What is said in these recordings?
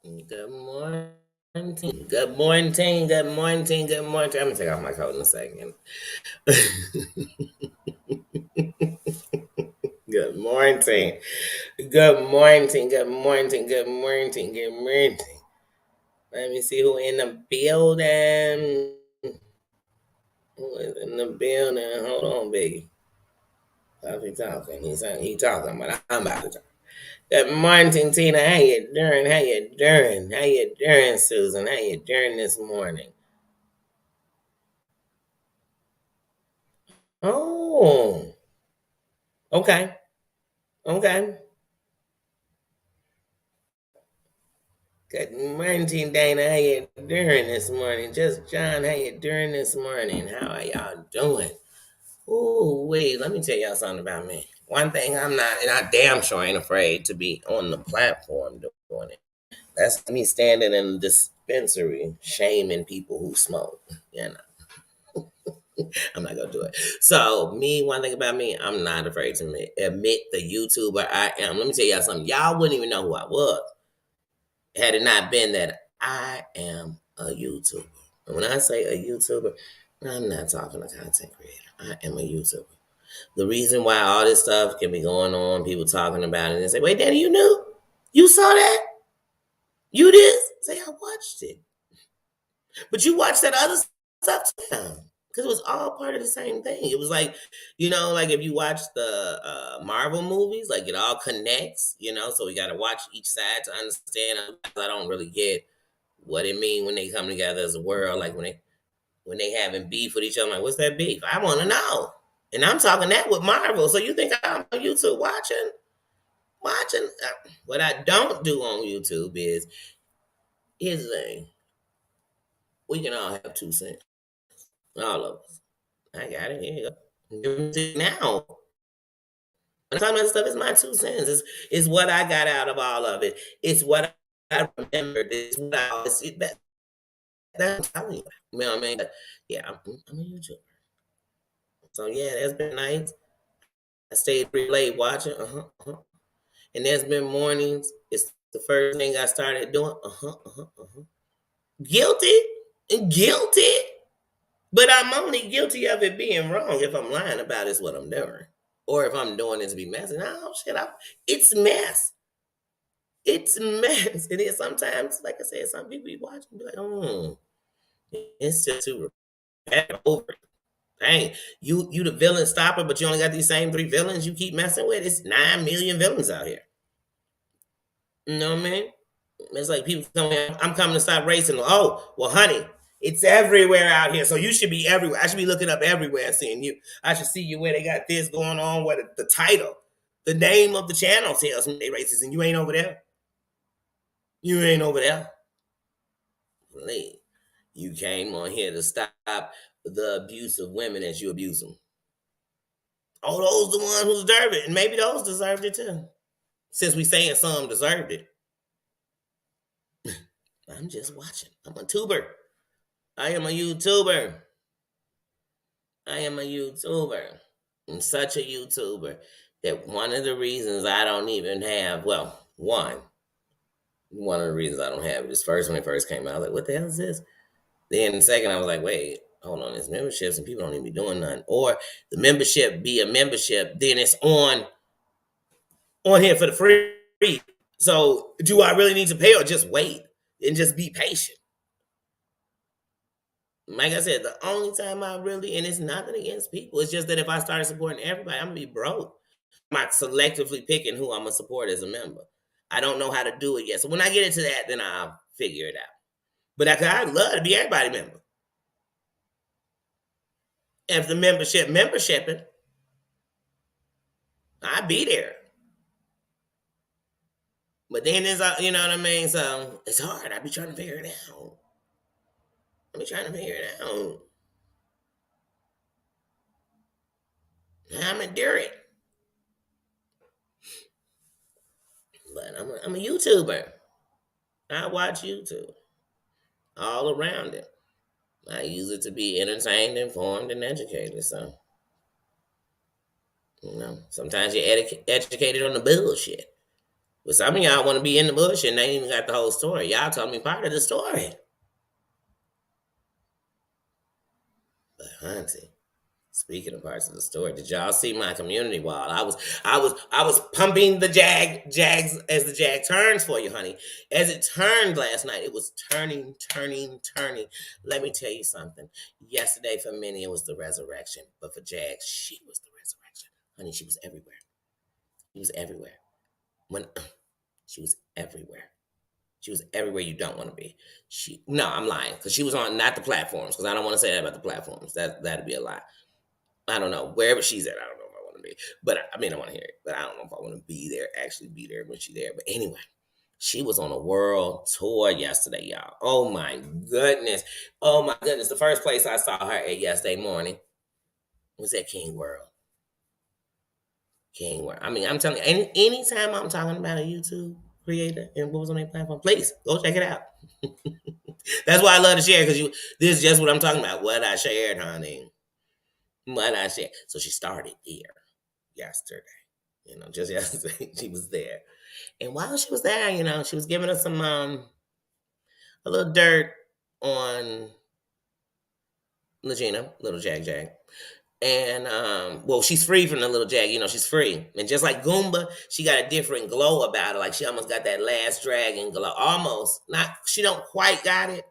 Good morning. Good morning. Good morning. Good morning. I'm gonna take off my coat in a second. Good morning. Good morning. Good morning. Good morning. Good morning. Let me see who in the building. Who is in the building? Hold on, Biggie. Stop he talking. He talking, but I'm about to talk. Good morning, Tina. How you doing? How you doing? How you doing, Susan? How you doing this morning? Oh, okay. Okay. Good morning, Dana. How you doing this morning? Just John, how you doing this morning? How are y'all doing? Ooh, wait, let me tell y'all something about me. One thing I'm not, and I damn sure ain't afraid to be on the platform doing it. That's me standing in the dispensary shaming people who smoke. You know, I'm not gonna do it. So, me, one thing about me, I'm not afraid to admit the YouTuber I am. Let me tell y'all something. Y'all wouldn't even know who I was had it not been that I am a YouTuber. And when I say a YouTuber, I'm not talking a content creator. I am a YouTuber. The reason why all this stuff can be going on, people talking about it and say, wait, Daddy, you knew? You saw that? You did? Say, I watched it. But you watched that other stuff too. Because it was all part of the same thing. It was like, like if you watch the Marvel movies, like it all connects, so we got to watch each side to understand. I don't really get what it mean when they come together as a world, like when they having beef with each other. Like, what's that beef? I want to know. And I'm talking that with Marvel. So you think I'm on YouTube watching? What I don't do on YouTube is here's the thing: we can all have 2 cents, all of us. I got it. Here you go. Give it to you now. When I'm talking about this stuff, it's my 2 cents. It's what I got out of all of it. It's what I remembered. It's what I that I'm telling you. You know what I mean? But yeah, I'm a YouTuber. So yeah, there's been nights I stayed pretty late watching. And there's been mornings. It's the first thing I started doing. Guilty and guilty, but I'm only guilty of it being wrong if I'm lying about it's what I'm doing, or if I'm doing it to be messy. No shit, it's mess. It's mess. It is sometimes. Like I said, some people be watching and be like, it's just too repetitive over. Dang, you the villain stopper, but you only got these same 3 villains you keep messing with. It's 9 million villains out here. You know what I mean? It's like people telling me I'm coming to stop racing. Oh, well, honey, it's everywhere out here. So you should be everywhere. I should be looking up everywhere and seeing you. I should see you where they got this going on, where the title, the name of the channel tells me they racist, and you ain't over there. You ain't over there. Please. You came on here to stop the abuse of women as you abuse them. Oh, those the ones who deserve it. And maybe those deserved it too. Since we saying some deserved it. I'm just watching. I'm a tuber. I am a YouTuber. I am a YouTuber. I'm such a YouTuber that one of the reasons I don't even have, well, one of the reasons I don't have it is first when it first came out, I was like, what the hell is this? Then second, I was like, wait, hold on, it's memberships and people don't even be doing nothing. Or the membership be a membership, then it's on here for the free. So do I really need to pay or just wait and just be patient? Like I said, the only time I really, and it's nothing against people, it's just that if I started supporting everybody, I'm gonna be broke. I'm not selectively picking who I'm gonna support as a member. I don't know how to do it yet. So when I get into that, then I'll figure it out. But I'd love to be everybody member. If the membershiping, I'd be there. But then there's, you know what I mean? So it's hard. I be trying to figure it out. I be trying to figure it out. I'm endure it. But I'm a YouTuber. I watch YouTube all around it. I use it to be entertained, informed, and educated. So, sometimes you're educated on the bullshit. But some of y'all want to be in the bush and they ain't even got the whole story. Y'all told me part of the story. But hunting. Speaking of parts of the story, did y'all see my community wall? I was pumping the jags as the jag turns for you, honey. As it turned last night, it was turning, turning, turning. Let me tell you something. Yesterday for many it was the resurrection, but for Jags, she was the resurrection. Honey, she was everywhere. She was everywhere. When she was everywhere. She was everywhere you don't want to be. I'm lying because she was on not the platforms because I don't want to say that about the platforms. That'd be a lie. I don't know. Wherever she's at, I don't know if I want to be. But I mean, I want to hear it. But I don't know if I want to be there, actually be there when she's there. But anyway, she was on a world tour yesterday, y'all. Oh my goodness. Oh my goodness. The first place I saw her at yesterday morning was at King World. King World. I mean, I'm telling you, anytime I'm talking about a YouTube creator and what was on their platform, please go check it out. That's why I love to share because this is just what I'm talking about. What I shared, honey. What I shared. So she started here yesterday. Just yesterday she was there. And while she was there, she was giving us some a little dirt on Legina, little Jag. And well, she's free from the little Jag, she's free. And just like Goomba, she got a different glow about her. Like she almost got that last dragon glow. Almost. Not she don't quite got it,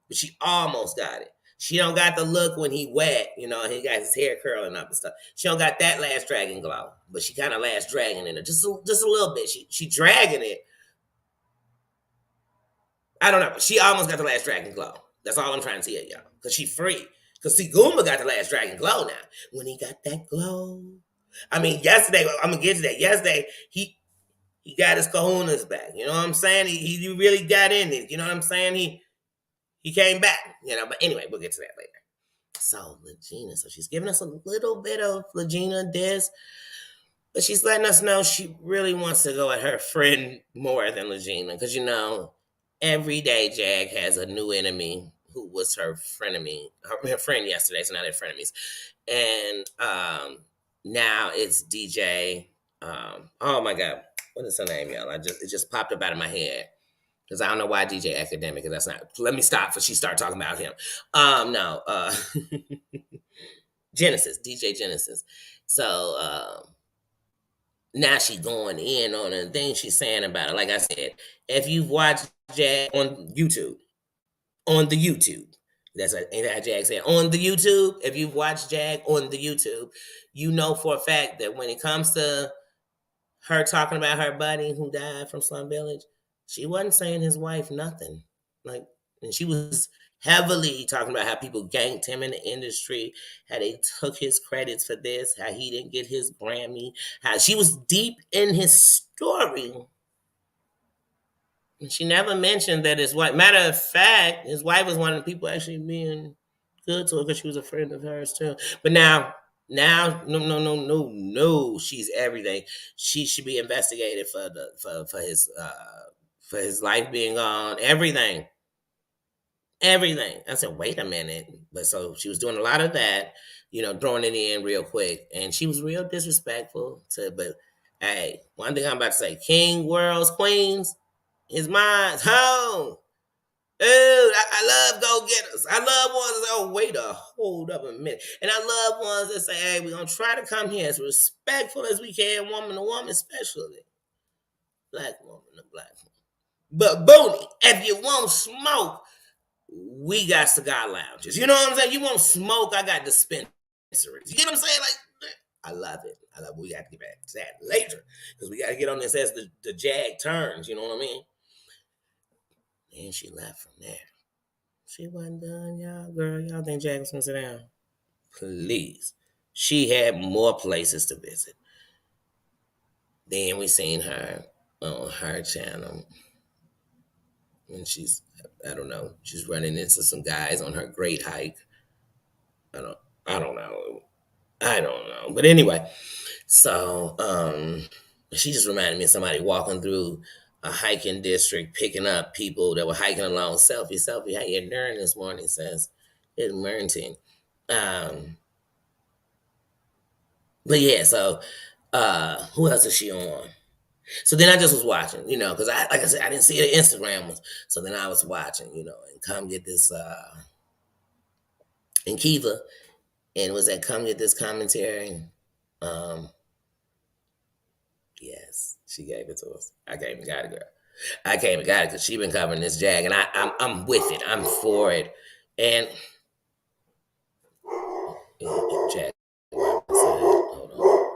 but she almost got it. She don't got the look when he wet, and he got his hair curling up and stuff. She don't got that last dragon glow, but she kind of last dragon in it, just a little bit. She dragging it. I don't know, but she almost got the last dragon glow. That's all I'm trying to tell y'all, cause she free. Cause see, Goomba got the last dragon glow now. When he got that glow, I mean, yesterday I'm gonna get to that. Yesterday he got his kahunas back. You know what I'm saying? He really got in it. You know what I'm saying? He came back. But anyway, we'll get to that later. So Legina, she's giving us a little bit of Legina this, but she's letting us know she really wants to go at her friend more than Legina, because every day Jag has a new enemy who was her frenemy, her friend yesterday, so now they're frenemies, and now it's DJ. Oh my God, what is her name, y'all? It just popped up out of my head. Because I don't know why DJ Academic, because that's not. Let me stop before she start talking about him. No, Genesis, DJ Genesis. So now she's going in on the thing she's saying about it. Like I said, if you've watched Jag on YouTube, ain't that Jag said on the YouTube. If you've watched Jag on the YouTube, you know for a fact that when it comes to her talking about her buddy who died from Slum Village, she wasn't saying his wife nothing. And she was heavily talking about how people ganked him in the industry, how they took his credits for this, how he didn't get his Grammy, how she was deep in his story. And she never mentioned that his wife, matter of fact, his wife was one of the people actually being good to her because she was a friend of hers too. But now, no, she's everything. She should be investigated for his life being gone, everything. I said, wait a minute. But so she was doing a lot of that, throwing it in real quick. And she was real disrespectful but hey, one thing I'm about to say, King World's Queens is mine. Home. Dude, I love go-getters. I love ones that say, oh, wait hold up a minute. And I love ones that say, hey, we're going to try to come here as respectful as we can, woman to woman, especially black woman to black woman. But Booney, if you want smoke, we got cigar lounges. You know what I'm saying? You want smoke, I got dispensaries. You get what I'm saying? I love it. We got to get back to that later because we got to get on this as the Jag turns. You know what I mean? And she left from there. She wasn't done, y'all. Girl, y'all think Jag was going to sit down? Please. She had more places to visit. Then we seen her on her channel. And I don't know, she's running into some guys on her great hike. I don't know. But anyway, so she just reminded me of somebody walking through a hiking district, picking up people that were hiking along. Selfie, how you doing this morning? Says it's Merton. But yeah, so who else is she on? So then I just was watching, because like I said, I didn't see the Instagram ones. So then I was watching, and come get this, and Kiva, and was that come get this commentary. Um, yes, she gave it to us. I came and got it, girl. I came and got it because she been covering this Jag, and I'm with it. I'm for it. And Jag, hold on.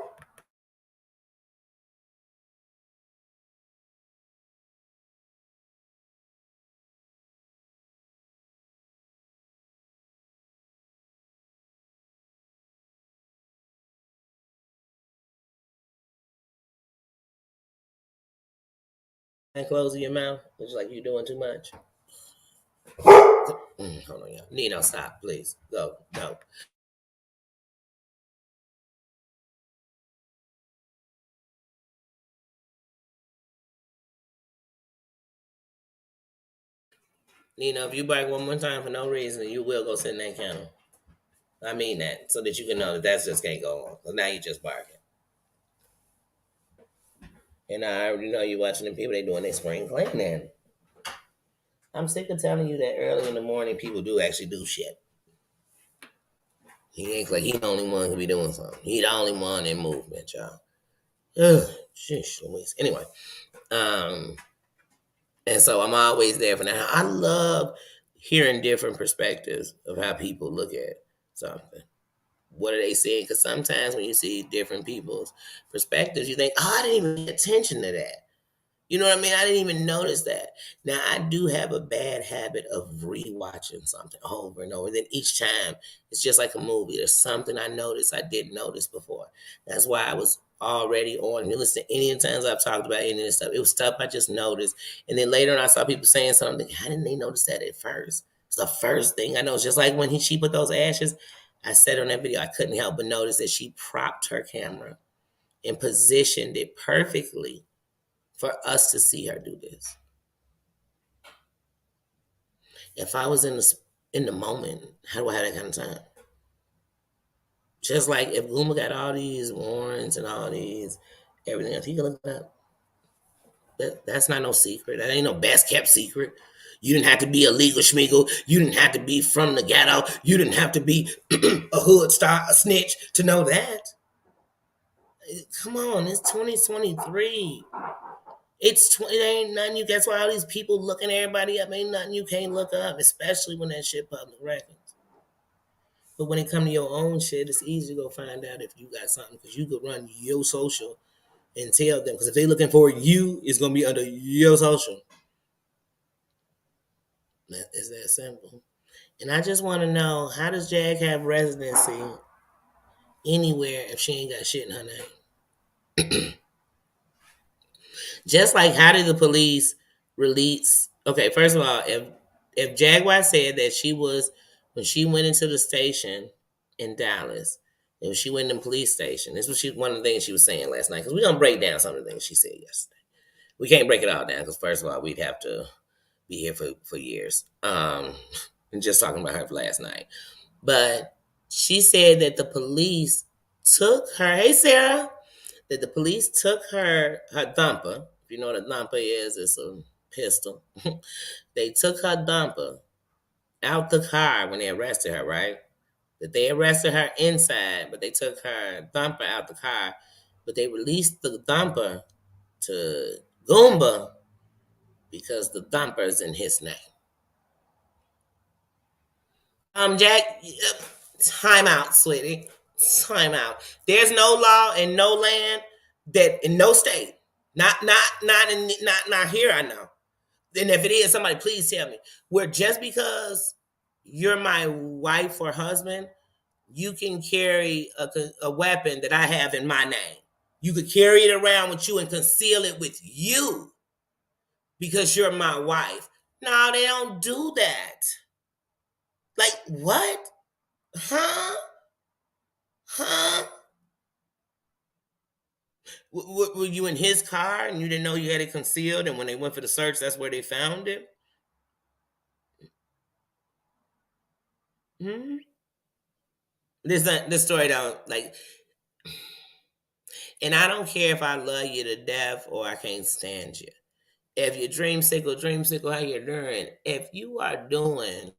And closing your mouth. It's like you doing too much. Hold on, y'all. Nino, stop, please. Go. No. Nino, if you bark one more time for no reason, you will go sit in that kennel. I mean that, so that you can know that that's just can't go on. Because now you just barking. And I already know you watching the people, they doing their spring cleaning. I'm sick of telling you that early in the morning people do actually do shit. He ain't like he the only one who be doing something. He the only one in movement, y'all. Ugh, sheesh, Louise. Anyway, um, and so I'm always there for that. I love hearing different perspectives of how people look at something. What are they saying? Because sometimes when you see different people's perspectives, you think, oh, I didn't even pay attention to that. You know what I mean? I didn't even notice that. Now I do have a bad habit of rewatching something over and over. Then each time it's just like a movie. There's something I noticed I didn't notice before. That's why I was already on. You listen to any of the times I've talked about any of this stuff. It was stuff I just noticed. And then later on I saw people saying something. How didn't they notice that at first? It's the first thing I noticed. Just like when she put those ashes, I said on that video, I couldn't help but notice that she propped her camera and positioned it perfectly for us to see her do this. If I was in the moment, how do I have that kind of time? Just like if Guma got all these warrants and all these everything else, he can look it up. That's not no secret. That ain't no best kept secret. You didn't have to be a legal schmiegel. You didn't have to be from the ghetto. You didn't have to be a hood star, a snitch to know that. Come on, it's 2023. It ain't nothing you. That's why all these people looking everybody up. Ain't nothing you can't look up, especially when that shit public records. But when it come to your own shit, it's easy to go find out if you got something because you could run your social and tell them. Because if they looking for you, it's gonna be under your social. It's that simple. And I just want to know, how does Jag have residency anywhere if she ain't got shit in her name? Just like, how did the police release? Okay, first of all, if Jaguar said that she was, when she went into the station in Dallas, and when she went in the police station, this was one of the things she was saying last night. Because we're gonna break down some of the things she said yesterday. We can't break it all down because first of all, we'd have to be here for years. And just talking about her last night, but she said that the police took her. Hey, Sarah, that the police took her dumper. If you know what a dumper is, it's a pistol. They took her dumper out the car when they arrested her, right? That they arrested her inside, but they took her dumper out the car. But they released the dumper to Goomba because the dumper is in his name. Jack, time out, sweetie. Time out. There's no law in no land that in no state. Not here. I know. And if it is, somebody please tell me. Where just because you're my wife or husband, you can carry a weapon that I have in my name. You could carry it around with you and conceal it with you because you're my wife. No, they don't do that. Like what? Huh? Huh? Were you in his car and you didn't know you had it concealed? And when they went for the search, that's where they found it. Hmm. This story don't like. And I don't care if I love you to death or I can't stand you. If you're dreamsicle, how you doing? If you are doing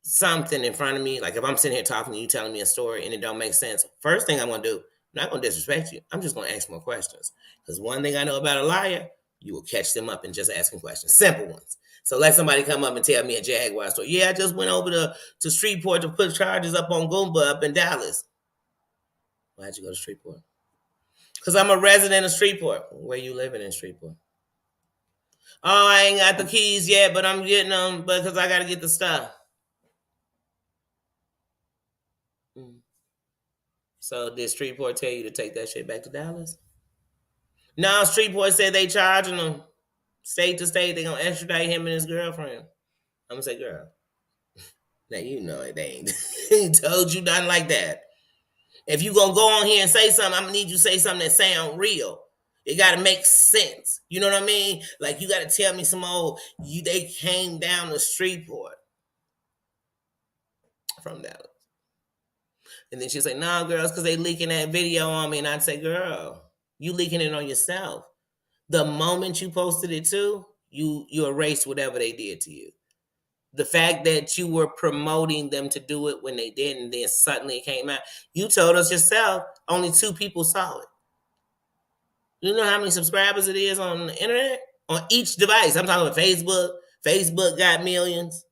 something in front of me, like if I'm sitting here talking to you, telling me a story and it don't make sense, first thing I'm gonna do, I'm not gonna disrespect you. I'm just gonna ask more questions. Because one thing I know about a liar, you will catch them up and just asking questions, simple ones. So let somebody come up and tell me a Jaguar story. Yeah, I just went over to Streetport to put charges up on Goomba up in Dallas. Why'd you go to Streetport? Because I'm a resident of Streetport. Where you living in Streetport? Oh, I ain't got the keys yet, but I'm getting them because I got to get the stuff. Mm. So did Streetport tell you to take that shit back to Dallas? No, Streetport said they charging him state to state. They gonna extradite him and his girlfriend. I'm gonna say, girl, now you know it. They ain't told you nothing like that. If you gonna go on here and say something, I'm gonna need you to say something that sound real. It gotta make sense. You know what I mean? Like you gotta tell me some old. They came down to Streetport from Dallas. And then she'd say, "No, girls, because they leaking that video on me." And I'd say, "Girl, you leaking it on yourself. The moment you posted it too, you erased whatever they did to you. The fact that you were promoting them to do it when they didn't, then suddenly it came out. You told us yourself only 2 people saw it. You know how many subscribers it is on the internet? On each device. I'm talking about Facebook. Facebook got millions,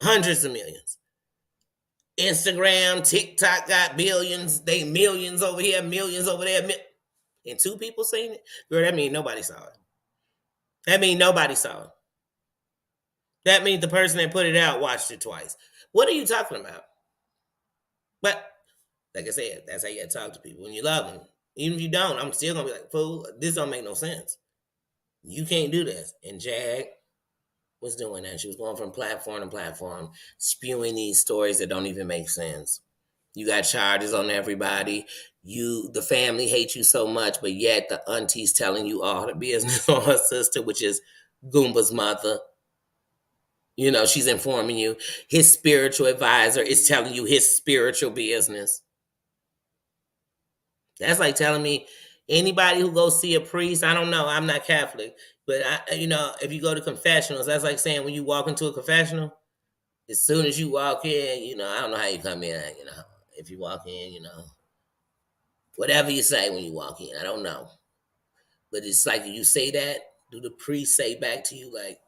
hundreds of millions. Instagram, TikTok got billions. They millions over here, millions over there. And 2 people seen it? Girl, that means nobody saw it. That means nobody saw it. That means the person that put it out watched it twice. What are you talking about? But, like I said, that's how you gotta talk to people. When you love them, even if you don't, I'm still gonna be like, fool, this don't make no sense. You can't do this. And Jag was doing that. She was going from platform to platform, spewing these stories that don't even make sense. You got charges on everybody. The family hates you so much, but yet the auntie's telling you all the business on her sister, which is Goomba's mother. You know, she's informing you. His spiritual advisor is telling you his spiritual business. That's like telling me anybody who goes see a priest, I don't know, I'm not Catholic, but if you go to confessionals, that's like saying when you walk into a confessional, as soon as you walk in, I don't know how you come in, if you walk in, whatever you say when you walk in, I don't know. But it's like you say that, do the priest say back to you like,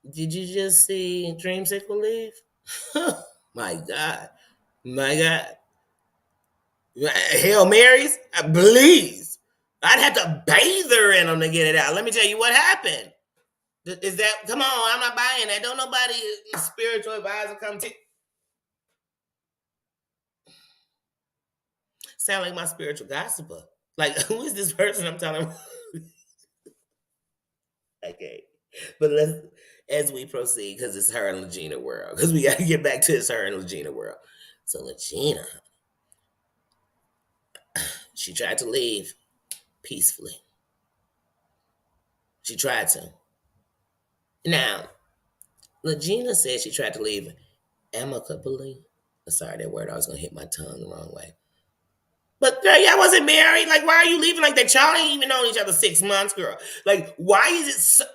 did you just see Dreamsicle leave? My God. My God. Hail Marys? Please. I'd have to bathe her in them to get it out. Let me tell you what happened. Is that, come on, I'm not buying that. Don't nobody, spiritual advisor come to. Sound like my spiritual gossiper. Like, who is this person I'm telling? Okay. But as we proceed, because it's her and Legina world. Because we got to get back to it's her and Legina world. So Legina, she tried to leave peacefully. She tried to. Now, Legina said she tried to leave amicably. Sorry, that word, I was going to hit my tongue the wrong way. But girl, y'all wasn't married. Like, why are you leaving like that? Y'all ain't even known each other 6 months, girl. Like, why is it so,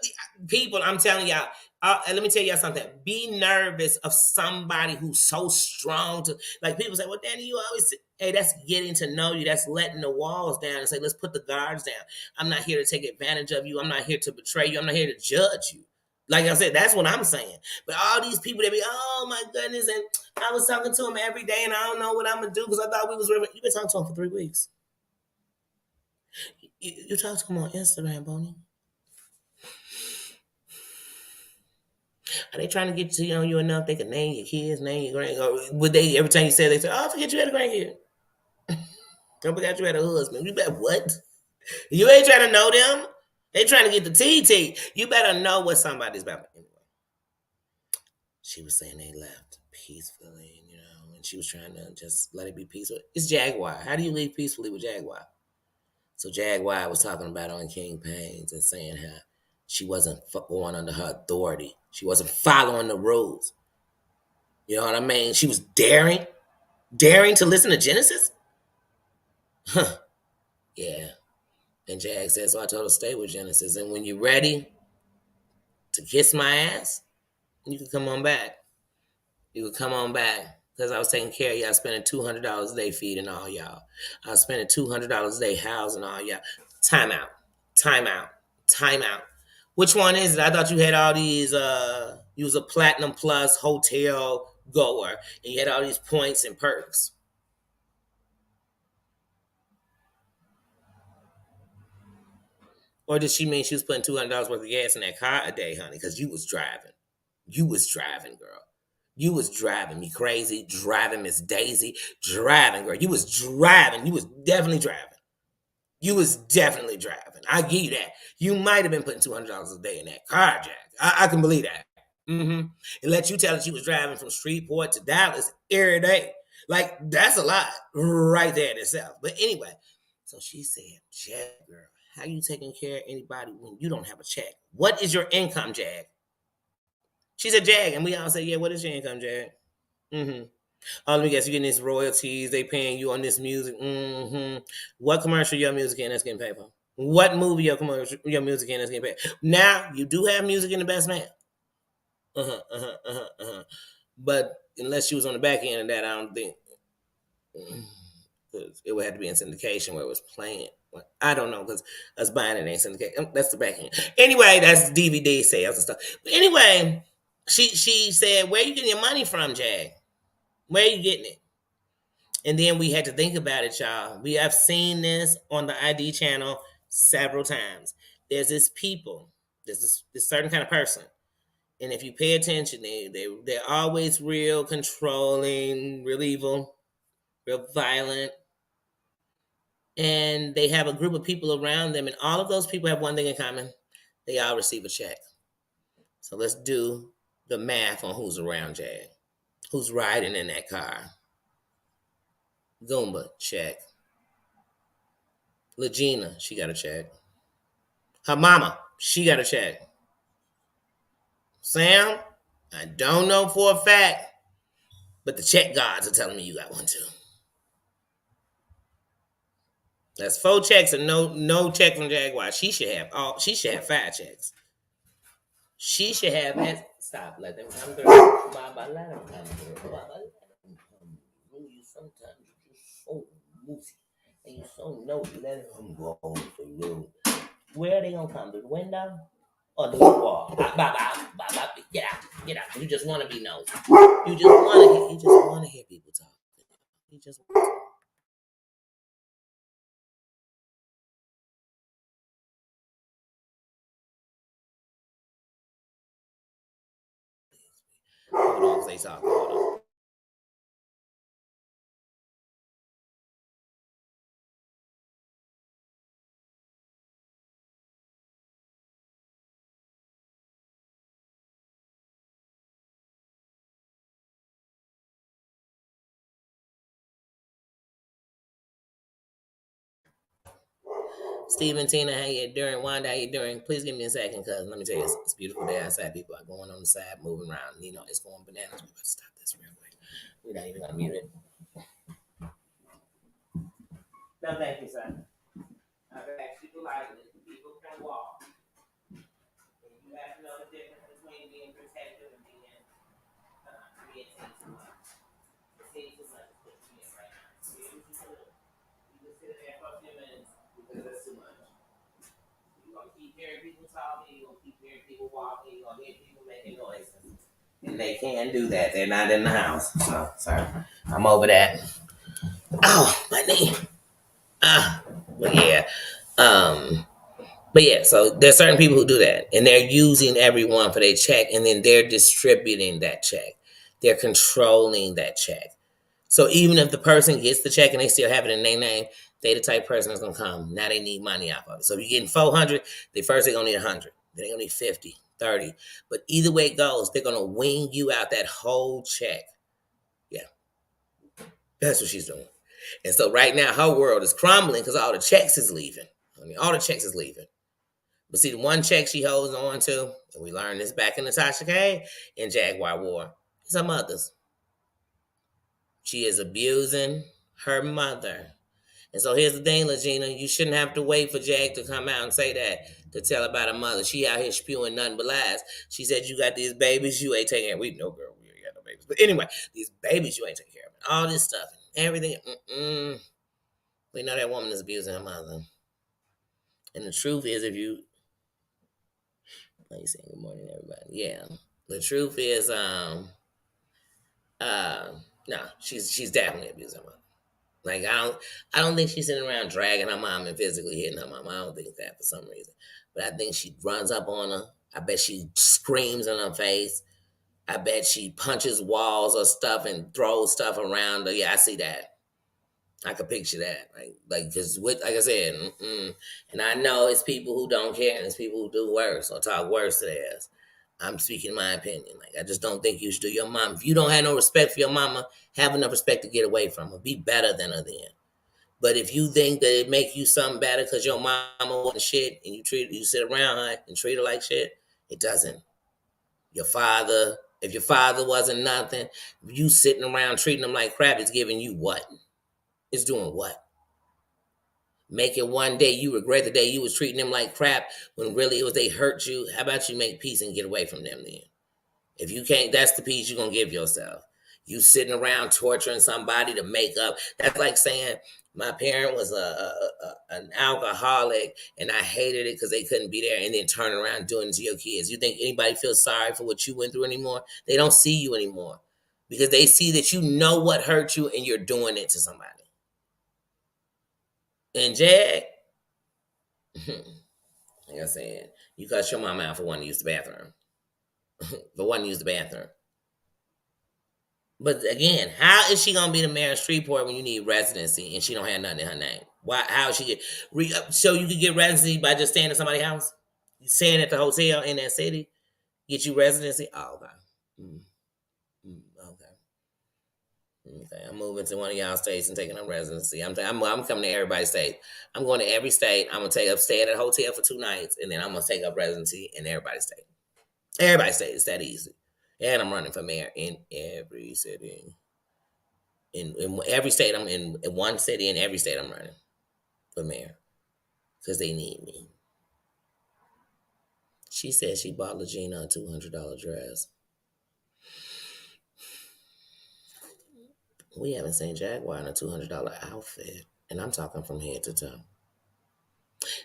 people, I'm telling y'all, and let me tell y'all something. Be nervous of somebody who's so strong to, like, people say, well, Danny, you always, hey, that's getting to know you. That's letting the walls down and say, let's put the guards down. I'm not here to take advantage of you. I'm not here to betray you. I'm not here to judge you. Like I said, that's what I'm saying. But all these people that be, oh my goodness, and I was talking to him every day, and I don't know what I'm gonna do because I thought we was. You've been talking to him for 3 weeks. You talked to him on Instagram, Bonnie. Are they trying to get to know you enough they can name your kids, name your grandkids? Would they every time you say they say, "Oh, I forget you had a grandkid." Don't forget you had a husband. You bet what? You ain't trying to know them. They trying to get the TT. You better know what somebody's about. Anyway, she was saying they left peacefully, and she was trying to just let it be peaceful. It's Jaguar. How do you leave peacefully with Jaguar? So Jaguar was talking about on King Pains and saying how she wasn't going under her authority. She wasn't following the rules. You know what I mean? She was daring to listen to Genesis. Huh, yeah. And Jag said, so I told her, stay with Genesis. And when you're ready to kiss my ass, you can come on back. You could come on back. Because I was taking care of y'all, spending $200 a day feeding all y'all. I was spending $200 a day housing all y'all. Time out. Time out. Time out. Which one is it? I thought you had all these, you was a Platinum Plus hotel goer, and you had all these points and perks. Or did she mean she was putting $200 worth of gas in that car a day, honey? Because you was driving. You was driving, girl. You was driving me crazy, driving Miss Daisy, driving, girl. You was driving. You was definitely driving. You was definitely driving. I give you that. You might have been putting $200 a day in that car, Jack. I can believe that. And let you tell that you was driving from Shreveport to Dallas every day. Like, that's a lot right there in itself. But anyway, so she said, Jag, girl, how you taking care of anybody when you don't have a check? What is your income, Jag? She said, Jag. And we all say, yeah, what is your income, Jag? Mm-hmm. Oh, let me guess, you getting these royalties, they paying you on this music. What commercial your music in that's getting paid for? What movie your commercial your music in that's getting paid? Now you do have music in The Best Man. But unless she was on the back end of that, I don't think it would have to be in syndication where it was playing. I don't know because us buying it ain't syndication. That's the back end. Anyway, that's DVD sales and stuff. But anyway, she said, "Where you getting your money from, Jag? Where you getting it?" And then we had to think about it, y'all. We have seen this on the ID channel several times. There's this certain kind of person. And if you pay attention, they're always real controlling, real evil, real violent. And they have a group of people around them, and all of those people have one thing in common. They all receive a check. So let's do the math on who's around Jag. Who's riding in that car? Goomba, check. Legina, she got a check. Her mama, she got a check. Sam, I don't know for a fact, but the check gods are telling me you got one too. That's 4 checks and no check from Jaguar. She should have 5 checks. She should have stop, let them come through. Baba, let them come through. Baba, let them come through. You sometimes you're just so moosey and you're so nosy. Let them go through. Where are they gonna come? Through the window? Or the wall? Get out, get out. You just want to be nosy. You just want to hear people talk. You just want to. Hold on, say something. Hold on. Stephen, Tina, how you doing? Wanda, how you doing? Please give me a second, cause let me tell you, it's a beautiful day outside. People are going on the side, moving around. You know, it's going bananas. We better stop this real quick. We're not even gonna mute it. No, thank you, sir. Okay, people like it. People can walk. You have to know the difference between being protected and being too much. Seeing too much is what you get right now. See what you do. You just sit there for a few minutes because that's too much. You're gonna keep hearing people talking, you're gonna keep hearing people walking, you're gonna hear people making noises. And they can do that. They're not in the house. So sorry. I'm over that. Oh, my knee. But yeah. Um, but yeah, so there's certain people who do that, and they're using everyone for their check, and then they're distributing that check. They're controlling that check. So even if the person gets the check and they still have it in their name, they the type of person that's gonna come. Now they need money off of it. So if you're getting 400, they're gonna need 100. Then they're gonna need 50, 30. But either way it goes, they're gonna wing you out that whole check. Yeah, that's what she's doing. And so right now her world is crumbling because all the checks is leaving. I mean, all the checks is leaving. But see, the one check she holds on to, and we learned this back in Natasha K in Jaguar War, is her mother's. She is abusing her mother. And so here's the thing, Legina, you shouldn't have to wait for Jag to come out and say that to tell about her mother. She out here spewing nothing but lies. She said you got these babies you ain't taking care of. We know, girl, we ain't got no babies. But anyway, these babies you ain't taking care of. All this stuff, everything. We know that woman is abusing her mother. And the truth is, if you, like you saying good morning, everybody. Yeah, the truth is, no, she's definitely abusing her mother. Like I don't think she's sitting around dragging her mom and physically hitting her mom. I don't think that for some reason. But I think she runs up on her. I bet she screams in her face. I bet she punches walls or stuff and throws stuff around her. Yeah, I see that. I could picture that. Because like I said, and I know it's people who don't care and it's people who do worse or talk worse to theirs. I'm speaking my opinion. Like I just don't think you should do your mom. If you don't have no respect for your mama, have enough respect to get away from her. Be better than her then. But if you think that it make you something better because your mama wasn't shit and you sit around her and treat her like shit, it doesn't. If your father wasn't nothing, you sitting around treating him like crap, it's giving you what? It's doing what? Making one day you regret the day you was treating them like crap when really it was they hurt you. How about you make peace and get away from them then? If you can't, that's the peace you're going to give yourself. You sitting around torturing somebody to make up. That's like saying my parent was an alcoholic and I hated it because they couldn't be there and then turn around doing it to your kids. You think anybody feels sorry for what you went through anymore? They don't see you anymore because they see that you know what hurt you and you're doing it to somebody. And Jag, like I said, you cuss your mama out for wanting to use the bathroom. For wanting to use the bathroom. But again, how is she gonna be the mayor of Shreveport when you need residency and she don't have nothing in her name? Why? How is she get? So you can get residency by just staying at somebody's house, staying at the hotel in that city, get you residency. Oh, okay. Okay. I'm moving to one of y'all states and taking a residency. I'm coming to everybody's state. I'm going to every state. I'm gonna stay at a hotel for 2 nights, and then I'm gonna take up residency in everybody's state. Everybody's state. It's that easy. And I'm running for mayor in every city. In every state, I'm in one city in every state I'm running for mayor because they need me. She said she bought Legina a $200 dress. We haven't seen Jaguar in a $200 outfit, and I'm talking from head to toe.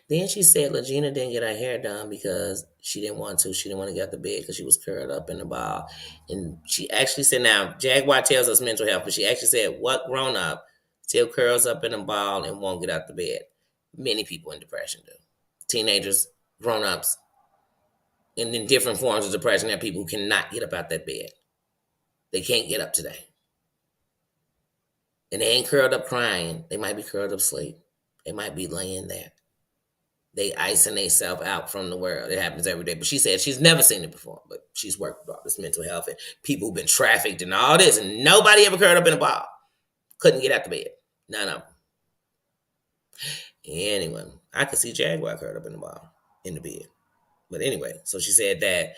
Then she said Legina didn't get her hair done because she didn't want to. She didn't want to get out the bed because she was curled up in the ball. And she actually said, now, Jaguar tells us mental health, but she actually said, what grown up still curls up in a ball and won't get out the bed? Many people in depression do. Teenagers, grown ups, and in different forms of depression, there are people who cannot get up out that bed. They can't get up today. And they ain't curled up crying. They might be curled up asleep. They might be laying there. They icing themselves out from the world. It happens every day. But she said she's never seen it before. But she's worked with all this mental health and people who've been trafficked and all this. And nobody ever curled up in a ball. Couldn't get out the bed. None of them. Anyway, I could see Jaguar curled up in the ball in the bed. But anyway, so she said that.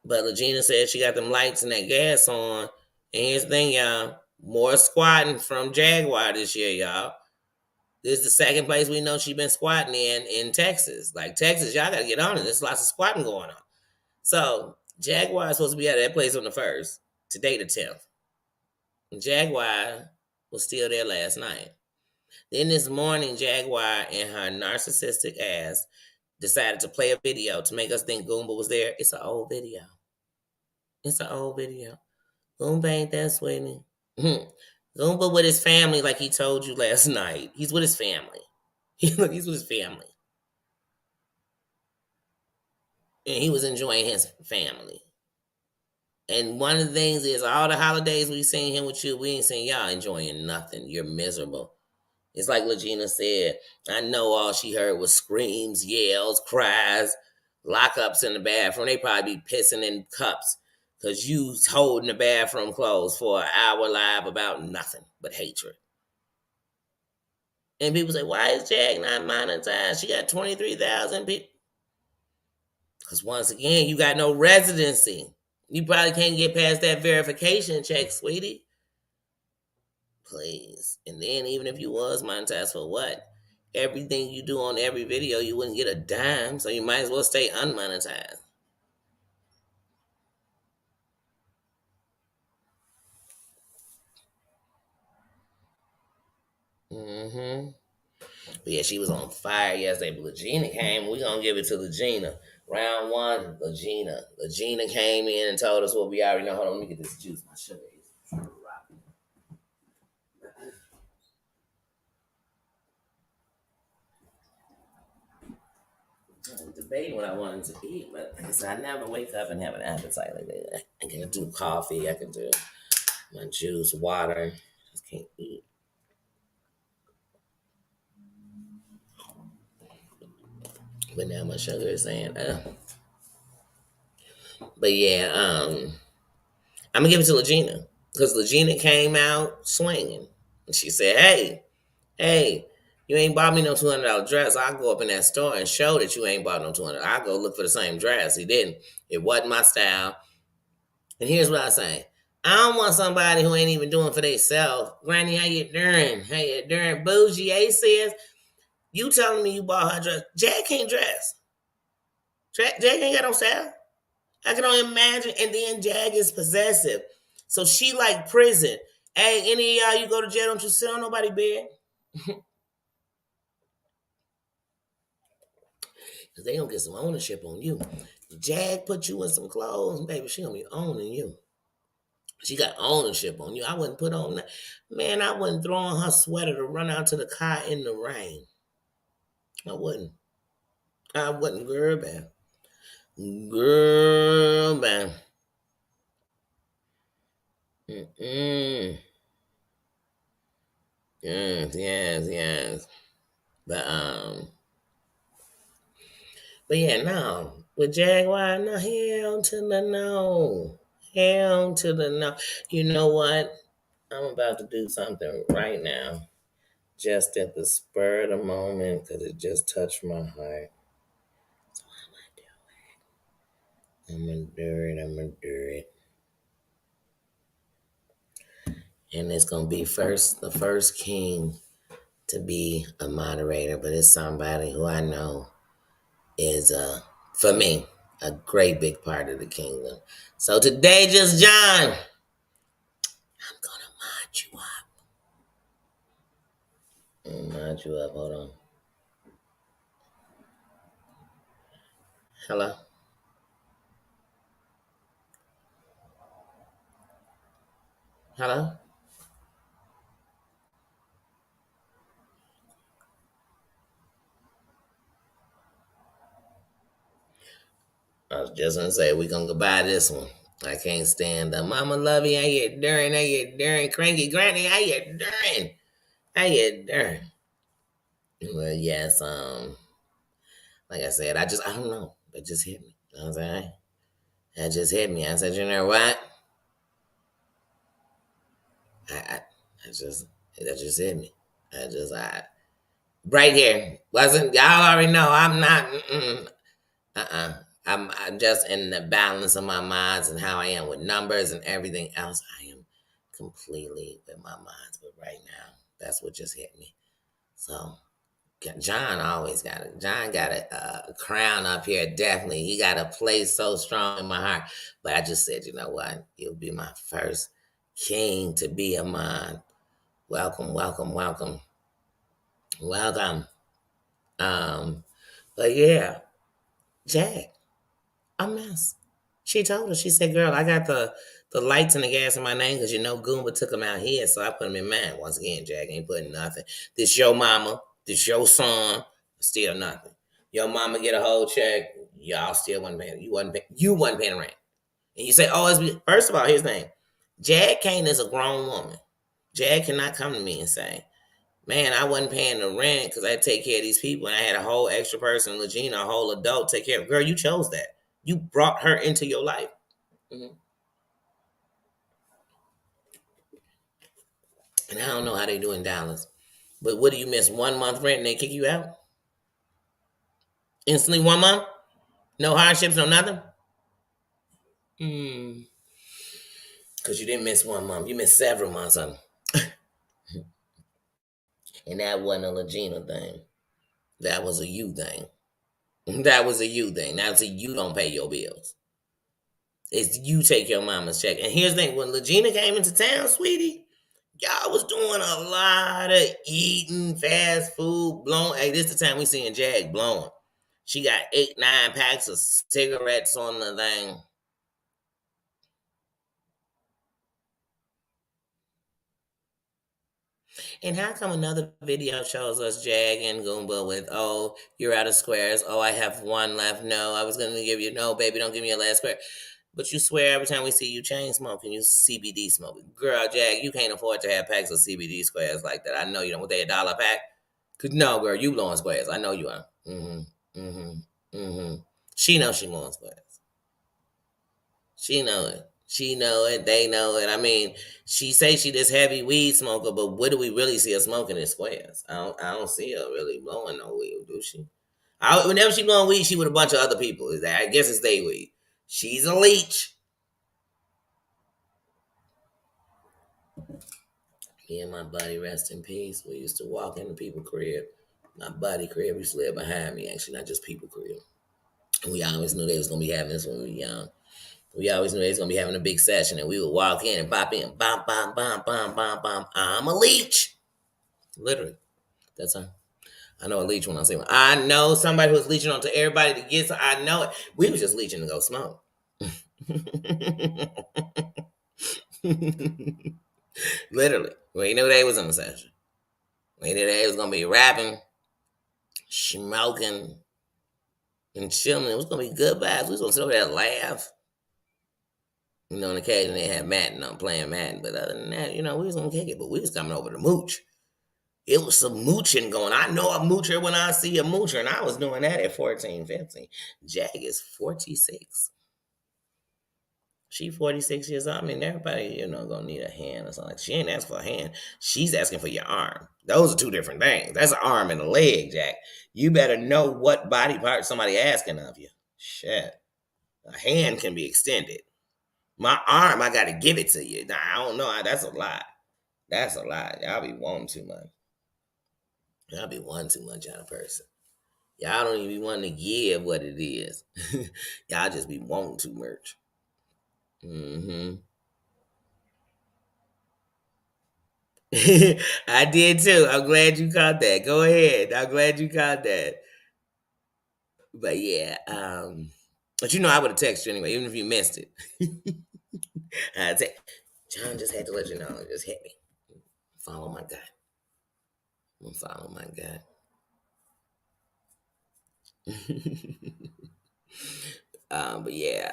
But Legina said she got them lights and that gas on. And here's the thing, y'all. More squatting from Jaguar this year, y'all. This is the second place we know she's been squatting in Texas. Like Texas, y'all got to get on it. There's lots of squatting going on. So Jaguar is supposed to be at that place on the 1st. Today the 10th. And Jaguar was still there last night. Then this morning, Jaguar and her narcissistic ass decided to play a video to make us think Goomba was there. It's an old video. Goomba ain't that sweetie. Goomba with his family, like he told you last night. He's with his family. He's with his family. And he was enjoying his family. And one of the things is all the holidays we seen him with you, we ain't seen y'all enjoying nothing. You're miserable. It's like Legina said, I know all she heard was screams, yells, cries, lockups in the bathroom. They probably be pissing in cups. Because you holding the bathroom closed for an hour live about nothing but hatred. And people say, why is Jag not monetized? She got 23,000 people. Because once again, you got no residency. You probably can't get past that verification check, sweetie. Please. And then even if you was monetized for what? Everything you do on every video, you wouldn't get a dime, so you might as well stay unmonetized. Mm-hmm. But yeah, she was on fire yesterday. But Legina came. We gonna give it to Legina. Round one, Legina. Legina came in and told us what we already know. Hold on, let me get this juice. My sugar is dropping. I was debating what I wanted to eat, but like I said, I never wake up and have an appetite like that. I can do coffee. I can do my juice, water. Just can't eat. But now my sugar is saying, But yeah, I'm gonna give it to Legina because Legina came out swinging. And she said, "Hey, you ain't bought me no $200 dress. I'll go up in that store and show that you ain't bought no 200. I'll go look for the same dress." He didn't. It wasn't my style. And here's what I say. I don't want somebody who ain't even doing for themselves. Granny, how you doing? How you doing? Bougie A says, you telling me you bought her dress. Jack can't dress. Jack ain't got no style. I can only imagine. And then Jag is possessive. So she like prison. Hey, any of y'all, you go to jail, don't you sit on nobody's bed. Because they gonna get some ownership on you. Jag put you in some clothes, baby, she gonna be owning you. She got ownership on you. I wouldn't put on that. Man, I wouldn't throw on her sweater to run out to the car in the rain. I wouldn't. I wouldn't, girl, man. Girl, man. Mm-mm. Yes. But but yeah, no. With Jaguar, no, hell to the no. Hell to the no. You know what? I'm about to do something right now. Just at the spur of the moment, because it just touched my heart. So I'm gonna do it. I'm gonna do it. And it's gonna be the first king to be a moderator, but it's somebody who I know is for me a great big part of the kingdom. So today, just John, I'm gonna mod you up. Mod you up. Hold on. Hello. Hello. I was just gonna say we gonna go buy this one. I can't stand the Mama Lovey. How you doing? How you doing? Cranky Granny. How you doing? How you doing? Well, yes. Like I said, I don't know. It just hit me. You know what I'm saying? That just hit me. I said, you know what? I, I, I just that just hit me. I right here wasn't. Y'all already know I'm not. I'm just in the balance of my minds and how I am with numbers and everything else. I am completely with my minds, but right now that's what just hit me. So John always got it. John got a crown up here. Definitely, he got a place so strong in my heart. But I just said, you know what? You'll be my first king to be a mine. Welcome, welcome, welcome, welcome. Um, but yeah, Jack, a mess. She told her, she said, girl, I got the lights and the gas in my name because you know Goomba took them out here, so I put them in mine. Once again, Jack ain't putting nothing. This your mama, this your son, still nothing. Your mama get a whole check, y'all still wasn't paying. You wasn't paying rent. And you say, oh, first of all, here's the thing. Jag Kane is a grown woman. Jag cannot come to me and say, man, I wasn't paying the rent because I had to take care of these people and I had a whole extra person, Legina, a whole adult, take care of. Girl, you chose that. You brought her into your life. Mhm. And I don't know how they do in Dallas. But what do you miss? 1 month rent and they kick you out? Instantly 1 month? No hardships, no nothing? Hmm. Because you didn't miss 1 month. You missed several months of them. And that wasn't a Legina thing. That was a you thing. That was a you thing. That's a you don't pay your bills. It's you take your mama's check. And here's the thing: when Legina came into town, sweetie, y'all was doing a lot of eating, fast food, blowing. Hey, this the time we seeing Jag blowing. She got 8, 9 packs of cigarettes on the thing. And how come another video shows us Jag and Goomba with, oh, you're out of squares. Oh, I have one left. No, I was going to give you, no, baby, don't give me a last square. But you swear every time we see you chain smoking, you CBD smoking. Girl, Jag, you can't afford to have packs of CBD squares like that. I know you don't. What, they $1 pack? Cause no, girl, you blowing squares. I know you are. She knows she blowing squares. She know it. She know it. They know it. I mean, she say she this heavy weed smoker, but what do we really see her smoking in squares? I don't see her really blowing no weed, do she? Whenever she blowing weed, she with a bunch of other people. Is that? I guess it's they weed. She's a leech. Me and my buddy, rest in peace. We used to walk in the people crib. My buddy crib used to live behind me, actually, not just people crib. And we always knew they was gonna be having this when we were young. We always knew they was gonna be having a big session, and we would walk in and pop in, bam, bam, bam, bam, bam, bam. I'm a leech, literally. That's her. I know a leech when I see one. I know somebody who's leeching onto everybody to get. I know it. We was just leeching to go smoke. Literally, we knew they was in the session. We knew they was gonna be rapping, smoking, and chilling. It was gonna be good vibes. We was gonna sit over there and laugh. You know, on occasion they had Madden on playing Madden, but other than that, we was gonna kick it. But we was coming over to mooch. It was some mooching going. I know a moocher when I see a moocher, and I was doing that at 14, 15. Jag is 46. She 46 years old. I mean, everybody, gonna need a hand or something. She ain't asking for a hand. She's asking for your arm. Those are two different things. That's an arm and a leg, Jack. You better know what body part somebody asking of you. Shit. A hand can be extended. My arm, I gotta give it to you. Nah, I don't know. That's a lot. That's a lot. Y'all be wanting too much. Y'all be wanting too much out of person. Y'all don't even be wanting to give what it is. Y'all just be wanting too much. I did too. I'm glad you caught that. Go ahead. I'm glad you caught that. But yeah, but I would have texted you anyway, even if you missed it. I'd say, John just had to let you know. It just hit me. Follow my guy. I'm gonna follow my guy. But yeah,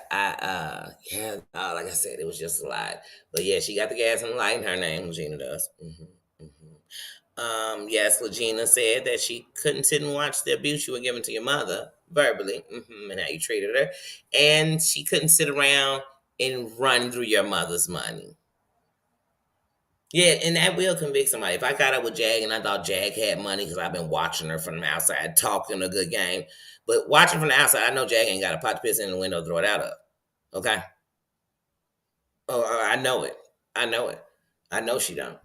like I said, it was just a lot. But yeah, she got the gas and the light in her name. Legina does. Yes, Legina said that she couldn't sit and watch the abuse you were giving to your mother verbally, and how you treated her, and she couldn't sit around and run through your mother's money. Yeah, and that will convict somebody. If I got up with Jag and I thought Jag had money because I've been watching her from the outside, talking a good game, but watching from the outside, I know Jag ain't got a pot to piss in the window to throw it out of. Okay? Oh, I know it. I know it. I know she don't.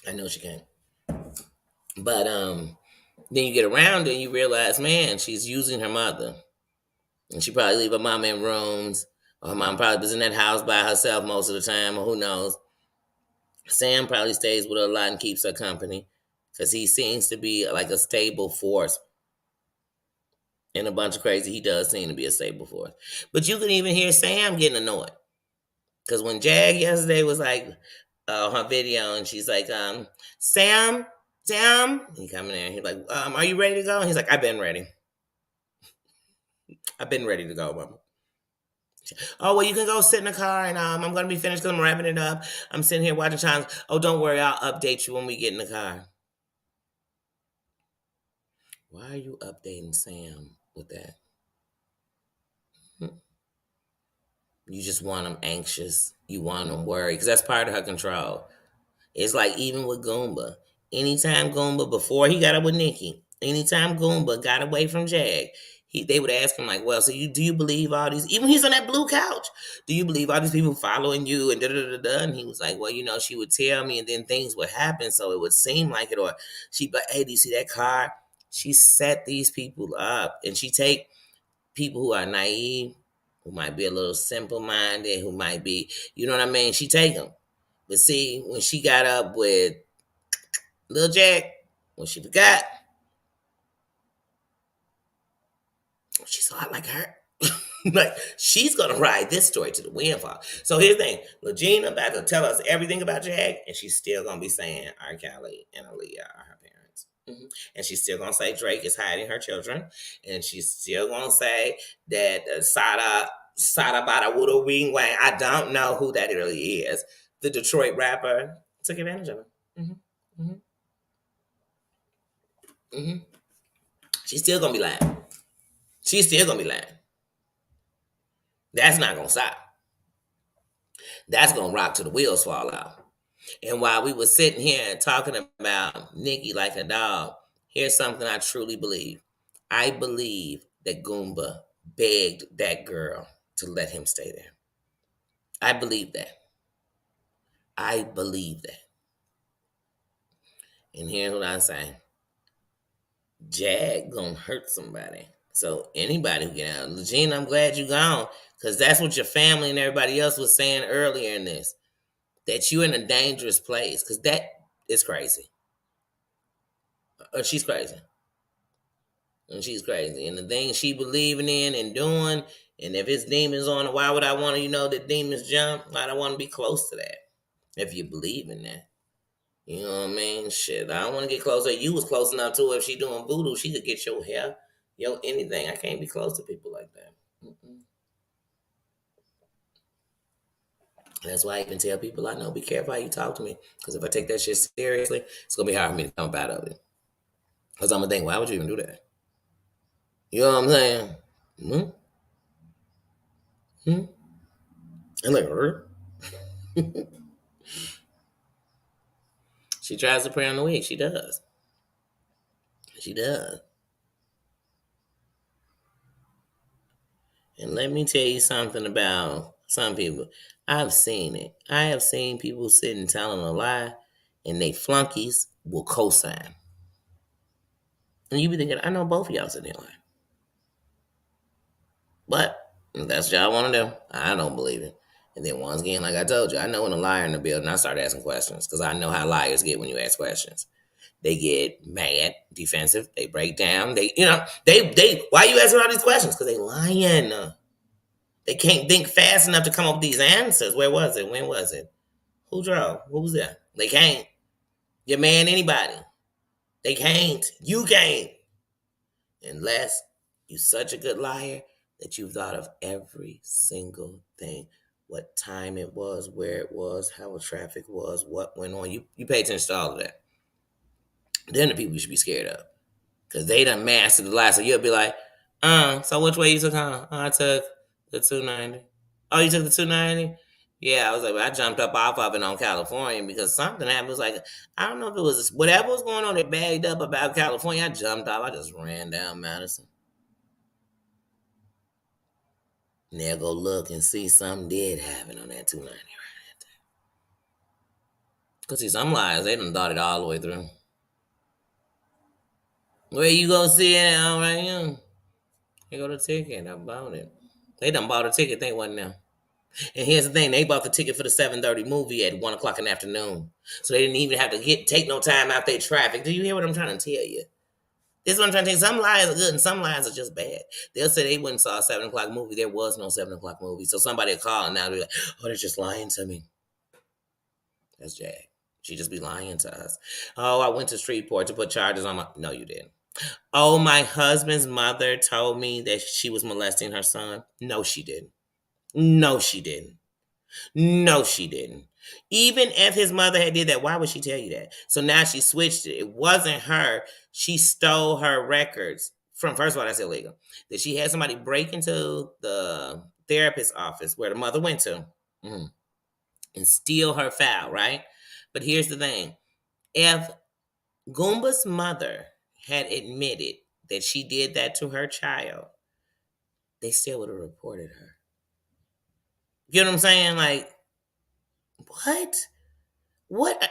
I know she can't. But then you get around and you realize, man, she's using her mother. And she probably leave her mom in rooms. Or her mom probably was in that house by herself most of the time, or who knows. Sam probably stays with her a lot and keeps her company. Because he seems to be like a stable force. And a bunch of crazy, he does seem to be a stable force. But you can even hear Sam getting annoyed. Because when Jag yesterday was like her video and she's like, Sam, he coming in. He's like, are you ready to go? And he's like, I've been ready. I've been ready to go, mama. Oh, well, you can go sit in the car and I'm going to be finished because I'm wrapping it up. I'm sitting here watching times. Oh, don't worry. I'll update you when we get in the car. Why are you updating Sam with that? You just want them anxious. You want them worried because that's part of her control. It's like even with Goomba. Anytime Goomba, before he got up with Nikki, anytime Goomba got away from Jag, they would ask him like, well, so do you believe all these, even he's on that blue couch, do you believe all these people following you and da da da da? And he was like, well, she would tell me and then things would happen. So it would seem like it, or but hey, do you see that car? She set these people up, and she take people who are naive, who might be a little simple minded, who might be, you know what I mean? She take them. But see, when she got up with Lil Jack, when she forgot, she's a lot like her. Like, she's gonna ride this story to the windfall. So here's the thing: Legina about to tell us everything about Jack, and she's still gonna be saying R. Kelly and Aaliyah are her parents. And she's still gonna say Drake is hiding her children, and she's still gonna say that Sada Bada Woodoo Wing Wang. I don't know who that really is. The Detroit rapper took advantage of her. hmm hmm hmm She's still gonna be lying. She's still gonna be lying. That's not gonna stop. That's gonna rock till the wheels fall off. And while we were sitting here and talking about Nikki like a dog, here's something I truly believe. I believe that Goomba begged that girl to let him stay there. I believe that. I believe that. And here's what I'm saying. Jag gonna hurt somebody. So anybody who get out, Legina, I'm glad you gone, because that's what your family and everybody else was saying earlier in this. That you're in a dangerous place, because that is crazy. She's crazy. And she's crazy. And the things she believing in and doing, and if it's demons on it, why would I want to, that demons jump? Why do I want to be close to that? If you believe in that. You know what I mean? Shit, I don't want to get closer. You was close enough to her. If she doing voodoo, she could get your hair, anything. I can't be close to people like that. That's why I even tell people I know, be careful how you talk to me. Because if I take that shit seriously, it's going to be hard for me to come up out of it. Because I'm going to think, why would you even do that? You know what I'm saying? I'm like, her? She tries to pray on the week. She does. She does. And let me tell you something about some people. I've seen it. I have seen people sitting telling a lie, and they flunkies will co-sign. And you be thinking, I know both of y'all sitting there lying. But that's what y'all want to do. I don't believe it. And then once again, like I told you, I know when a liar in the building, I start asking questions because I know how liars get when you ask questions. They get mad, defensive. They break down. They. Why are you asking all these questions? Because they lying. They can't think fast enough to come up with these answers. Where was it? When was it? Who drove? Who was that? They can't. Your man, anybody. They can't. You can't. Unless you're such a good liar that you've thought of every single thing. What time it was, where it was, how the traffic was, what went on. You pay attention to all of that. Then the people you should be scared of. Because they done mastered the lie. So you'll be like, so which way you took home? I took the 290. Oh, you took the 290? Yeah, I was like, I jumped up off of it on California because something happened. It was like, I don't know if it was whatever was going on that bagged up about California. I jumped off. I just ran down Madison. And they'll go look and see something did happen on that 290 right there. Because see, some lies, they done thought it all the way through. Where you go see it? All right, yeah. They go the ticket. I bought it. They done bought a ticket. They wasn't there. And here's the thing: they bought the ticket for the 7:30 movie at 1:00 in the afternoon, so they didn't even have to take no time out their traffic. Do you hear what I'm trying to tell you? This is what I'm trying to tell you. Some lies are good and some lies are just bad. They'll say they went and saw a 7:00 movie. There was no 7:00 movie, so somebody will call and now they're like, "Oh, they're just lying to me." That's Jag. She just be lying to us. Oh, I went to Streetport to put charges on my. No, you didn't. Oh, my husband's mother told me that she was molesting her son. No, she didn't. No, she didn't. No, she didn't. Even if his mother had did that, why would she tell you that? So now she switched it. It wasn't her. She stole her records from, first of all, that's illegal. That she had somebody break into the therapist's office where the mother went to and steal her file, right? But here's the thing. If Goomba's mother had admitted that she did that to her child, they still would have reported her. You know what I'm saying? Like, what? What?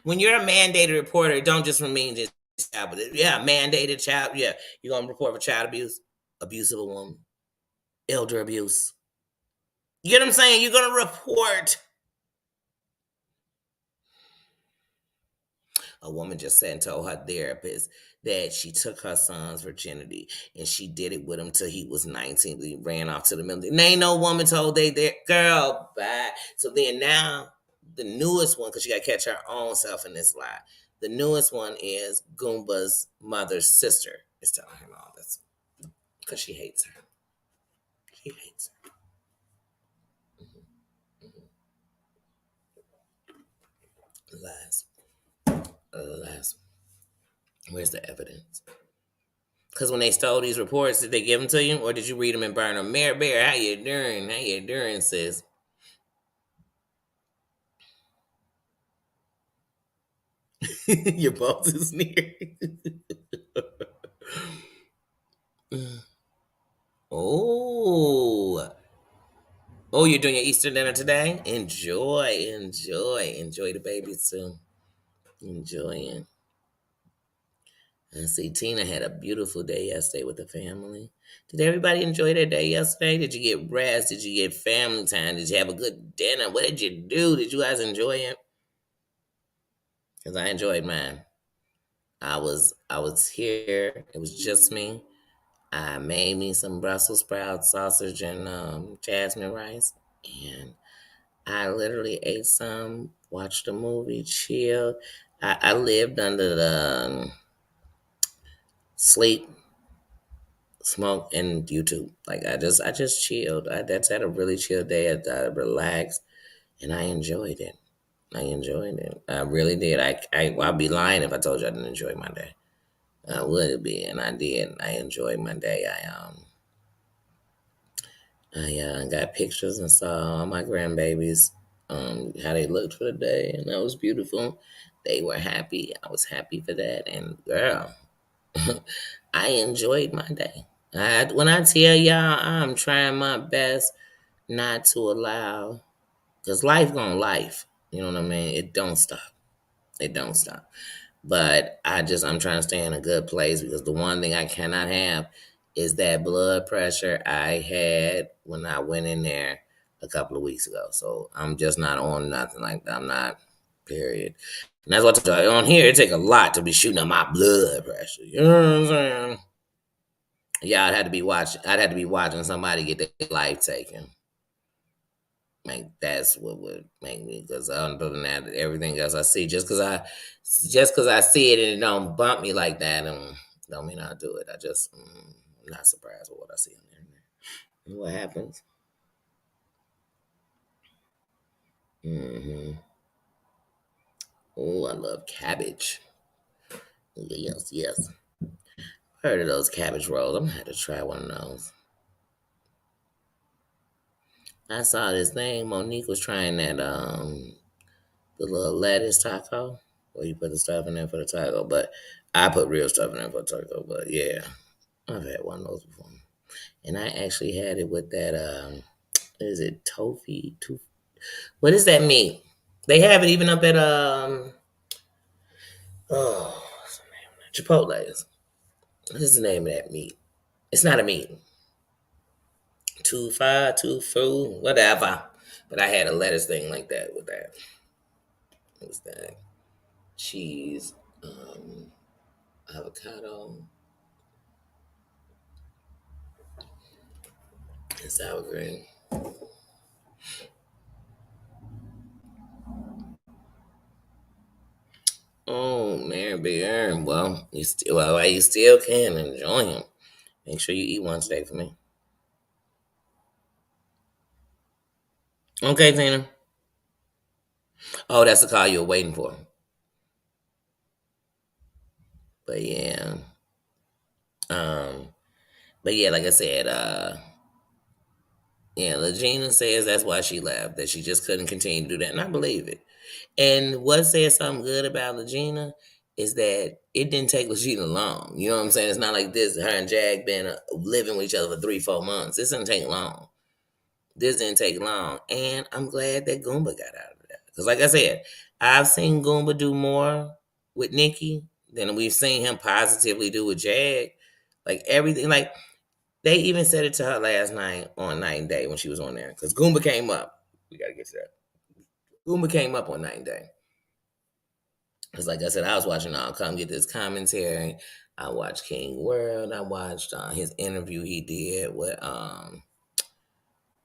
When you're a mandated reporter, it don't just mean just child, but yeah, mandated child. Yeah, you're gonna report for child abuse, abuse of a woman, elder abuse. You get what I'm saying? You're gonna report. A woman just said and told her therapist that she took her son's virginity and she did it with him till he was 19. He ran off to the military. And ain't no woman told they there, girl, bye. So then now the newest one, because she got to catch her own self in this lie. The newest one is Goomba's mother's sister is telling him all this because she hates her. She hates her. Lies. Lies. Where's the evidence? Because when they stole these reports, did they give them to you, or did you read them and burn them? Mary Bear, how you doing? How you doing, sis? Your boss is near. Oh, oh, you're doing your Easter dinner today? Enjoy, enjoy, enjoy the babies too. Enjoying. I see Tina had a beautiful day yesterday with the family. Did everybody enjoy their day yesterday? Did you get rest? Did you get family time? Did you have a good dinner? What did you do? Did you guys enjoy it? Because I enjoyed mine. I was here. It was just me. I made me some Brussels sprout sausage and jasmine rice, and I literally ate some, watched a movie, chilled. I lived under the sleep, smoke, and YouTube. Like I just chilled. That's had a really chill day. I relaxed, and I enjoyed it. I enjoyed it. I really did. I'd be lying if I told you I didn't enjoy my day. I would be, and I did. I enjoyed my day. I got pictures and saw all my grandbabies, how they looked for the day, and that was beautiful. They were happy. I was happy for that, and girl, I enjoyed my day. When I tell y'all, I'm trying my best not to allow, cause life gonna life. You know what I mean? It don't stop. It don't stop. But I'm trying to stay in a good place because the one thing I cannot have is that blood pressure I had when I went in there a couple of weeks ago. So I'm just not on nothing like that. I'm not, period. And that's what I tell you. On here, it take a lot to be shooting up my blood pressure. You know what I'm saying? Yeah, I'd have to be watching somebody get their life taken. Like that's what would make me, because other than that, everything else I see, just cause I see it and it don't bump me like that, don't mean I'll do it. I'm not surprised with what I see on the internet. And what happens? Hmm. Oh, I love cabbage. Yes, yes. Heard of those cabbage rolls? I'm gonna have to try one of those. I saw this thing. Monique was trying that the little lettuce taco, where you put the stuff in there for the taco, but I put real stuff in there for the taco. But yeah, I've had one of those before, and I actually had it with that. Is it tofu? What is that meat? They have it even up at oh, what's the name of that? Chipotle's. What is the name of that meat? It's not a meat. Tufa, tofu, whatever. But I had a lettuce thing like that with that. What was that? Cheese, avocado, and sour cream. Oh, man, Big Aaron. Well, you still can enjoy him. Make sure you eat one today for me. Okay, Tina. Oh, that's the call you were waiting for. But yeah, um, but yeah, like I said, yeah, Legina says that's why she left. That she just couldn't continue to do that, and I believe it. And what says something good about Legina is that it didn't take Lashina long. You know what I'm saying? It's not like this. Her and Jag been living with each other for 3-4 months. This didn't take long. And I'm glad that Goomba got out of that. Because, like I said, I've seen Goomba do more with Nikki than we've seen him positively do with Jag. Like everything, like they even said it to her last night on Night and Day when she was on there. Because Goomba came up. We gotta get to that. Goomba came up on Night and Day. Because, like I said, I was watching All Come Get This Commentary. I watched King World. I watched his interview he did with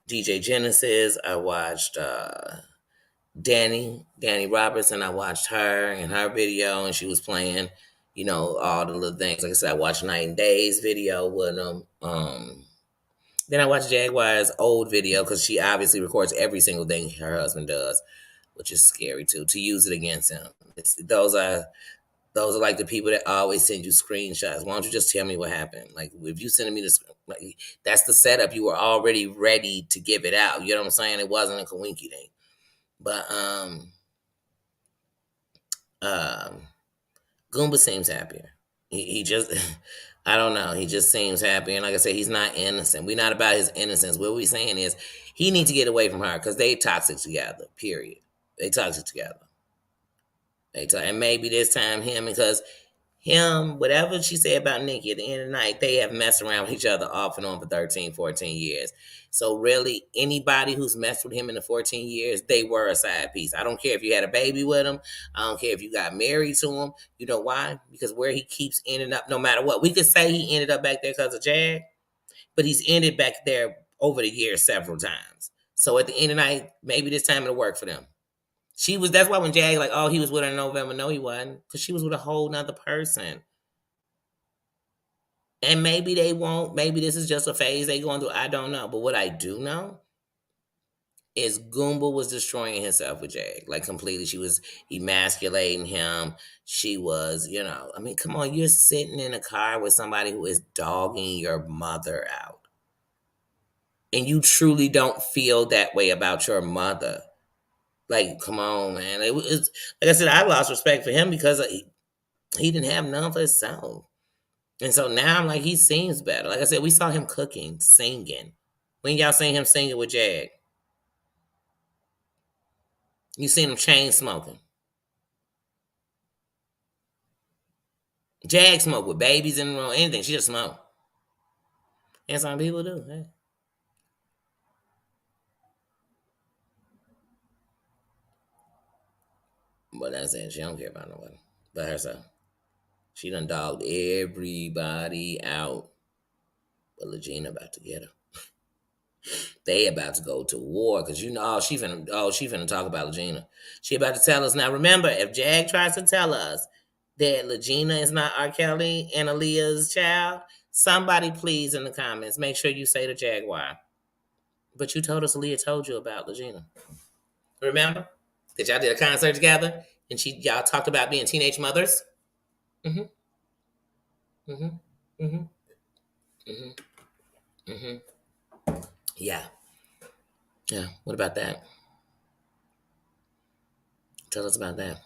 DJ Genesis. I watched Danny Robertson. I watched her and her video, and she was playing, all the little things. Like I said, I watched Night and Day's video with them. Then I watched Jaguar's old video because she obviously records every single thing her husband does, which is scary too, to use it against him. Those are like the people that always send you screenshots. Why don't you just tell me what happened? Like, if you sending me this, like, that's the setup. You were already ready to give it out. You know what I'm saying? It wasn't a coinky thing. But Goomba seems happier. He just, I don't know. He just seems happy. And like I said, he's not innocent. We're not about his innocence. What we're saying is he needs to get away from her because they toxic together, period. They toxic together. And maybe this time because whatever she said about Nikki at the end of the night, they have messed around with each other off and on for 13, 14 years. So really, anybody who's messed with him in the 14 years, they were a side piece. I don't care if you had a baby with him. I don't care if you got married to him. You know why? Because where he keeps ending up, no matter what, we could say he ended up back there because of Jag, but he's ended back there over the years several times. So at the end of the night, maybe this time it'll work for them. That's why when Jag, like, oh, he was with her in November. No, he wasn't. Because she was with a whole nother person. And maybe they won't. Maybe this is just a phase they going through. I don't know. But what I do know is Goomba was destroying himself with Jag. Like, completely. She was emasculating him. She was, I mean, come on. You're sitting in a car with somebody who is dogging your mother out. And you truly don't feel that way about your mother. Like, come on, man. It was, like I said, I lost respect for him because he didn't have none for himself. And so now I'm like, he seems better. Like I said, we saw him cooking, singing. When y'all seen him singing with Jag? You seen him chain smoking. Jag smoke with babies in the room, anything. She just smoke. And some people do. Hey. But that's it. She don't care about nobody but herself. She done dogged everybody out. But Legina about to get her. They about to go to war because she finna talk about Legina. She about to tell us now. Remember, if Jag tries to tell us that Legina is not R. Kelly and Aaliyah's child, somebody please in the comments make sure you say to Jag why. But you told us Aaliyah told you about Legina. Remember that y'all did a concert together and y'all talked about being teenage mothers. Mm-hmm. Mm-hmm. Mm-hmm. Mm-hmm. Mm-hmm. Yeah. Yeah. What about that? Tell us about that.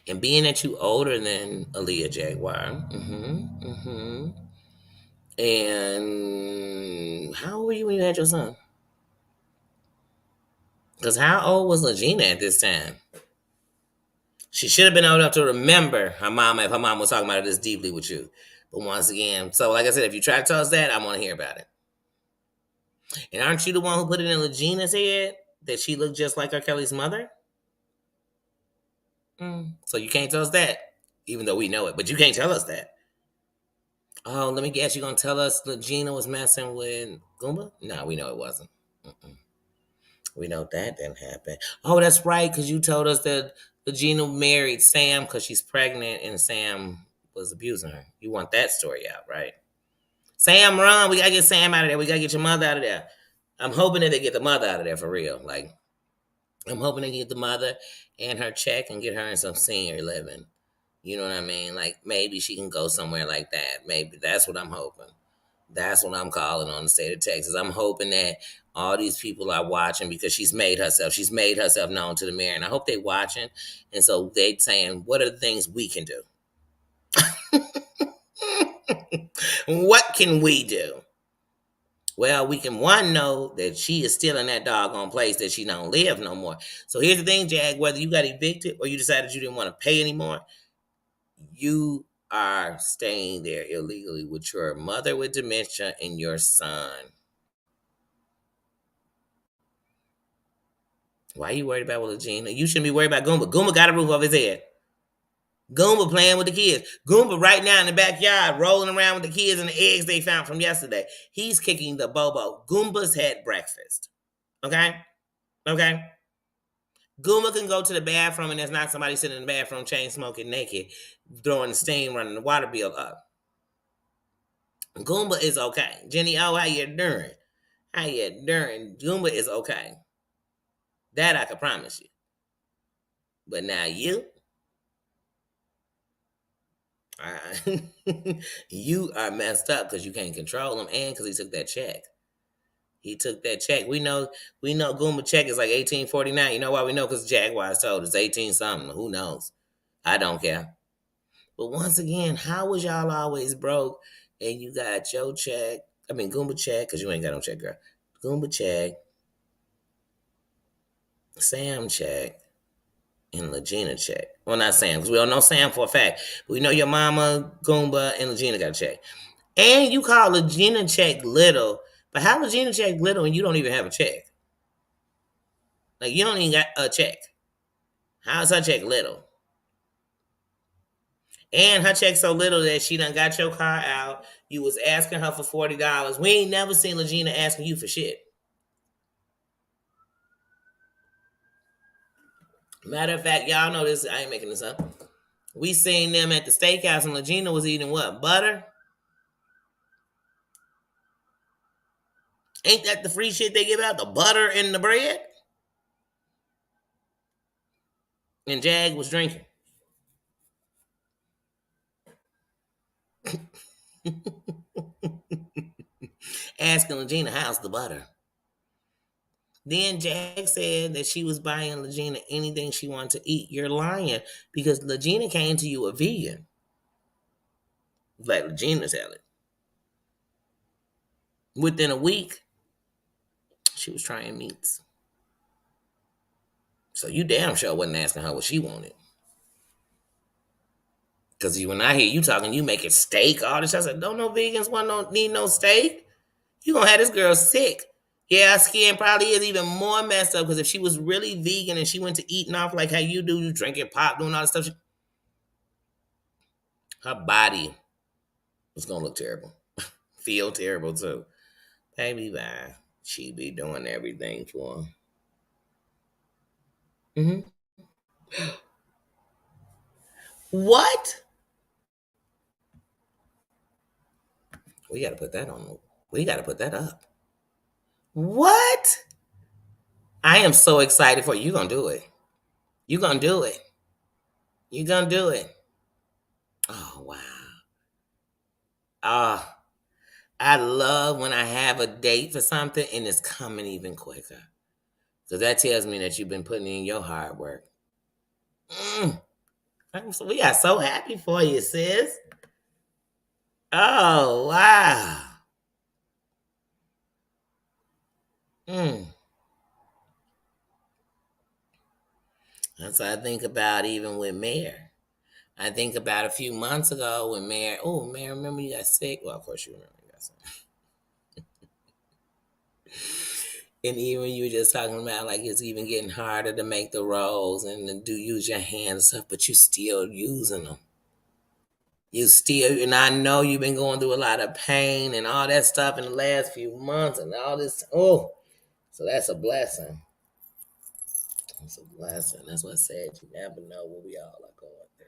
And being that you older than Aaliyah Jaguar, and how old were you when you had your son? Because how old was Legina at this time? She should have been old enough to remember her mom if her mom was talking about it this deeply with you. But once again, so like I said, if you try to tell us that, I want to hear about it. And aren't you the one who put it in Legina's head that she looked just like R. Kelly's mother? So you can't tell us that, even though we know it, but you can't tell us that. Oh, let me guess, you gonna tell us Legina was messing with Goomba? No, we know it wasn't. We know that didn't happen. Oh, that's right, because you told us that Legina married Sam because she's pregnant and Sam was abusing her. You want that story out, right? Sam, run. We gotta get Sam out of there. We gotta get your mother out of there. I'm hoping that they get the mother out of there for real. Like, I'm hoping they get the mother and her check and get her in some senior living. You know what I mean? Like, maybe she can go somewhere like that. Maybe that's what I'm hoping. That's what I'm calling on the state of Texas. I'm hoping that all these people are watching because she's made herself known to the mayor, and I hope they watching. And so they saying, what are the things we can do? What can we do? Well, we can one know that she is still in that doggone place that she don't live no more. So here's the thing, Jag, whether you got evicted or you decided you didn't want to pay anymore, you are staying there illegally with your mother with dementia and your son. Why are you worried about Legina? You shouldn't be worried about Goomba. Goomba got a roof over his head. Goomba playing with the kids. Goomba right now in the backyard rolling around with the kids and the eggs they found from yesterday. He's kicking the bobo. Goomba's had breakfast. Okay? Okay? Goomba can go to the bathroom and there's not somebody sitting in the bathroom chain smoking naked, throwing the steam, running the water bill up. Goomba is okay. Jenny, oh, how you doing? How you doing? Goomba is okay. That I can promise you. But now you, you are messed up because you can't control him and because he took that check. He took that check. We know Goomba check is like 1849. You know why we know? Because Jaguars told us 18 something. Who knows? I don't care. But once again, how was y'all always broke and you got your check? I mean Goomba check, because you ain't got no check, girl. Goomba check, Sam check, and Legina check. Well, not Sam, because we don't know Sam for a fact. We know your mama, Goomba, and Legina got a check. And you call Legina check little, but how Legina check little and you don't even have a check? Like, you don't even got a check. How's her check little? And her check so little that she done got your car out. You was asking her for $40. We ain't never seen Legina asking you for shit. Matter of fact, y'all know this. I ain't making this up. We seen them at the steakhouse and Legina was eating what? Butter? Ain't that the free shit they give out? The butter and the bread? And Jag was drinking. Asking Legina, how's the butter? Then Jag said that she was buying Legina anything she wanted to eat. You're lying because Legina came to you a vegan. Like Legina salad. Within a week, she was trying meats. So you damn sure wasn't asking her what she wanted. Because when I hear you talking, you making steak, all this. I said, don't no vegans need no steak? You gonna have this girl sick. Yeah, her skin probably is even more messed up because if she was really vegan and she went to eating off like how you do, you drinking pop, doing all this stuff, her body was gonna look terrible. Feel terrible too. Baby, bye. She be doing everything for him. What? We gotta put that on. We gotta put that up. What? I am so excited for you. You gonna do it. You gonna do it. You gonna do it. Oh wow. Ah, I love when I have a date for something and it's coming even quicker. Because that tells me that you've been putting in your hard work. Mm. We are so happy for you, sis. Oh wow. Mm. That's what I think about even with Mayor. I think about a few months ago when Mayor, oh, Mayor, remember you got sick? Well, of course you remember you got sick. And even you were just talking about like it's even getting harder to make the rolls and to do use your hands and stuff, but you still using them. You still, and I know you've been going through a lot of pain and all that stuff in the last few months and all this. Oh, so that's a blessing. It's a blessing. That's what I said. You never know what we all are going through.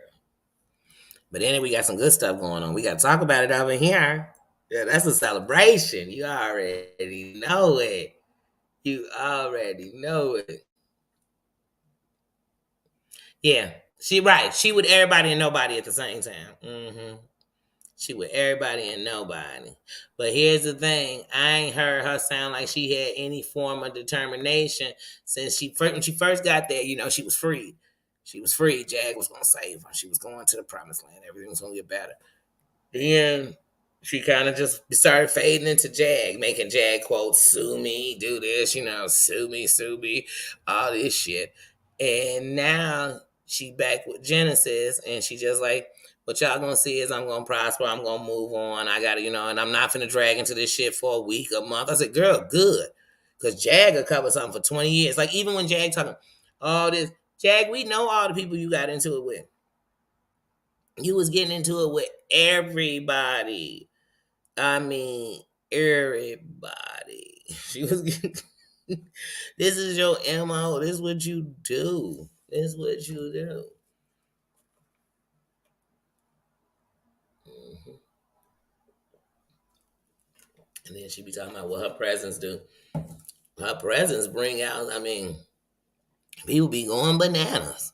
But anyway, we got some good stuff going on. We got to talk about it over here. Yeah, that's a celebration. You already know it. You already know it. Yeah, she right. She with everybody and nobody at the same time. She with everybody and nobody. But here's the thing: I ain't heard her sound like she had any form of determination since when she first got there. She was freed. She was free. Jag was gonna save her. She was going to the promised land. Everything was gonna get better. Then she kind of just started fading into Jag, making Jag quotes, sue me, do this, sue me, all this shit. And now she back with Genesis, and she just like, what y'all gonna see is I'm gonna prosper, I'm gonna move on. I gotta, and I'm not finna drag into this shit for a week, a month. I said, girl, good. Cause Jag will cover something for 20 years. Like even when Jag talking all this, Jag, we know all the people you got into it with. You was getting into it with everybody. I mean, everybody. She was getting. This is your MO. This is what you do. This is what you do. Mhm. And then she be talking about what her presence do. Her presence bring out, I mean, people be going bananas.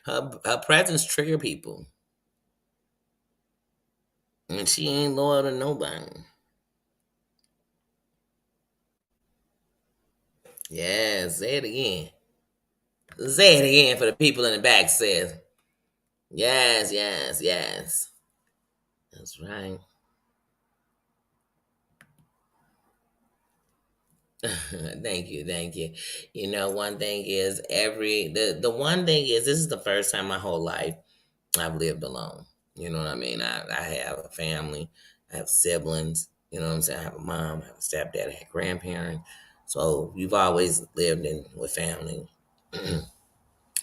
Her presence trigger people. And she ain't loyal to nobody. Yeah, say it again. Say it again for the people in the back, says. Yes, yes, yes. That's right. Thank you, thank you. One thing is the one thing is this is the first time my whole life I've lived alone. You know what I mean? I have a family, I have siblings, you know what I'm saying? I have a mom, I have a stepdad, I have grandparents. So you've always lived in with family.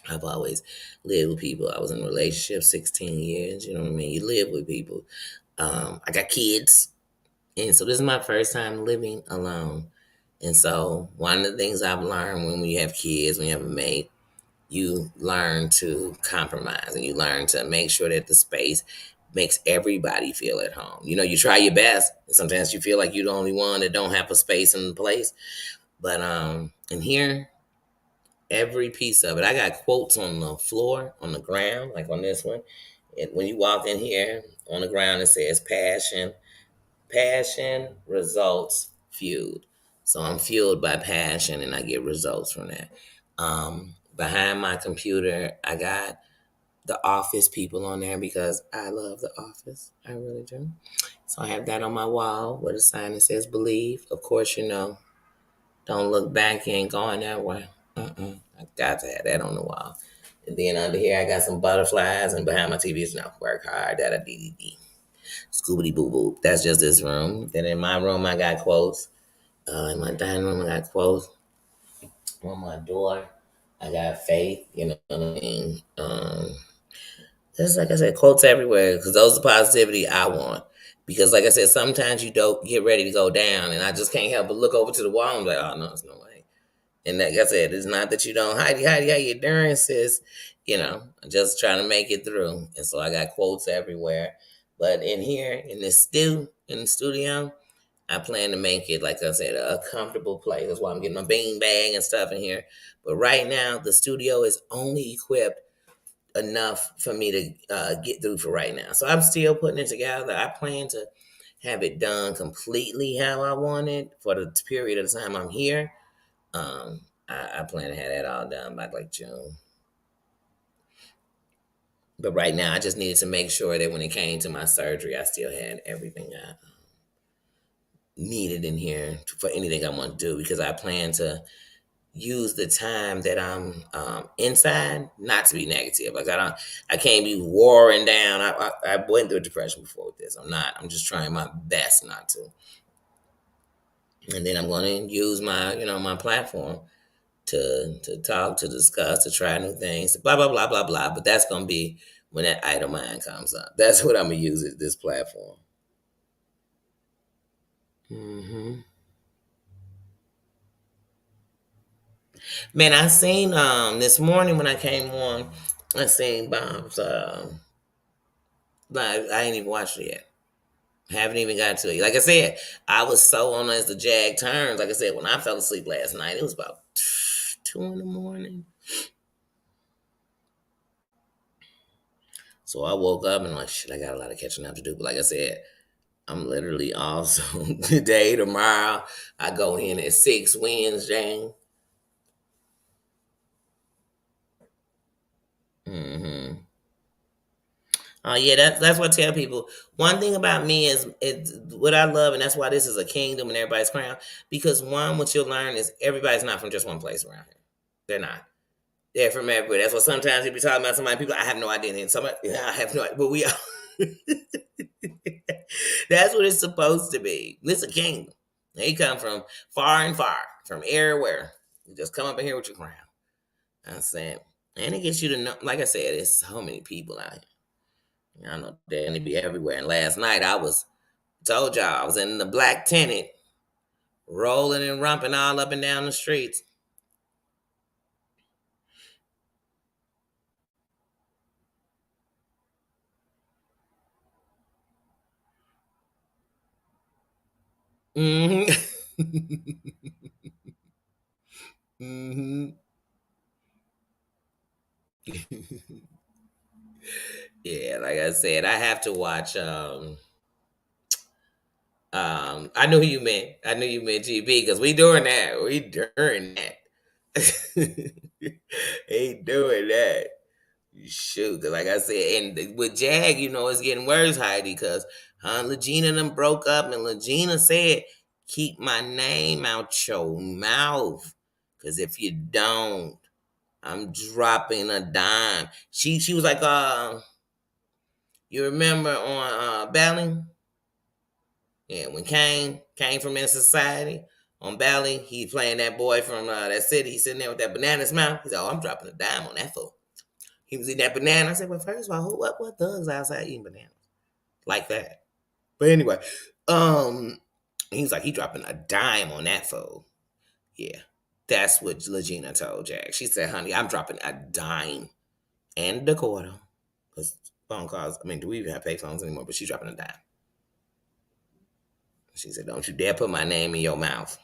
I've always lived with people. I was in a relationship 16 years, you know what I mean? You live with people. I got kids. And so this is my first time living alone. And so one of the things I've learned when you have kids, when you have a mate, you learn to compromise and you learn to make sure that the space makes everybody feel at home. You try your best. Sometimes you feel like you're the only one that don't have a space in the place. But in here, every piece of it. I got quotes on the floor, on the ground, like on this one. And when you walk in here, on the ground it says passion results fueled. So I'm fueled by passion and I get results from that. Behind my computer, I got the office people on there because I love the office. I really do. So I have that on my wall with a sign that says believe. Of course, don't look back, you ain't going that way. I got to have that on the wall. And then under here, I got some butterflies, and behind my TV is now work hard, that a DDD. Scoobity boo boo. That's just this room. Then in my room, I got quotes. In my dining room, I got quotes. On my door, I got faith. You know what I mean? Just like I said, quotes everywhere because those are positivity I want. Because like I said, sometimes you don't get ready to go down, and I just can't help but look over to the wall and be like, oh no, there's no way. And like I said, it's not that you don't hide how you doing, sis. Just trying to make it through. And so I got quotes everywhere. But in here, in the studio, I plan to make it, like I said, a comfortable place. That's why I'm getting my bean bag and stuff in here. But right now, the studio is only equipped enough for me to get through for right now. So I'm still putting it together. I plan to have it done completely how I want it for the period of time I'm here. I plan to have that all done by like June. But right now, I just needed to make sure that when it came to my surgery, I still had everything I needed in here for anything I want to do because I plan to use the time that I'm inside not to be negative. Like I can't be warring down. I went through depression before with this. I'm not. I'm just trying my best not to. And then I'm going to use my platform to talk, to discuss, to try new things, blah blah blah blah blah. But that's going to be when that idle mind comes up. That's what I'm gonna use this platform. hmm Man, I seen this morning when I came on, I seen Bob's. But I ain't even watched it yet. Haven't even got to it. Like I said, I was so on as the Jag turns. Like I said, when I fell asleep last night, it was about 2 in the morning. So I woke up and like, shit, I got a lot of catching up to do. But like I said, I'm literally off. So today, tomorrow, I go in at 6 Wednesday. Mm-hmm. Oh yeah, that's what I tell people. One thing about me is it's what I love, and that's why this is a kingdom and everybody's crown. Because one, what you'll learn is everybody's not from just one place around here. They're not. They're from everywhere. That's what sometimes you be talking about somebody. People, I have no idea. And somebody, I have no idea. But we are. That's what it's supposed to be. It's a kingdom. They come from far and far, from everywhere. You just come up in here with your crown. I'm saying, and it gets you to know. Like I said, there's so many people out here. I know they be everywhere. And last night told y'all I was in the black tenant, rolling and rumping all up and down the streets. Mm-hmm. Mm-hmm. Yeah, like I said, I have to watch. I knew you meant. I knew you meant GB because we doing that. We doing that. Ain't doing that. Shoot, 'cause like I said, and with Jag, it's getting worse, Heidi, because Legina them broke up, and Legina said, "Keep my name out your mouth, because if you don't, I'm dropping a dime." She was like, you remember on Belly? Yeah, when Kane came from in society on Bally, he playing that boy from that city. He's sitting there with that banana in his mouth. He said, "Oh, I'm dropping a dime on that fool." He was eating that banana. I said, "Well, first of all, what thugs outside eating bananas like that?" But anyway, um, he was like, he dropping a dime on that fool. Yeah, that's what Legina told Jack. She said, "Honey, I'm dropping a dime and a quarter." Because phone calls, I mean, do we even have pay phones anymore? But she's dropping a dime. She said, "Don't you dare put my name in your mouth."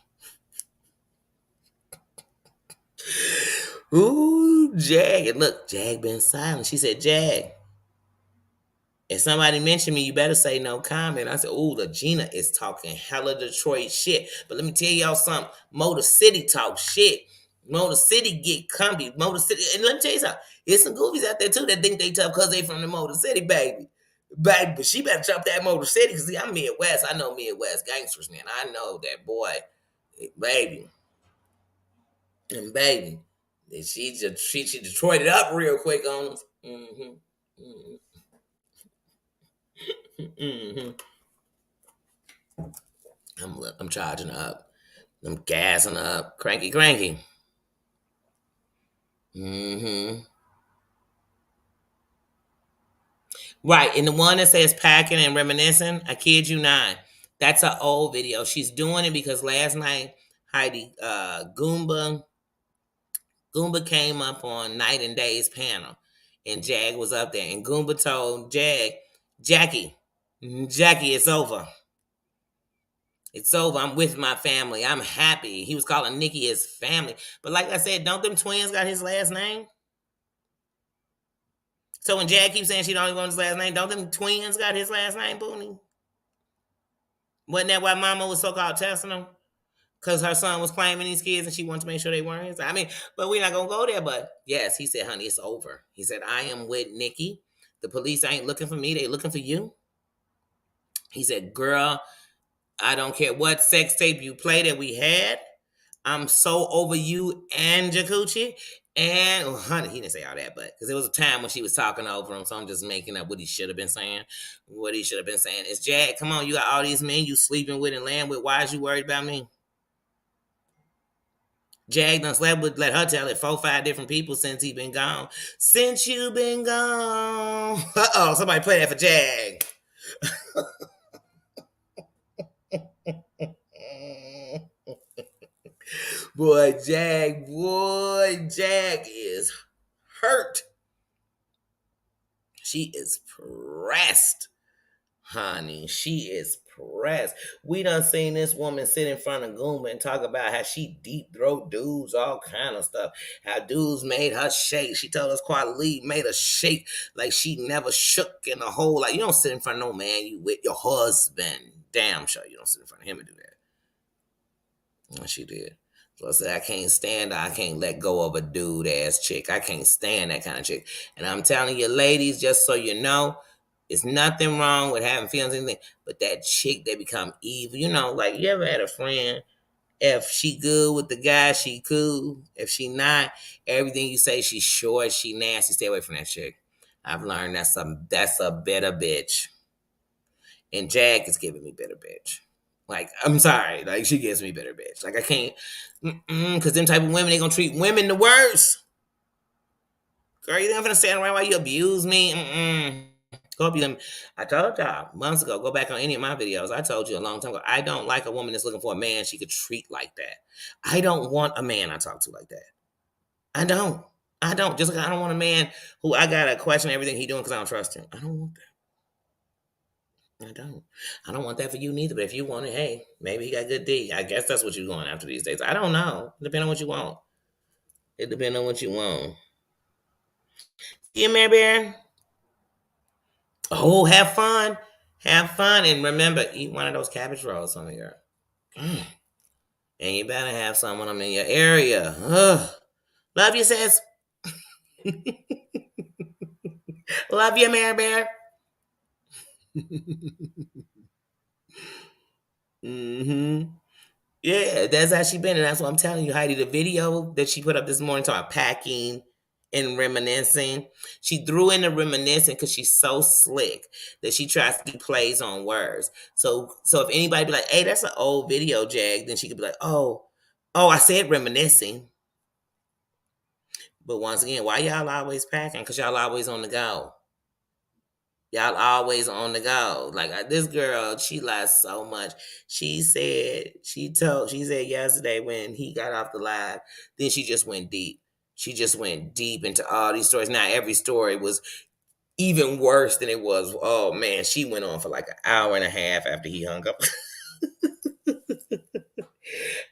Ooh, Jag. And look, Jag been silent. She said, "Jag, if somebody mentioned me, you better say no comment." I said, "Ooh, Legina is talking hella Detroit shit." But let me tell y'all something. Motor City talk shit. Motor City get comfy. Motor City, and let me tell you something. There's some goofies out there too that think they tough because they from the Motor City, baby. Baby, but she better jump that Motor City because I'm Midwest. I know Midwest gangsters, man. I know that boy, baby. And baby, she Detroit it up real quick on us. Hmm. I'm charging up. I'm gassing up. Cranky, cranky. Hmm. Right, and the one that says packing and reminiscing, I kid you not, that's an old video. She's doing it because last night Heidi Goomba came up on Night and Day's panel, and Jag was up there, and Goomba told Jackie, Jackie, it's over. It's over. I'm with my family. I'm happy. He was calling Nikki his family. But like I said, don't them twins got his last name? So when Jag keeps saying she don't even want his last name, don't them twins got his last name, Booney? Wasn't that why Mama was so called testing him? Because her son was claiming these kids and she wanted to make sure they weren't his. I mean, but we're not gonna go there. But yes, he said, "Honey, it's over." He said, "I am with Nikki. The police ain't looking for me, they looking for you." He said, "Girl, I don't care what sex tape you play that we had. I'm so over you and Jacucci." And honey, he didn't say all that, but because there was a time when she was talking over him, so I'm just making up what he should have been saying. What he should have been saying is, "Jag, come on, you got all these men you sleeping with and laying with. Why is you worried about me?" Jag done slept with, let her tell it, 4, 5 different people since he been gone. Since you been gone. Uh-oh, somebody play that for Jag. Boy, Jag is hurt. She is pressed, honey. She is impressed. We done seen this woman sit in front of Goomba and talk about how she deep throat dudes, all kind of stuff. How dudes made her shake. She told us Quality made her shake like she never shook in a hole. Like, you don't sit in front of no man you with your husband. Damn sure you don't sit in front of him and do that. And she did. So I said, I can't stand her. I can't let go of a dude ass chick. I can't stand that kind of chick. And I'm telling you, ladies, just so you know, it's nothing wrong with having feelings or anything. But that chick, they become evil. You know, like, you ever had a friend, if she good with the guy, she cool. If she not, everything you say, she short, she nasty. Stay away from that chick. I've learned that's a better bitch. And Jag is giving me better bitch. Like, I'm sorry. Like, she gives me better bitch. Like, I can't, because them type of women, they gonna treat women the worst. Girl, you think I'm gonna stand around while you abuse me? Go up you. I told y'all months ago, go back on any of my videos. I told you a long time ago, I don't like a woman that's looking for a man she could treat like that. I don't want a man I talk to like that. I don't. Just like I don't want a man who I gotta question everything he doing because I don't trust him. I don't want that. I don't. I don't want that for you neither. But if you want it, hey, maybe he got good D. I guess that's what you're going after these days. I don't know. Depending on what you want. It depends on what you want. Yeah, Mary Bear. Oh, have fun. Have fun. And remember, eat one of those cabbage rolls on here. And you better have some when I'm in your area. Ugh. Love you, sis. Love you, Mary Bear. Mm-hmm. Yeah, that's how she been, and that's what I'm telling you, Heidi. The video that she put up this morning talking about packing and reminiscing, she threw in the reminiscing because she's so slick that she tries to do plays on words. So if anybody be like, "Hey, that's an old video, Jag," then she could be like, "Oh, I said reminiscing." But once again, why y'all always packing? Because y'all always on the go. Y'all always on the go. Like this girl, she lies so much. She said yesterday when he got off the live, then she just went deep. She just went deep into all these stories. Now every story was even worse than it was. Oh man, she went on for like an hour and a half after he hung up.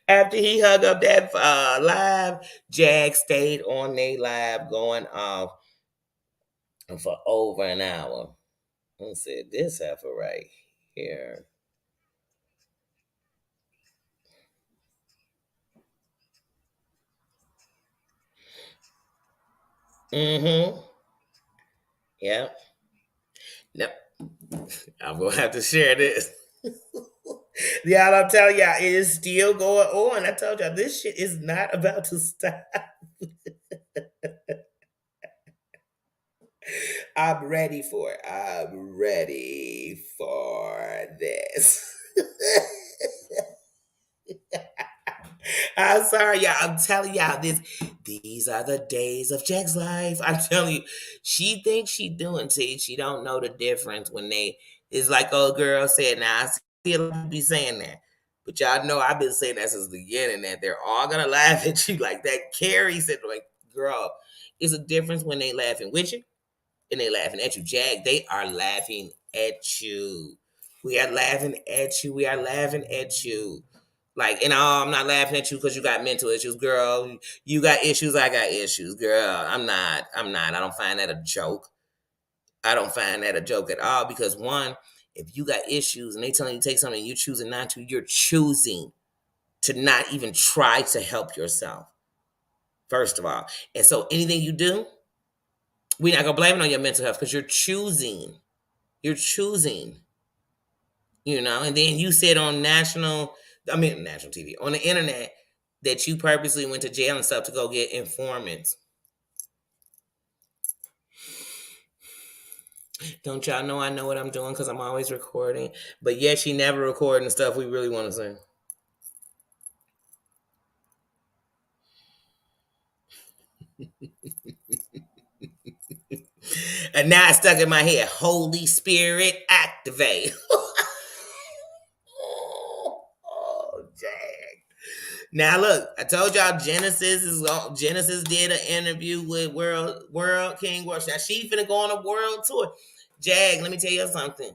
After he hung up that live, Jag stayed on their live going off for over an hour. I said, this heifer right here. Mm-hmm. Yep. Yep. I'm gonna have to share this. Y'all, I'm telling y'all, it is still going on. I told y'all this shit is not about to stop. I'm ready for it. I'm ready for this. I'm sorry, y'all. I'm telling y'all this. These are the days of Jack's life. I'm telling you, she thinks she doing T. She don't know the difference when they. It's like old girl said. Now I see a lot of people be saying that, but y'all know I've been saying that since the beginning. That they're all gonna laugh at you like that. Carrie said, like, girl, it's a difference when they laughing with you and they laughing at you. Jag, they are laughing at you. We are laughing at you. We are laughing at you. Like, and I'm not laughing at you because you got mental issues, girl. You got issues, I got issues, girl. I'm not. I don't find that a joke. I don't find that a joke at all because one, if you got issues and they telling you to take something and you choosing not to, you're choosing to not even try to help yourself. First of all. And so anything you do, we're not gonna blame it on your mental health because you're choosing. You're choosing. And then you said on national TV, on the internet, that you purposely went to jail and stuff to go get informants. Don't y'all know I know what I'm doing because I'm always recording? But yet she never recording the stuff we really want to say. And now it's stuck in my head. Holy Spirit, activate. Oh, dang. Now look, I told y'all Genesis did an interview with World King Worship. Now she finna go on a world tour. Jag, let me tell you something.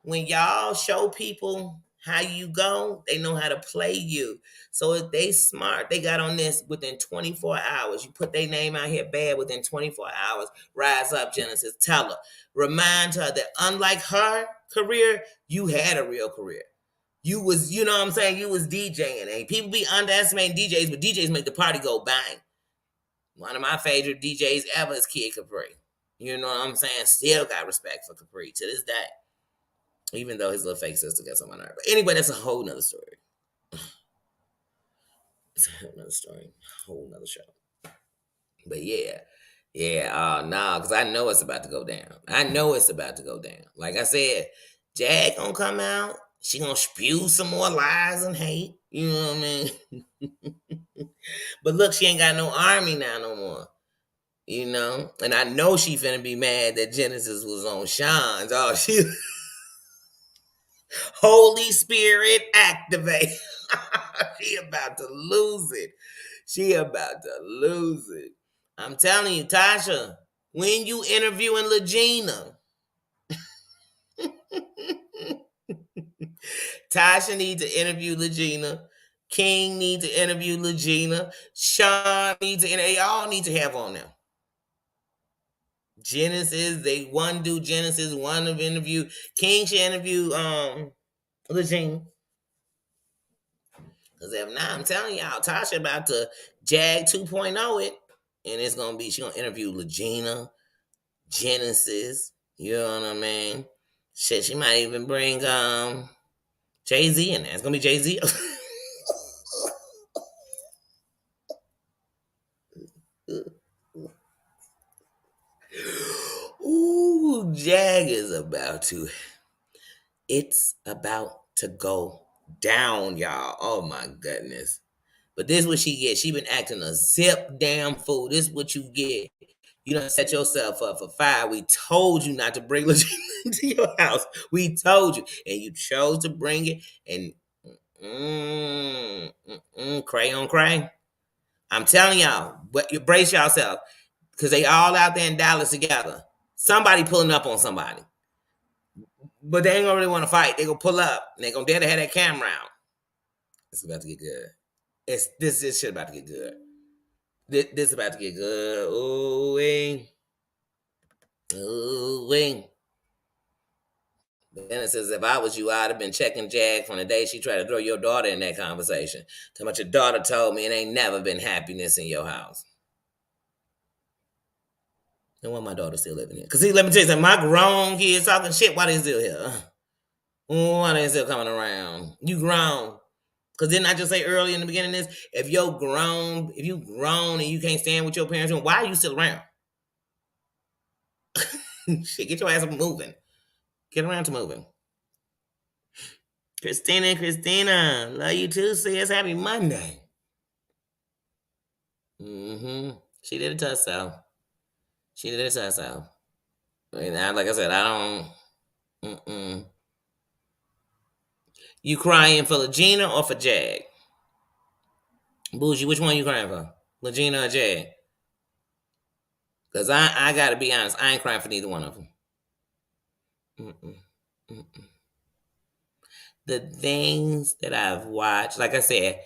when y'all show people how you go, they know how to play you. So if they smart, they got on this within 24 hours. You put their name out here bad within 24 hours. Rise up, Genesis. Tell her. Remind her that unlike her career, you had a real career. You was, you know what I'm saying? You was DJing. And people be underestimating DJs, but DJs make the party go bang. One of my favorite DJs ever is Kid Capri. You know what I'm saying? Still got respect for Capri to this day. Even though his little fake sister got someone on her. But anyway, that's a whole nother story. It's a whole nother story. Whole nother show. But yeah. Yeah, nah, because I know it's about to go down. I know it's about to go down. Like I said, Jag gonna come out. She gonna spew some more lies and hate. You know what I mean? But look, she ain't got no army now no more. You know? And I know she finna be mad that Genesis was on Sean's. Oh, she Holy Spirit activate. She about to lose it. She about to lose it. I'm telling you, Tasha, when you interviewing Legina, Tasha needs to interview Legina. King needs to interview Legina. Sean needs to interview. They all need to have on them. Genesis, they one do Genesis, one of interview. King should interview Legina. Because if not, I'm telling y'all, Tasha about to Jag 2.0 it. And it's gonna be, she gonna interview Legina, Genesis, you know what I mean? Shit, she might even bring Jay-Z in there. It's gonna be Jay-Z. Ooh, Jag is about to. It's about to go down, y'all. Oh my goodness. But this is what she gets. She been acting a zip damn fool. This is what you get. You done set yourself up for fire. We told you not to bring Legina into your house. We told you. And you chose to bring it. And cray on cray. I'm telling y'all, but you brace yourself. Because they all out there in Dallas together. Somebody pulling up on somebody. But they ain't gonna really want to fight. They gonna pull up. And they gonna dare to have that camera out. It's about to get good. This shit about to get good. This about to get good. Ooh, wing. Ooh, wing. Then it says, if I was you, I'd have been checking Jag from the day she tried to throw your daughter in that conversation. Too much your daughter told me it ain't never been happiness in your house. And why my daughter still living here? Because see, let me tell you something. My grown kids talking shit, why they still here? Why they still coming around? You grown. Because didn't I just say early in the beginning of this, if you grown and you can't stand what your parents doing, why are you still around? Shit, get your ass up moving. Get around to moving. Christina, love you too, sis. Happy Monday. She did it to herself. She did it to herself. And like I said, I don't. You crying for Legina or for Jag? Bougie, which one you crying for? Legina or Jag? Because I got to be honest, I ain't crying for neither one of them. The things that I've watched, like I said,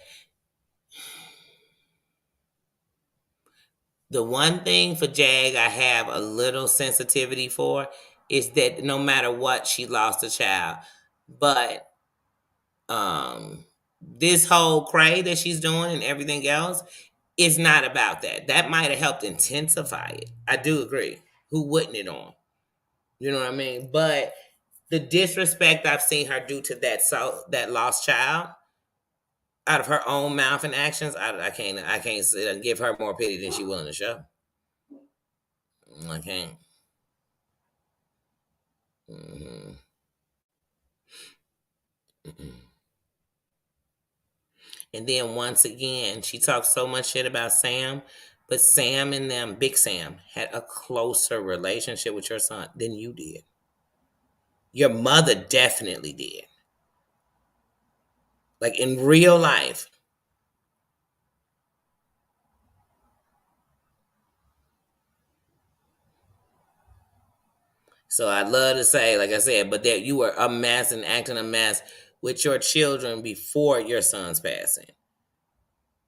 the one thing for Jag I have a little sensitivity for is that no matter what, she lost a child. But this whole cray that she's doing and everything else is not about that. That might have helped intensify it. I do agree. Who wouldn't it on? You know what I mean? But the disrespect I've seen her do to that lost child out of her own mouth and actions, I can't sit and give her more pity than she willing to show. I can't. And then once again, she talks so much shit about Sam, but Sam and them, Big Sam, had a closer relationship with your son than you did. Your mother definitely did. Like in real life. So I'd love to say, like I said, but that you were a mess and acting a mess with your children before your son's passing.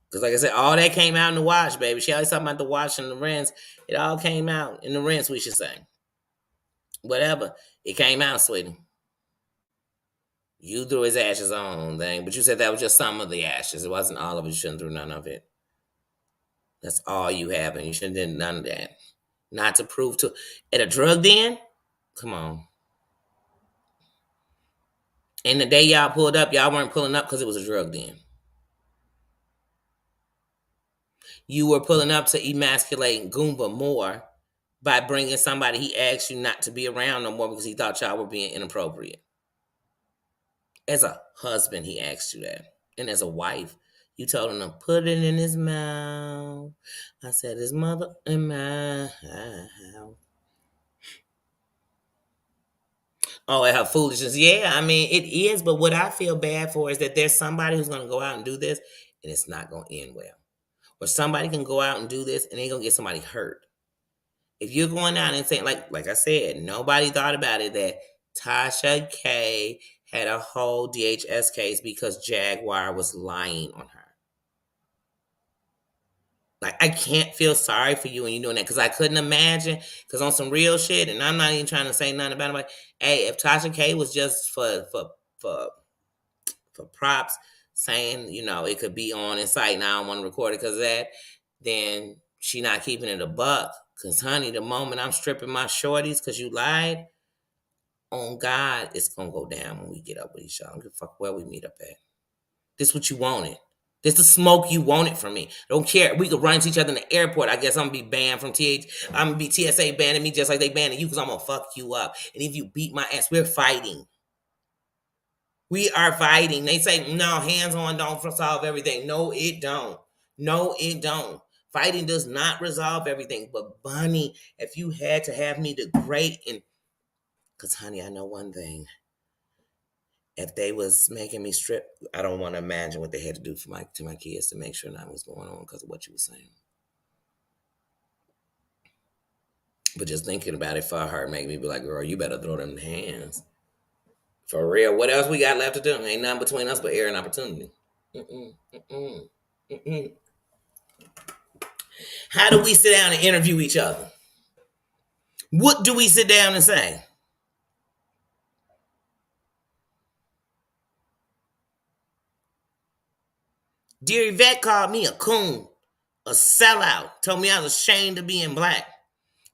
Because, like I said, all that came out in the watch, baby. She always talking about the watch and the rinse. It all came out in the rinse, we should say. Whatever. It came out, sweetie. You threw his ashes on thing, but you said that was just some of the ashes. It wasn't all of it. You shouldn't throw none of it. That's all you have, and you shouldn't have done none of that. Not to prove to at a drug den? Come on. And the day y'all pulled up, y'all weren't pulling up because it was a drug den. You were pulling up to emasculate Goomba more by bringing somebody he asked you not to be around no more because he thought y'all were being inappropriate. As a husband, he asked you that. And as a wife, you told him to put it in his mouth. I said, his mother in my house. Oh, and her foolishness. Yeah, I mean, it is. But what I feel bad for is that there's somebody who's going to go out and do this, and it's not going to end well. Or somebody can go out and do this, and they're going to get somebody hurt. If you're going out and saying, like I said, nobody thought about it, that Tasha K had a whole DHS case because Jaguar was lying on her. Like, I can't feel sorry for you when you're doing that, because I couldn't imagine, because on some real shit, and I'm not even trying to say nothing about it, but hey, if Tasha K was just for props, saying, it could be on in sight, and I don't want to record it because of that, then she not keeping it a buck. Because, honey, the moment I'm stripping my shorties because you lied, on God, it's going to go down when we get up with each other. I don't give a fuck where we meet up at. This what you wanted. This the smoke you wanted from me. Don't care. We could run into each other in the airport. I guess I'm going to be banned from I'm going to be TSA banning me just like they banning you because I'm going to fuck you up. And if you beat my ass, we're fighting. We are fighting. They say, no, hands on don't solve everything. No, it don't. No, it don't. Fighting does not resolve everything. But, Bunny, if you had to have me degrade and... Because, honey, I know one thing. If they was making me strip, I don't want to imagine what they had to do to my kids to make sure nothing was going on because of what you were saying. But just thinking about it for her made me be like, girl, you better throw them hands. For real. What else we got left to do? Ain't nothing between us but air and opportunity. How do we sit down and interview each other? What do we sit down and say? Dear Yvette called me a coon, a sellout, told me I was ashamed of being black,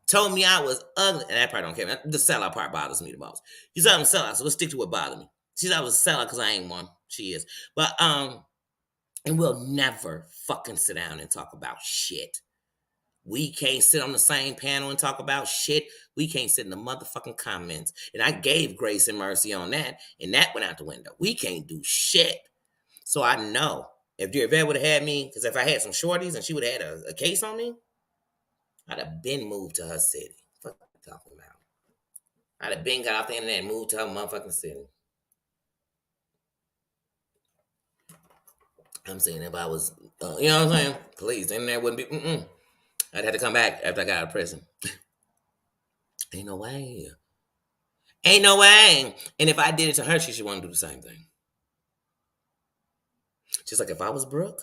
told me I was ugly, and that part don't care. The sellout part bothers me the most. You said I'm a sellout, so let's stick to what bothered me. She said I was a sellout because I ain't one. She is. But, and we'll never fucking sit down and talk about shit. We can't sit on the same panel and talk about shit. We can't sit in the motherfucking comments. And I gave grace and mercy on that, and that went out the window. We can't do shit. So I know if Dear Yvette would have had me, because if I had some shorties and she would have had a case on me, I'd have been moved to her city. What you talking about? I'd have been got off the internet and moved to her motherfucking city. I'm saying if I was, you know what I'm saying? Please, the internet wouldn't be, I'd have to come back after I got out of prison. Ain't no way. Ain't no way. And if I did it to her, she should want to do the same thing. Just like if I was Brooke,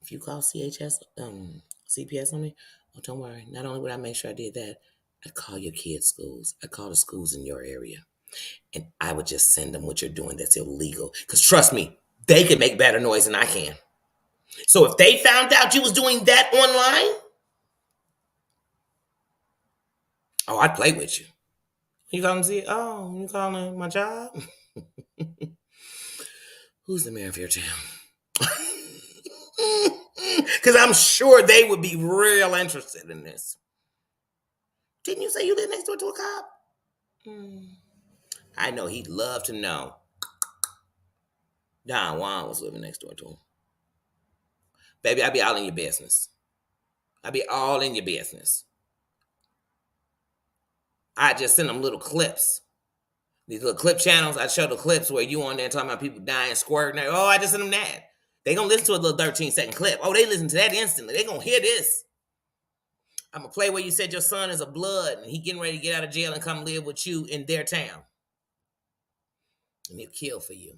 if you call CPS on me, oh, don't worry. Not only would I make sure I did that, I'd call your kids' schools. I'd call the schools in your area. And I would just send them what you're doing that's illegal. Because trust me, they could make better noise than I can. So if they found out you was doing that online, oh, I'd play with you. You calling to see? Oh, you calling my job? Who's the mayor of your town? Because I'm sure they would be real interested in this. Didn't you say you live next door to a cop? I know he'd love to know Don Juan was living next door to him. Baby, I'd be all in your business. I'd be all in your business. I'd just send them little clips. These little clip channels, I'd show the clips where you on there talking about people dying, squirting. Oh, I just sent them that. They gonna listen to a little 13-second clip. Oh, they listen to that instantly. They gonna hear this. I'm gonna play where you said your son is a blood and he getting ready to get out of jail and come live with you in their town. And he'll kill for you.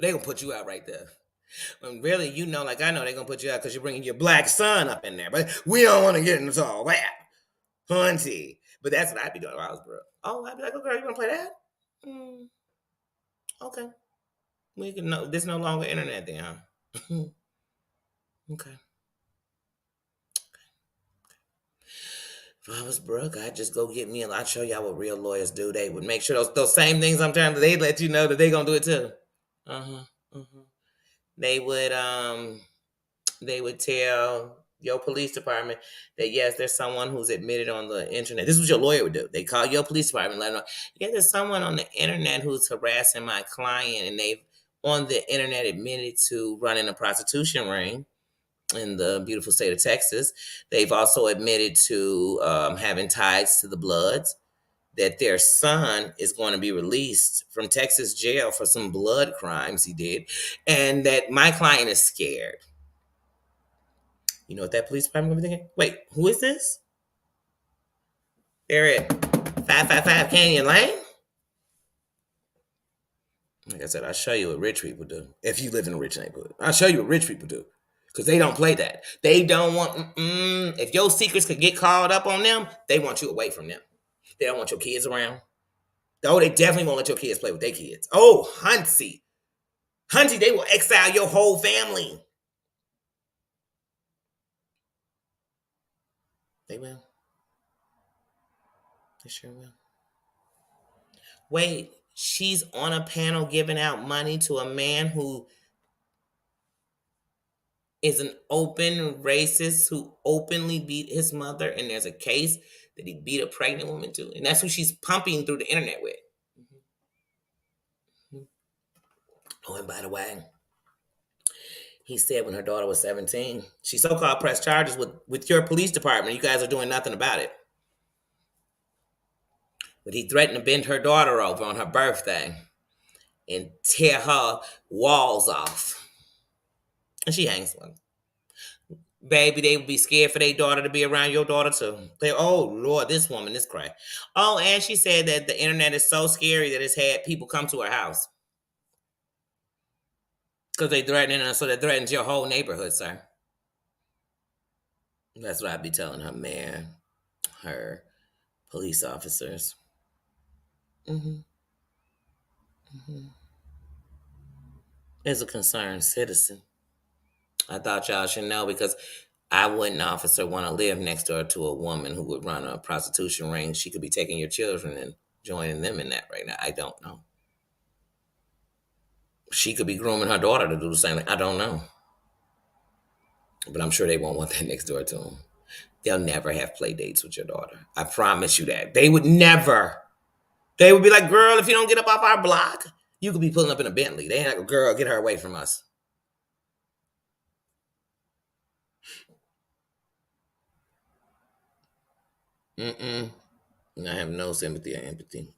They gonna put you out right there. When really, like I know they gonna put you out because you're bringing your black son up in there. But we don't want to get into all that, hunty. But that's what I'd be doing if I was broke. Oh, I'd be like, oh girl, you wanna play that? Okay. We can know this no longer internet then, huh? Okay. If I was broke, I'd just go get me I'd show y'all what real lawyers do. They would make sure those same things I'm trying to, they'd let you know that they gonna do it too. They would tell your police department that yes, there's someone who's admitted on the internet. This is what your lawyer would do. They call your police department and let them know, yeah, there's someone on the internet who's harassing my client, and they've on the internet admitted to running a prostitution ring in the beautiful state of Texas. They've also admitted to having ties to the Bloods, that their son is going to be released from Texas jail for some blood crimes he did, and that my client is scared. You know what that police department will be thinking? Wait, who is this? They're at 555 Canyon Lane? Like I said, I'll show you what rich people do. If you live in a rich neighborhood, I'll show you what rich people do. Because they don't play that. They don't want, if your secrets could get called up on them, they want you away from them. They don't want your kids around. Oh, they definitely won't let your kids play with their kids. Oh, Hunty. Hunty, they will exile your whole family. They will. They sure will. Wait, she's on a panel giving out money to a man who is an open racist who openly beat his mother, and there's a case that he beat a pregnant woman too, and that's who she's pumping through the internet with. Oh, and by the way, he said when her daughter was 17, she so-called pressed charges with your police department. You guys are doing nothing about it. But he threatened to bend her daughter over on her birthday and tear her walls off. And she hangs one. Baby, they would be scared for their daughter to be around your daughter too. Oh Lord, this woman is crazy. Oh, and she said that the internet is so scary that it's had people come to her house. Because they threatening her, so that threatens your whole neighborhood, sir. That's what I'd be telling her, man. Her police officers. As a concerned citizen, I thought y'all should know, because I wouldn't, officer, want to live next door to a woman who would run a prostitution ring. She could be taking your children and joining them in that right now. I don't know. She could be grooming her daughter to do the same thing. I don't know. But I'm sure they won't want that next door to them. They'll never have play dates with your daughter. I promise you that. They would never. They would be like, girl, if you don't get up off our block, you could be pulling up in a Bentley. They ain't like, girl, get her away from us. I have no sympathy or empathy.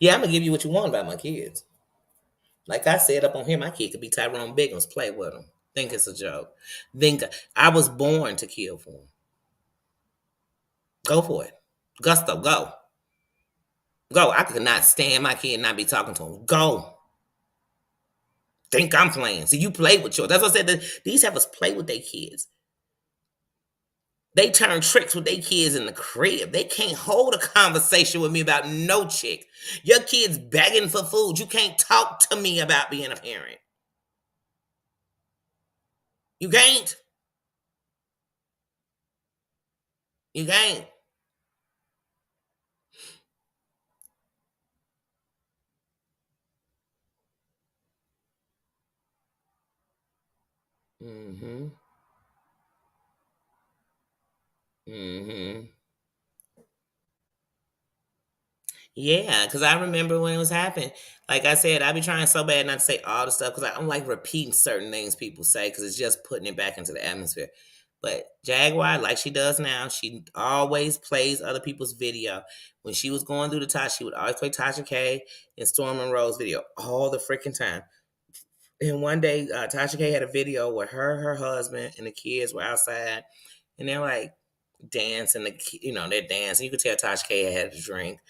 Yeah, I'm gonna give you what you want about my kids. Like I said up on here, my kid could be Tyrone Biggums. Play with him. Think it's a joke. Think I was born to kill for him. Go for it. Gusto, go. Go. I could not stand my kid and not be talking to him. Go. Think I'm playing. See, you play with yours. That's what I said. These heifers play with their kids. They turn tricks with their kids in the crib. They can't hold a conversation with me about no chick. Your kid's begging for food. You can't talk to me about being a parent. You can't. You can't. Mm-hmm. Mm-hmm. Yeah, because I remember when it was happening. Like I said, I be trying so bad not to say all the stuff because I don't like repeating certain things people say because it's just putting it back into the atmosphere. But Jaguar, like she does now, she always plays other people's video. When she was going through the top, she would always play Tasha K and Storm Monroe's video all the freaking time. And one day, Tasha K had a video where her husband, and the kids were outside, and they're like dancing. They're dancing. You could tell Tasha K had a drink.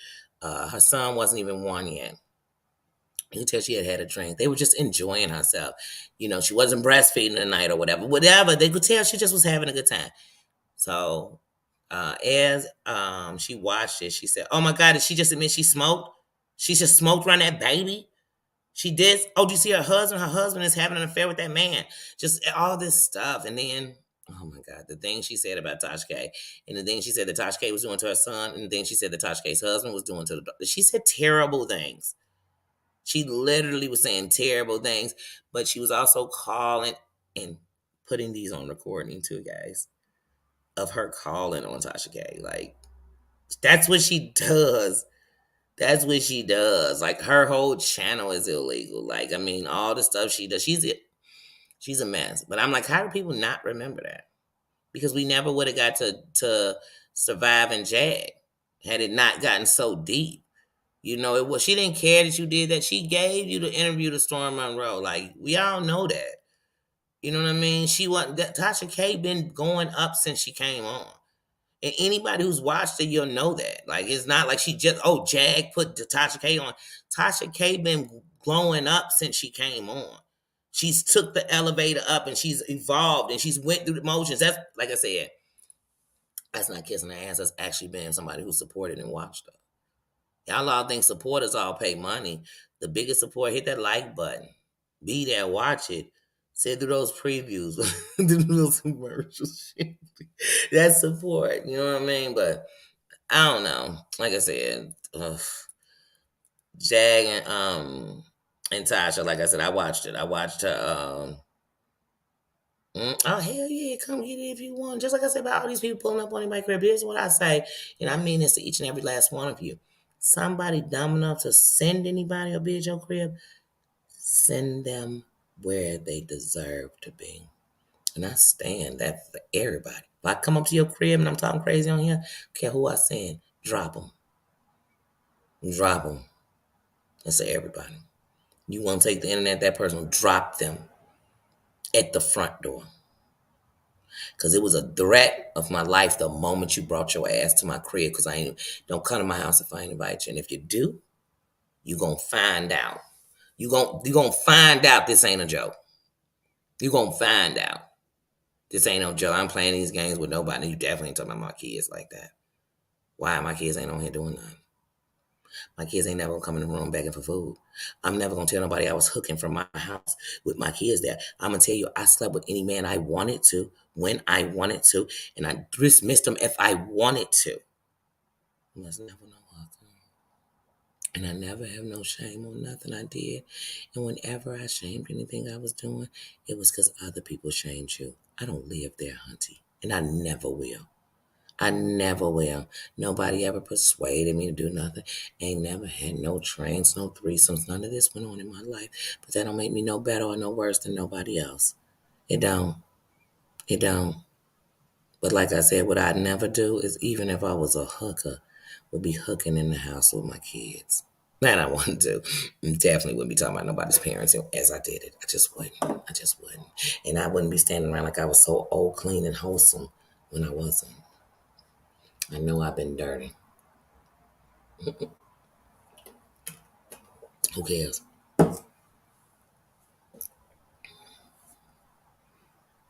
Her son wasn't even one yet. You could tell she had a drink. They were just enjoying herself. She wasn't breastfeeding the night or whatever. Whatever. They could tell she just was having a good time. So as she watched it, she said, "Oh my God, did she just admit she smoked? She just smoked around that baby? She did? Oh, do you see her husband? Her husband is having an affair with that man. Just all this stuff." And then, oh my God, the thing she said about Tasha K, and the thing she said that Tasha K was doing to her son, and the thing she said that Tasha K's husband was doing to the daughter. She said terrible things. She literally was saying terrible things, but she was also calling and putting these on recording too, guys, of her calling on Tasha K. Like, that's what she does. That's what she does. Like, her whole channel is illegal. Like, I mean, all the stuff she does, she's a mess. But I'm like, how do people not remember that? Because we never would have got to survive and Jag had it not gotten so deep. It was, she didn't care that you did that. She gave you the interview to Storm Monroe. Like, we all know that. You know what I mean? Tasha K been going up since she came on. And anybody who's watched it, you'll know that. Like, it's not like she just, Jag put Tasha K on. Tasha K been growing up since she came on. She's took the elevator up and she's evolved and she's went through the motions. That's, like I said, that's not kissing her ass. That's actually being somebody who supported and watched her. Y'all all think supporters all pay money. The biggest support, hit that like button. Be there, watch it. Sit through those previews, do those commercials. That's support, you know what I mean? But I don't know. Like I said, Jag and Tasha. Like I said, I watched it. I watched her. Oh hell yeah, come get it if you want. Just like I said about all these people pulling up on my crib. Here's what I say, and I mean this to each and every last one of you. Somebody dumb enough to send anybody a bitch your crib, send them where they deserve to be. And I stand that for everybody. If I come up to your crib and I'm talking crazy on here, care who I send, drop them. Drop them. That's to everybody. You want to take the internet, that person, drop them at the front door. Because it was a threat of my life the moment you brought your ass to my crib. Because don't come to my house if I ain't invite you. And if you do, you going to find out. You gonna find out this ain't a joke. You gonna find out this ain't no joke. I'm playing these games with nobody. You definitely ain't talking about my kids like that. Why? My kids ain't on here doing nothing. My kids ain't never gonna come in the room begging for food. I'm never gonna tell nobody I was hooking from my house with my kids there. I'm gonna tell you, I slept with any man I wanted to, when I wanted to, and I dismissed them if I wanted to. You must never know how. And I never have no shame on nothing I did. And whenever I shamed anything I was doing, it was because other people shamed you. I don't live there, hunty. And I never will. I never will. Nobody ever persuaded me to do nothing. Ain't never had no trains, no threesomes. None of this went on in my life. But that don't make me no better or no worse than nobody else. It don't. It don't. But like I said, what I'd never do is, even if I was a hooker, would be hooking in the house with my kids. That I wouldn't do. Definitely wouldn't be talking about nobody's parents as I did it. I just wouldn't. I just wouldn't. And I wouldn't be standing around like I was so old, clean, and wholesome when I wasn't. I know I've been dirty. Who cares?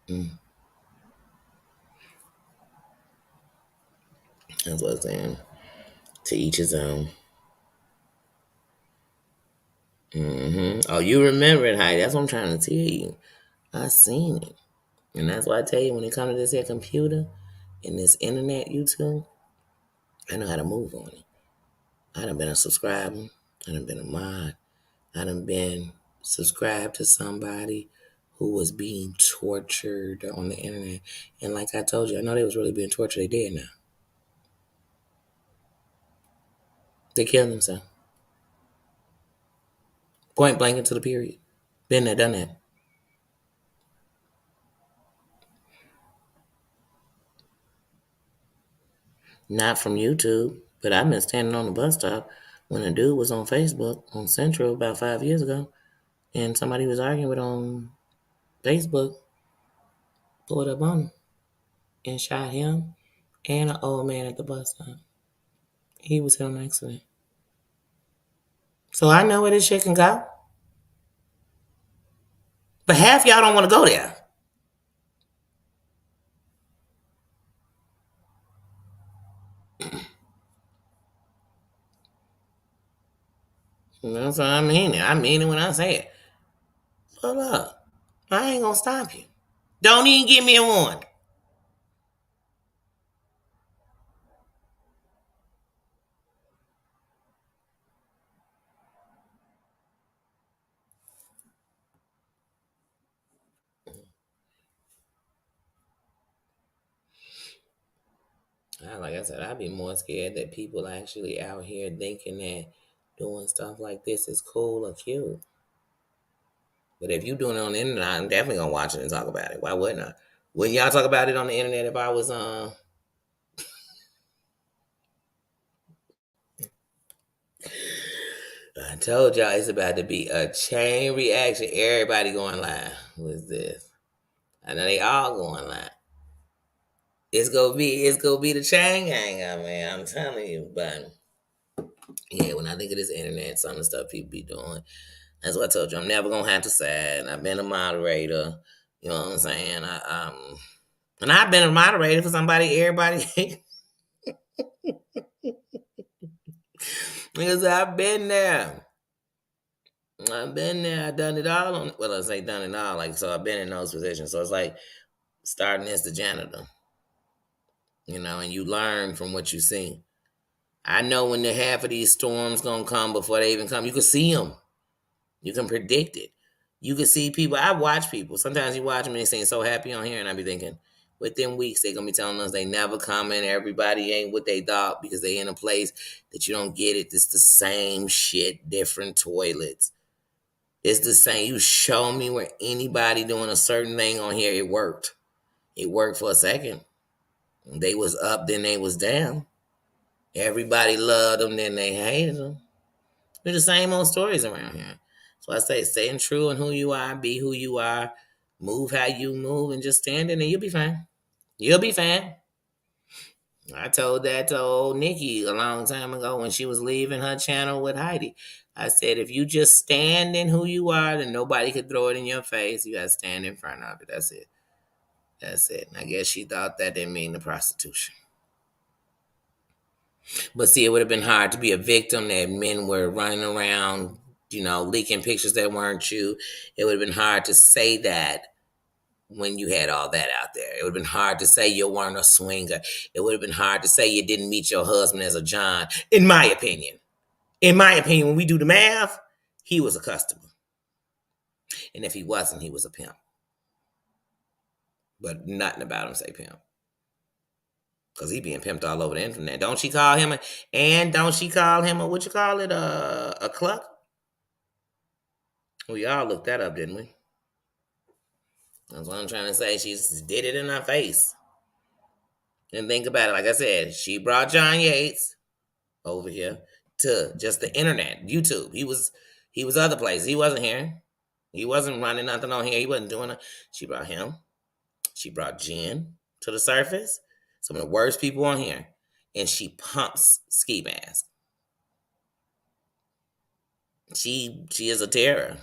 Mm, that's what I'm saying. To each his own. Oh, you remember it, Heidi. That's what I'm trying to tell you. I seen it. And that's why I tell you, when it comes to this here computer and this internet, YouTube, I know how to move on it. I done been a subscriber. I done been a mod. I done been subscribed to somebody who was being tortured on the internet. And like I told you, I know they was really being tortured. They dead now. They killed themselves. Point blank into the period. Been there, done that. Not from YouTube, but I've been standing on the bus stop when a dude was on Facebook on Central about 5 years ago. And somebody was arguing with on Facebook, pulled up on him and shot him and an old man at the bus stop. He was hit on accident. So I know where this shit can go. But half y'all don't want to go there. That's what I mean. I mean it when I say it. Pull up. I ain't gonna stop you. Don't even give me a warning. Like I said, I'd be more scared that people actually out here thinking that doing stuff like this is cool or cute. But if you doing it on the internet, I'm definitely gonna watch it and talk about it. Why wouldn't I? Wouldn't y'all talk about it on the internet if I was I told y'all it's about to be a chain reaction. Everybody going live with this. I know they all going live. It's gonna be the chain gang, man. I'm telling you. But yeah, when I think of this internet, some of the stuff people be doing, that's what I told you. I'm never gonna have to say. And I've been a moderator. You know what I'm saying? And I've been a moderator for somebody. Everybody, because I've been there. I've been there. I've done it all. Well, I say done it all. Like so, I've been in those positions. So it's like starting as the janitor. And you learn from what you see. I know when the half of these storms gonna come before they even come. You can see them. You can predict it. You can see people. I watch people. Sometimes you watch them and they seem so happy on here, and I be thinking, within weeks they gonna be telling us they never coming. Everybody ain't what they thought because they in a place that you don't get it. It's the same shit, different toilets. It's the same. You show me where anybody doing a certain thing on here, it worked. It worked for a second. They was up, then they was down. Everybody loved them, then they hated them. They're the same old stories around here. So I say, staying true in who you are, be who you are, move how you move, and just stand in it. You'll be fine. You'll be fine. I told that to old Nikki a long time ago when she was leaving her channel with Heidi. I said, if you just stand in who you are, then nobody could throw it in your face. You got to stand in front of it. That's it. That's it. And I guess she thought that didn't mean the prostitution. But see, it would have been hard to be a victim that men were running around, leaking pictures that weren't you. It would have been hard to say that when you had all that out there. It would have been hard to say you weren't a swinger. It would have been hard to say you didn't meet your husband as a John, in my opinion. In my opinion, when we do the math, he was a customer. And if he wasn't, he was a pimp. But nothing about him say pimp. Because he being pimped all over the internet. Don't she call him what you call it, a cluck? We all looked that up, didn't we? That's what I'm trying to say. She did it in her face. And think about it. Like I said, she brought John Yates over here to just the internet, YouTube. He was other places. He wasn't here. He wasn't running nothing on here. He wasn't doing it. She brought him. She brought Jen to the surface. Some of the worst people on here. And she pumps Ski Mask. She is a terror.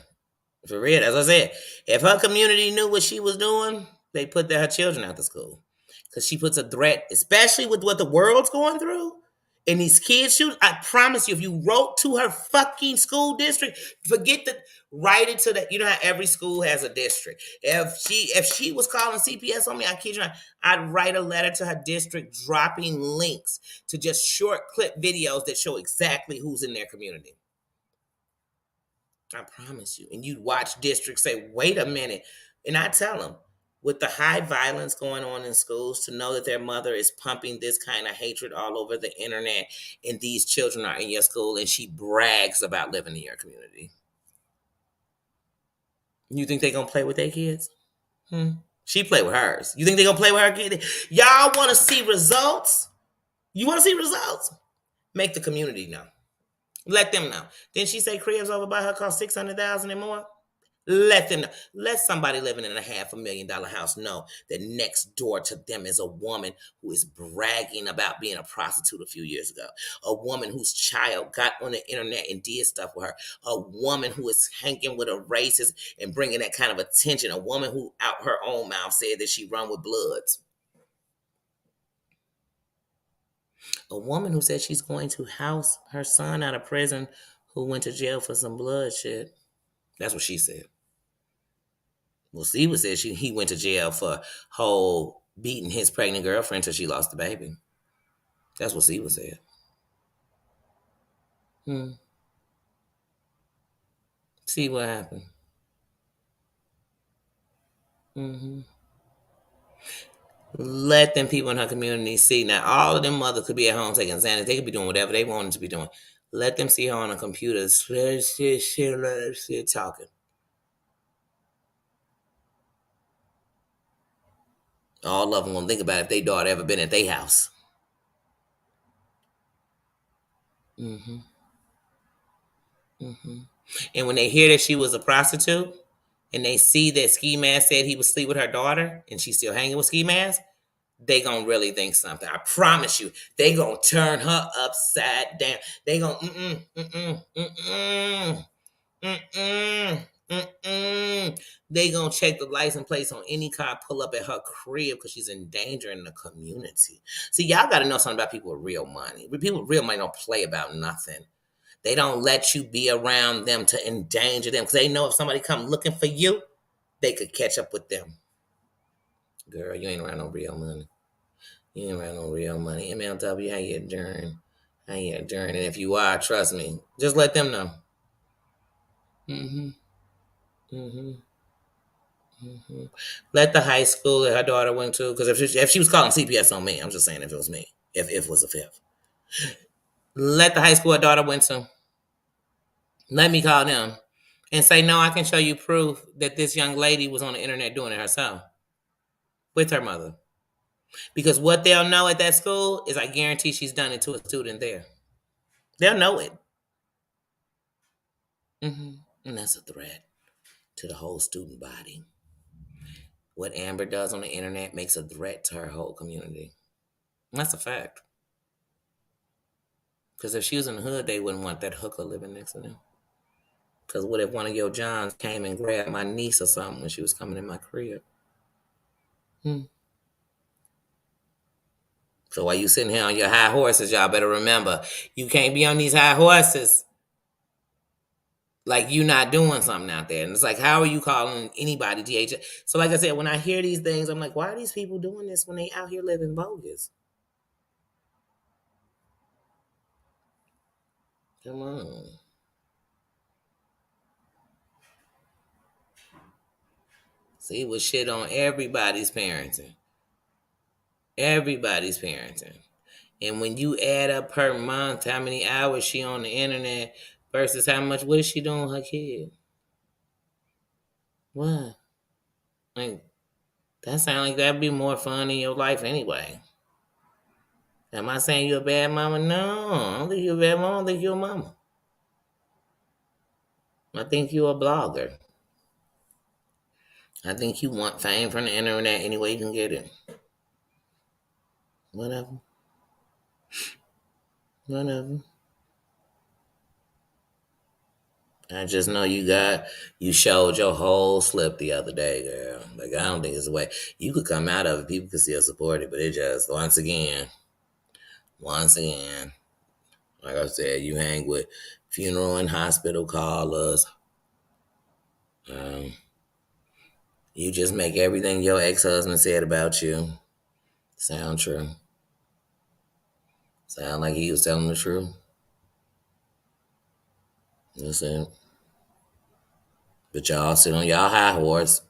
For real, as I said, if her community knew what she was doing, they put her children out of school. Because she puts a threat, especially with what the world's going through. And these kids shoot, I promise you, if you wrote to her fucking school district, write it to that. You know how every school has a district. If she was calling CPS on me, I kid you not, I'd write a letter to her district dropping links to just short clip videos that show exactly who's in their community. I promise you. And you'd watch districts say, wait a minute. And I tell them, with the high violence going on in schools, to know that their mother is pumping this kind of hatred all over the internet and these children are in your school and she brags about living in your community. You think they're going to play with their kids? She play with hers. You think they're going to play with her kids? Y'all want to see results? You want to see results? Make the community know. Let them know. Didn't she say cribs over by her cost $600,000 and more? Let them know. Let somebody living in a $500,000 house know that next door to them is a woman who is bragging about being a prostitute a few years ago. A woman whose child got on the internet and did stuff with her. A woman who is hanging with a racist and bringing that kind of attention. A woman who, out her own mouth, said that she run with Bloods. A woman who said she's going to house her son out of prison who went to jail for some blood shit. That's what she said. Well, Steve said he went to jail for whole beating his pregnant girlfriend till she lost the baby. That's what Steve said. See what happened. Let them people in her community see. Now, all of them mothers could be at home taking Xanax. They could be doing whatever they wanted to be doing. Let them see her on a computer, shit, talking. All of them gonna think about if their daughter ever been at their house. And when they hear that she was a prostitute, and they see that Ski Mask said he was asleep with her daughter, and she's still hanging with Ski Mask, they gonna really think something. I promise you, they gonna turn her upside down. They gonna They gonna check the license plates on any car pull up at her crib because she's endangering the community. See, y'all gotta know something about people with real money. People with real money don't play about nothing. They don't let you be around them to endanger them because they know if somebody come looking for you, they could catch up with them. Girl, you ain't around no real money. You ain't around no real money. MLW, how you doing? How you doing? And if you are, trust me, just let them know. Let the high school that her daughter went to, because if she was calling CPS on me, I'm just saying if it was me, if it was a fifth. Let the high school her daughter went to, let me call them and say, no, I can show you proof that this young lady was on the internet doing it herself with her mother. Because what they'll know at that school is I guarantee she's done it to a student there. They'll know it. And that's a threat to the whole student body. What Amber does on the internet makes a threat to her whole community. And that's a fact. Because if she was in the hood, they wouldn't want that hooker living next to them. Because what if one of your Johns came and grabbed my niece or something when she was coming in my crib? So while you sitting here on your high horses, y'all better remember, you can't be on these high horses like you not doing something out there. And it's like, how are you calling anybody DHS? So like I said, when I hear these things, I'm like, why are these people doing this when they out here living bogus? Come on. See, we shit on everybody's parenting. Everybody's parenting. And when you add up per month how many hours she on the internet versus how much, what is she doing with her kid? What? Like, that sounds like that'd be more fun in your life anyway. Am I saying you're a bad mama? No, I don't think you're a bad mama. I don't think you're a mama. I think you're a blogger. I think you want fame from the internet any way you can get it. Whatever. I just know you showed your whole slip the other day, girl. Like, I don't think it's the way. You could come out of it, people could still support it, but it just, once again, like I said, you hang with funeral and hospital callers. You just make everything your ex-husband said about you sound true. Sound like he was telling the truth. That's it. But y'all sit on y'all high horse.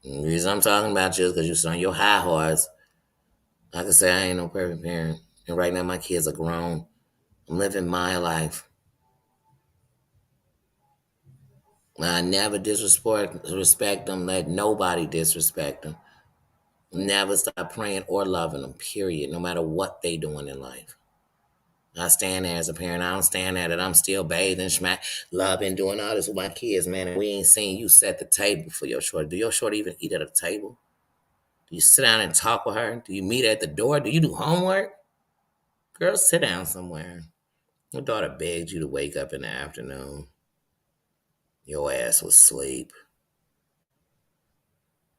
And the reason I'm talking about you is because you sit on your high horse. Like I say, I ain't no perfect parent. And right now my kids are grown. I'm living my life. I never disrespect them. Let nobody disrespect them. Never stop praying or loving them, period. No matter what they doing in life. I stand there as a parent. I don't stand there that I'm still bathing, smack, loving, doing all this with my kids, man. And we ain't seen you set the table for your shorty. Do your shorty even eat at a table? Do you sit down and talk with her? Do you meet at the door? Do you do homework? Girl, sit down somewhere. Your daughter begged you to wake up in the afternoon. Your ass was asleep.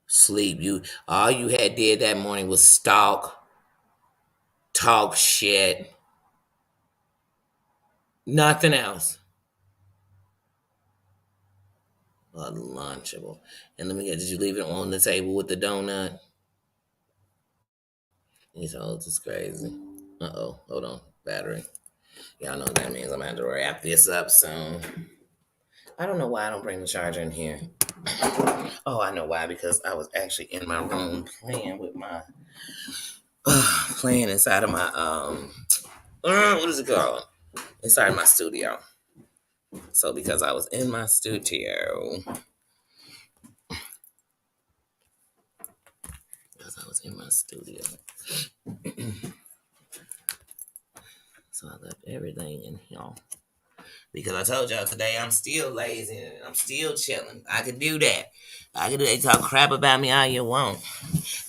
Sleep. You all you had did that morning was stalk, talk shit, nothing else. A lunchable. And let me get, did you leave it on the table with the donut? These hoes is crazy. Uh-oh. Hold on. Battery. Y'all know what that means. I'm gonna have to wrap this up soon. I don't know why I don't bring the charger in here. Oh, I know why. Because I was actually in my room playing with my playing inside of my what is it called? Inside my studio. So because I was in my studio, so I left everything in here. Because I told y'all today I'm still lazy and I'm still chilling. I could do that. I could do that. Talk crap about me all you want.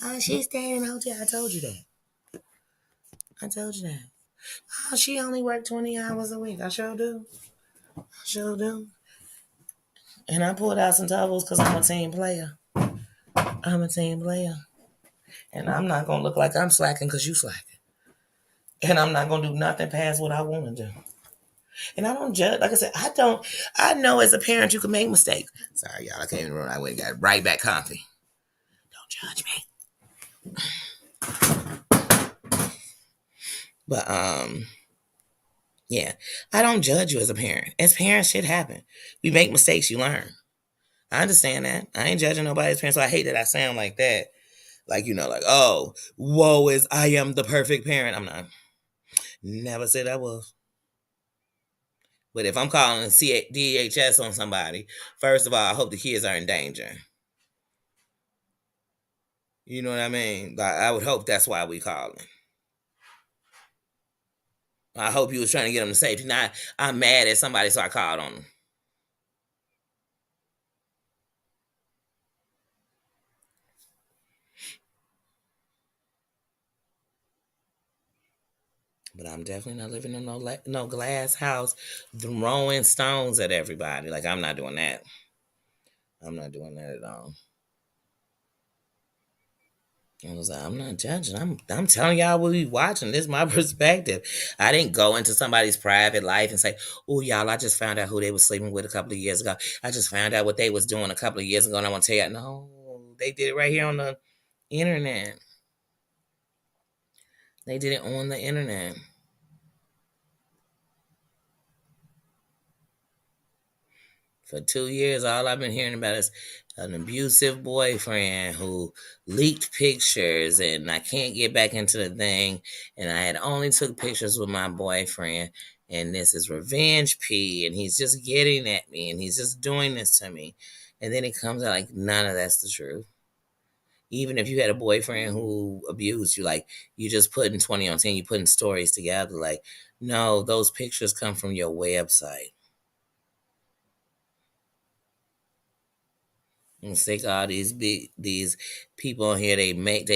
Oh, she's staying in a hotel. I told you that. I told you that. Oh, she only worked 20 hours a week. I sure do. I sure do. And I pulled out some doubles because I'm a team player. I'm a team player. And I'm not going to look like I'm slacking because you slacking. And I'm not going to do nothing past what I want to do. And I don't judge. Like I said, I know as a parent you can make mistakes. Sorry, y'all. I came in the room. I went and got right back comfy. Don't judge me. But, yeah. I don't judge you as a parent. As parents, shit happen. We make mistakes, you learn. I understand that. I ain't judging nobody's parents, so I hate that I sound like that. Like, like, oh, woe is I am the perfect parent. I'm not. Never said I was. But if I'm calling DHS on somebody, first of all, I hope the kids are in danger. You know what I mean? Like, I would hope that's why we calling. I hope you was trying to get them to safety. Now, I'm mad at somebody, so I called on them. But I'm definitely not living in no glass house throwing stones at everybody. Like, I'm not doing that. I'm not doing that at all. I was like, I'm not judging. I'm telling y'all what we watching. This is my perspective. I didn't go into somebody's private life and say, oh, y'all, I just found out who they was sleeping with a couple of years ago. I just found out what they was doing a couple of years ago, and I want to tell you, no, they did it right here on the internet. They did it on the internet. For 2 years, all I've been hearing about is an abusive boyfriend who leaked pictures, and I can't get back into the thing. And I had only took pictures with my boyfriend, and this is revenge P, and he's just getting at me, and he's just doing this to me. And then it comes out like none of that's the truth. Even if you had a boyfriend who abused you, like you just putting 20 on 10, you putting stories together. Like, no, those pictures come from your website. I'm sick of all these people on here. They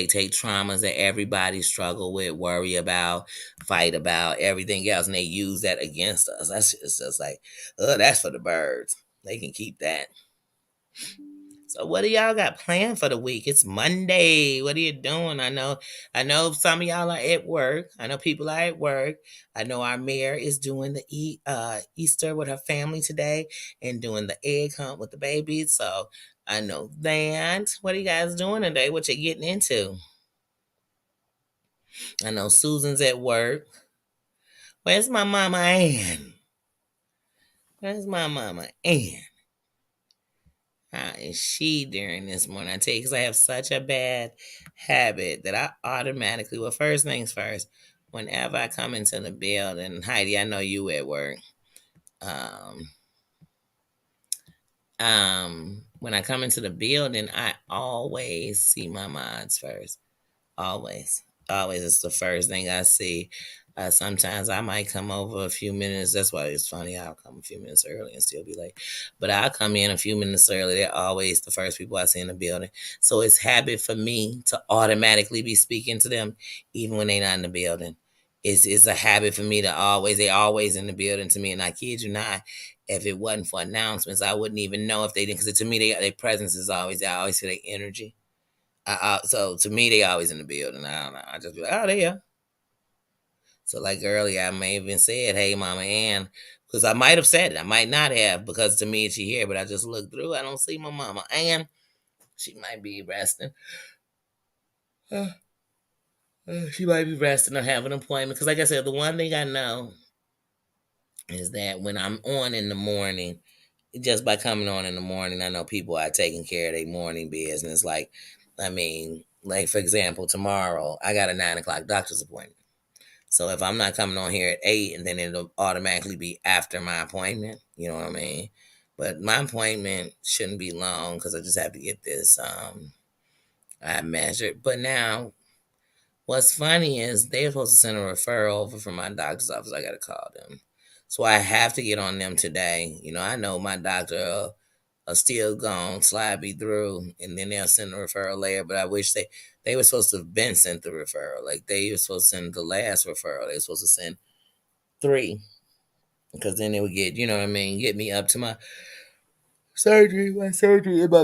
take traumas that everybody struggle with, worry about, fight about, everything else, and they use that against us. That's just like, oh, that's for the birds. They can keep that. So what do y'all got planned for the week? It's Monday. What are you doing? I know some of y'all are at work. I know people are at work. I know our mayor is doing the Easter with her family today and doing the egg hunt with the babies. So I know that. What are you guys doing today? What you getting into? I know Susan's at work. Where's my mama Ann? Where's my mama Ann? How is she doing this morning? I tell you, because I have such a bad habit that I automatically, well, first things first, whenever I come into the building, Heidi, I know you at work. When I come into the building, I always see my mods first. Always. Always, it's the first thing I see. Sometimes I might come over a few minutes. That's why it's funny. I'll come a few minutes early and still be late. But I'll come in a few minutes early. They're always the first people I see in the building. So it's habit for me to automatically be speaking to them, even when they're not in the building. It's a habit for me to they always in the building to me. And I kid you not, if it wasn't for announcements, I wouldn't even know if they didn't. Because to me, their presence is always there. I always feel their energy. So to me, they always in the building. I don't know. I just be like, oh, they are. So like earlier, I may have even said, "Hey, Mama Ann," because I might have said it. I might not have because to me she here, but I just looked through. I don't see my Mama Ann. She might be resting. She might be resting or have an appointment. Because like I said, the one thing I know is that when I'm on in the morning, just by coming on in the morning, I know people are taking care of their morning business. Like, I mean, like for example, tomorrow I got a 9 o'clock doctor's appointment. So if I'm not coming on here at 8, and then it'll automatically be after my appointment, you know what I mean? But my appointment shouldn't be long because I just have to get this I measured. But now what's funny is they're supposed to send a referral over from my doctor's office. I gotta call them. So I have to get on them today. I know my doctor are still gone, slide me through, and then they'll send the referral later. But I wish they were supposed to have been sent the referral. Like they were supposed to send the last referral. They were supposed to send 3, because then they would get, you know what I mean, get me up to my surgery, my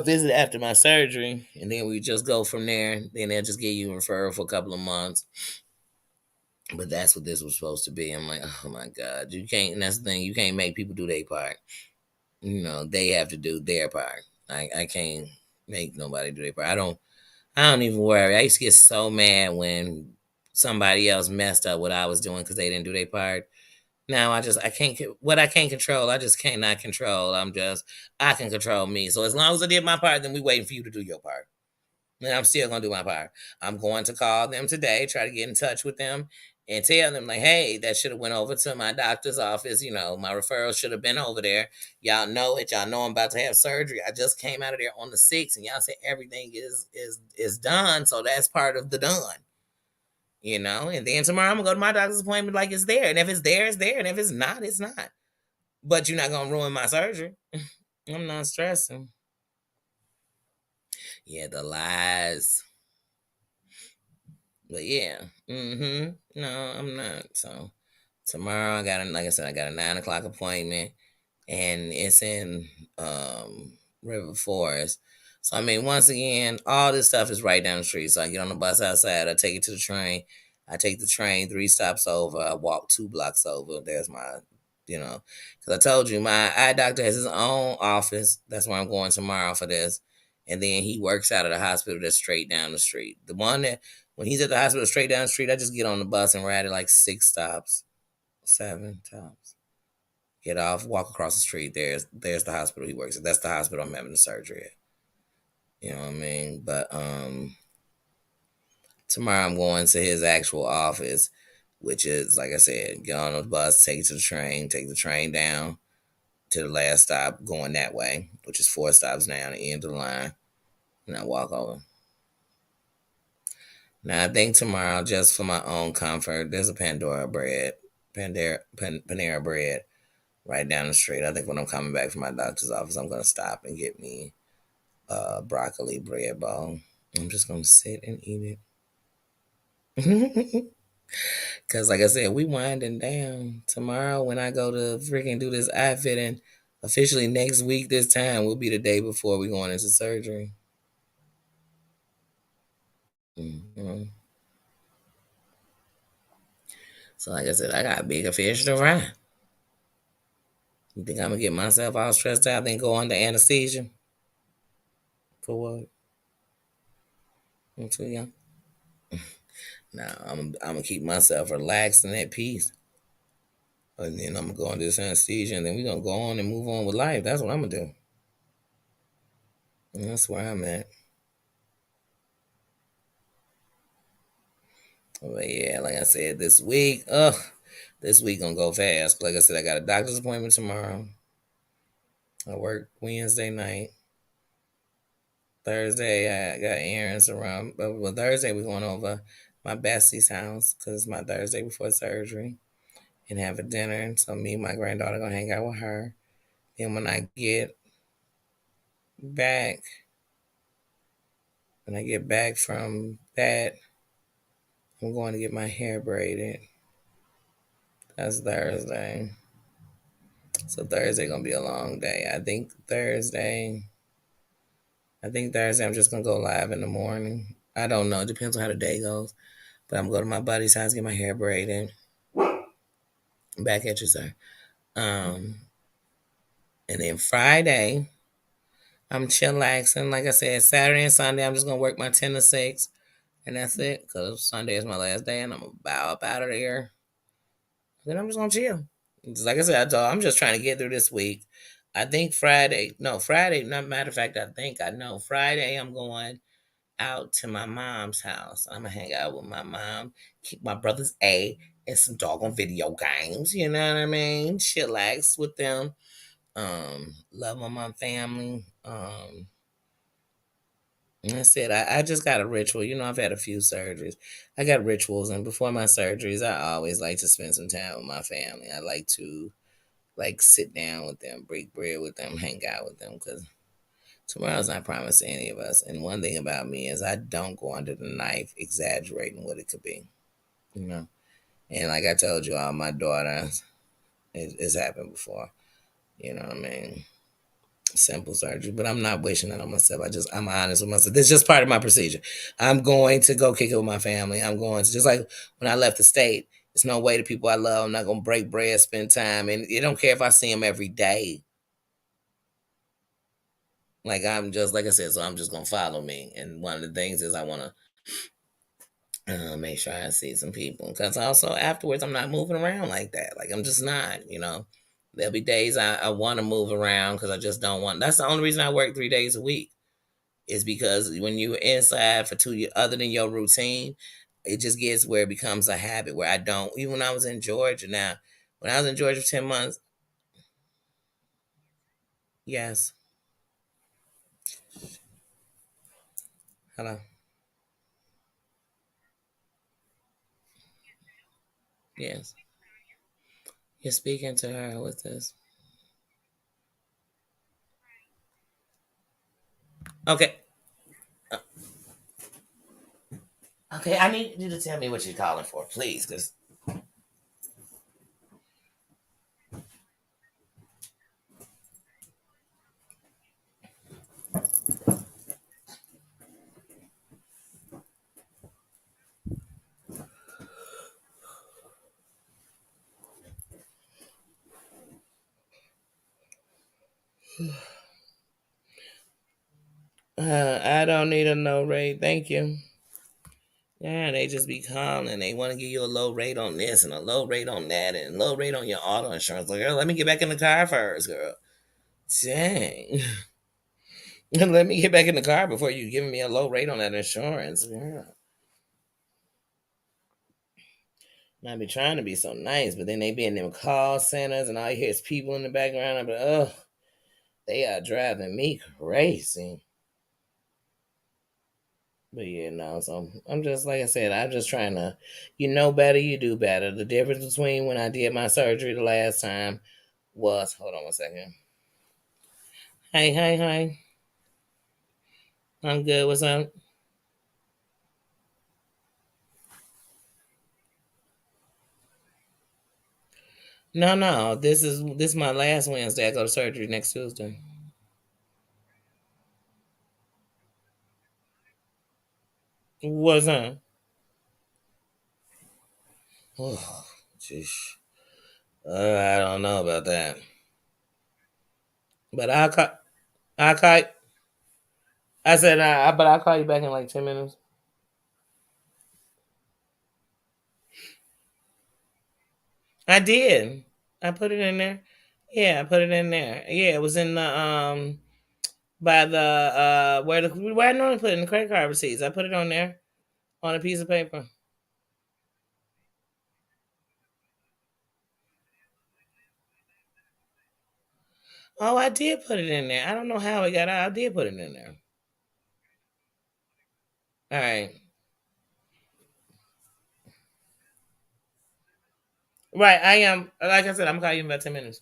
visit after my surgery, and then we just go from there. Then they'll just give you a referral for a couple of months. But that's what this was supposed to be. I'm like, oh my god, you can't. And that's the thing, you can't make people do their part. They have to do their part. I can't make nobody do their part. I don't even worry. I used to get so mad when somebody else messed up what I was doing because they didn't do their part. Now I can't what I can't control. I just cannot control. I can control me. So as long as I did my part, then we waiting for you to do your part. And I'm still gonna do my part. I'm going to call them today, try to get in touch with them, and tell them like, hey, that should have went over to my doctor's office. My referral should have been over there. Y'all know it. Y'all know I'm about to have surgery. I just came out of there on the 6th, and y'all said everything is done. So that's part of the done. And then tomorrow I'm gonna go to my doctor's appointment like it's there. And if it's there, it's there. And if it's not, it's not. But you're not gonna ruin my surgery. I'm not stressing. Yeah, the lies. But yeah. No, I'm not. So tomorrow like I said, I got a 9 o'clock appointment, and it's in River Forest. So I mean, once again, all this stuff is right down the street. So I get on the bus outside, I take it to the train. I take the train 3 stops over. I walk 2 blocks over. There's my, because I told you my eye doctor has his own office. That's where I'm going tomorrow for this. And then he works out of the hospital that's straight down the street. The one that when he's at the hospital straight down the street, I just get on the bus and ride it like 6 stops, 7 stops. Get off, walk across the street. There's the hospital he works at. That's the hospital I'm having the surgery at. You know what I mean? But tomorrow I'm going to his actual office, which is like I said, get on the bus, take it to the train, take the train down to the last stop, going that way, which is 4 stops down the end of the line, and I walk over. Now I think tomorrow, just for my own comfort, there's a Panera bread right down the street. I think when I'm coming back from my doctor's office, I'm gonna stop and get me a broccoli bread bowl. I'm just gonna sit and eat it. Cause like I said, we winding down. Tomorrow when I go to freaking do this eye fitting, officially next week this time will be the day before we going into surgery. hmm So like I said, I got bigger fish to fry. You think I'm gonna get myself all stressed out, then go under anesthesia? For what? I'm too young. Now I'm gonna keep myself relaxed and at peace. And then I'm gonna go under this anesthesia, and then we're gonna go on and move on with life. That's what I'm gonna do. And that's where I'm at. But yeah, like I said, this week gonna go fast. Like I said, I got a doctor's appointment tomorrow. I work Wednesday night. Thursday, I got errands around. But Thursday, we're going over my bestie's house because it's my Thursday before surgery and have a dinner. And so me and my granddaughter gonna hang out with her. Then back, when I get back from that, I'm going to get my hair braided. That's Thursday. So Thursday gonna be a long day. I think Thursday I'm just gonna go live in the morning. I don't know. It depends on how the day goes. But I'm gonna go to my buddy's house, get my hair braided. Back at you, sir. Um, and then Friday, I'm chillaxing. Like I said, Saturday and Sunday, I'm just gonna work my 10 to 6, and that's it. Cause Sunday is my last day, and I'm gonna bow up out of there. Then I'm just gonna chill. Just like I said, I'm just trying to get through this week. I think Friday, no, Friday, not matter of fact, I know Friday I'm going out to my mom's house. I'm gonna hang out with my mom, keep my brother's and some doggone video games. You know what I mean? Chillax with them. Love on my family. And that's it. I just got a ritual. I've had a few surgeries. I got rituals, and before my surgeries, I always like to spend some time with my family. I like to sit down with them, break bread with them, hang out with them, because tomorrow's not promised to any of us. And one thing about me is I don't go under the knife exaggerating what it could be, you know. And like I told you all, my daughter, it's happened before. You know what I mean? Simple surgery, but I'm not wishing that on myself. I'm honest with myself. This is just part of my procedure. I'm going to go kick it with my family. I'm going to, just like when I left the state. There's no way the people I love. I'm not gonna break bread, spend time, and it don't care if I see them every day. Like I'm just like I said, so I'm just gonna follow me. And one of the things is I want to make sure I see some people, because also afterwards I'm not moving around like that. Like I'm just not. There'll be days I want to move around because I just don't want. That's the only reason I work 3 days a week, is because when you're inside for 2 years, other than your routine, it just gets where it becomes a habit where I don't. Even when I was in Georgia, when I was in Georgia for 10 months, yes, hello, yes, you're speaking to her with this. Okay, okay, I need you to tell me what you're calling for, please, because I don't need a no rate. Thank you. Yeah, they just be calling. They want to give you a low rate on this and a low rate on that and low rate on your auto insurance. Like, girl, let me get back in the car first, girl. Dang. Let me get back in the car before you giving me a low rate on that insurance. Girl. And I be trying to be so nice, but then they be in them call centers and all you hear is people in the background. I'm like, oh, they are driving me crazy. But yeah, no, so I'm just like I said, I'm just trying to, you know better, you do better. The difference between when I did my surgery the last time was, hold on one second. Hey, hey, hey. I'm good. What's up? No, no. This is my last Wednesday. I go to surgery next Tuesday. What's up? Oh, jeez. I don't know about that. But I call. I said, but I'll call you back in like 10 minutes. I did. I put it in there. Yeah, I put it in there. Yeah, it was in the by the where I normally put it in the credit card receipts. I put it on there on a piece of paper. Oh, I did put it in there. I don't know how it got out. I did put it in there. All right. Right, I am. Like I said, I'm gonna call you in about 10 minutes.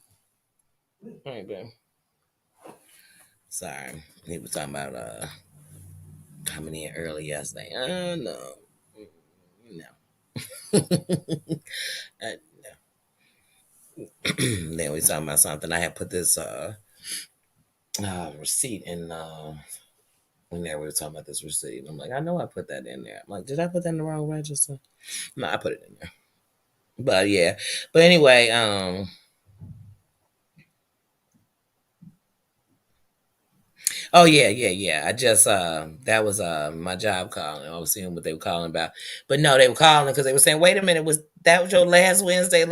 All right, babe. Sorry, he was talking about coming in early yesterday. No, no. Then we talking about something. I had put this receipt in there. We were talking about this receipt. I'm like, I know I put that in there. I'm like, did I put that in the wrong register? No, I put it in there. But yeah. But anyway, oh yeah, yeah, yeah. I just that was my job calling. I was seeing what they were calling about. But no, they were calling because they were saying, wait a minute, was that was your last Wednesday,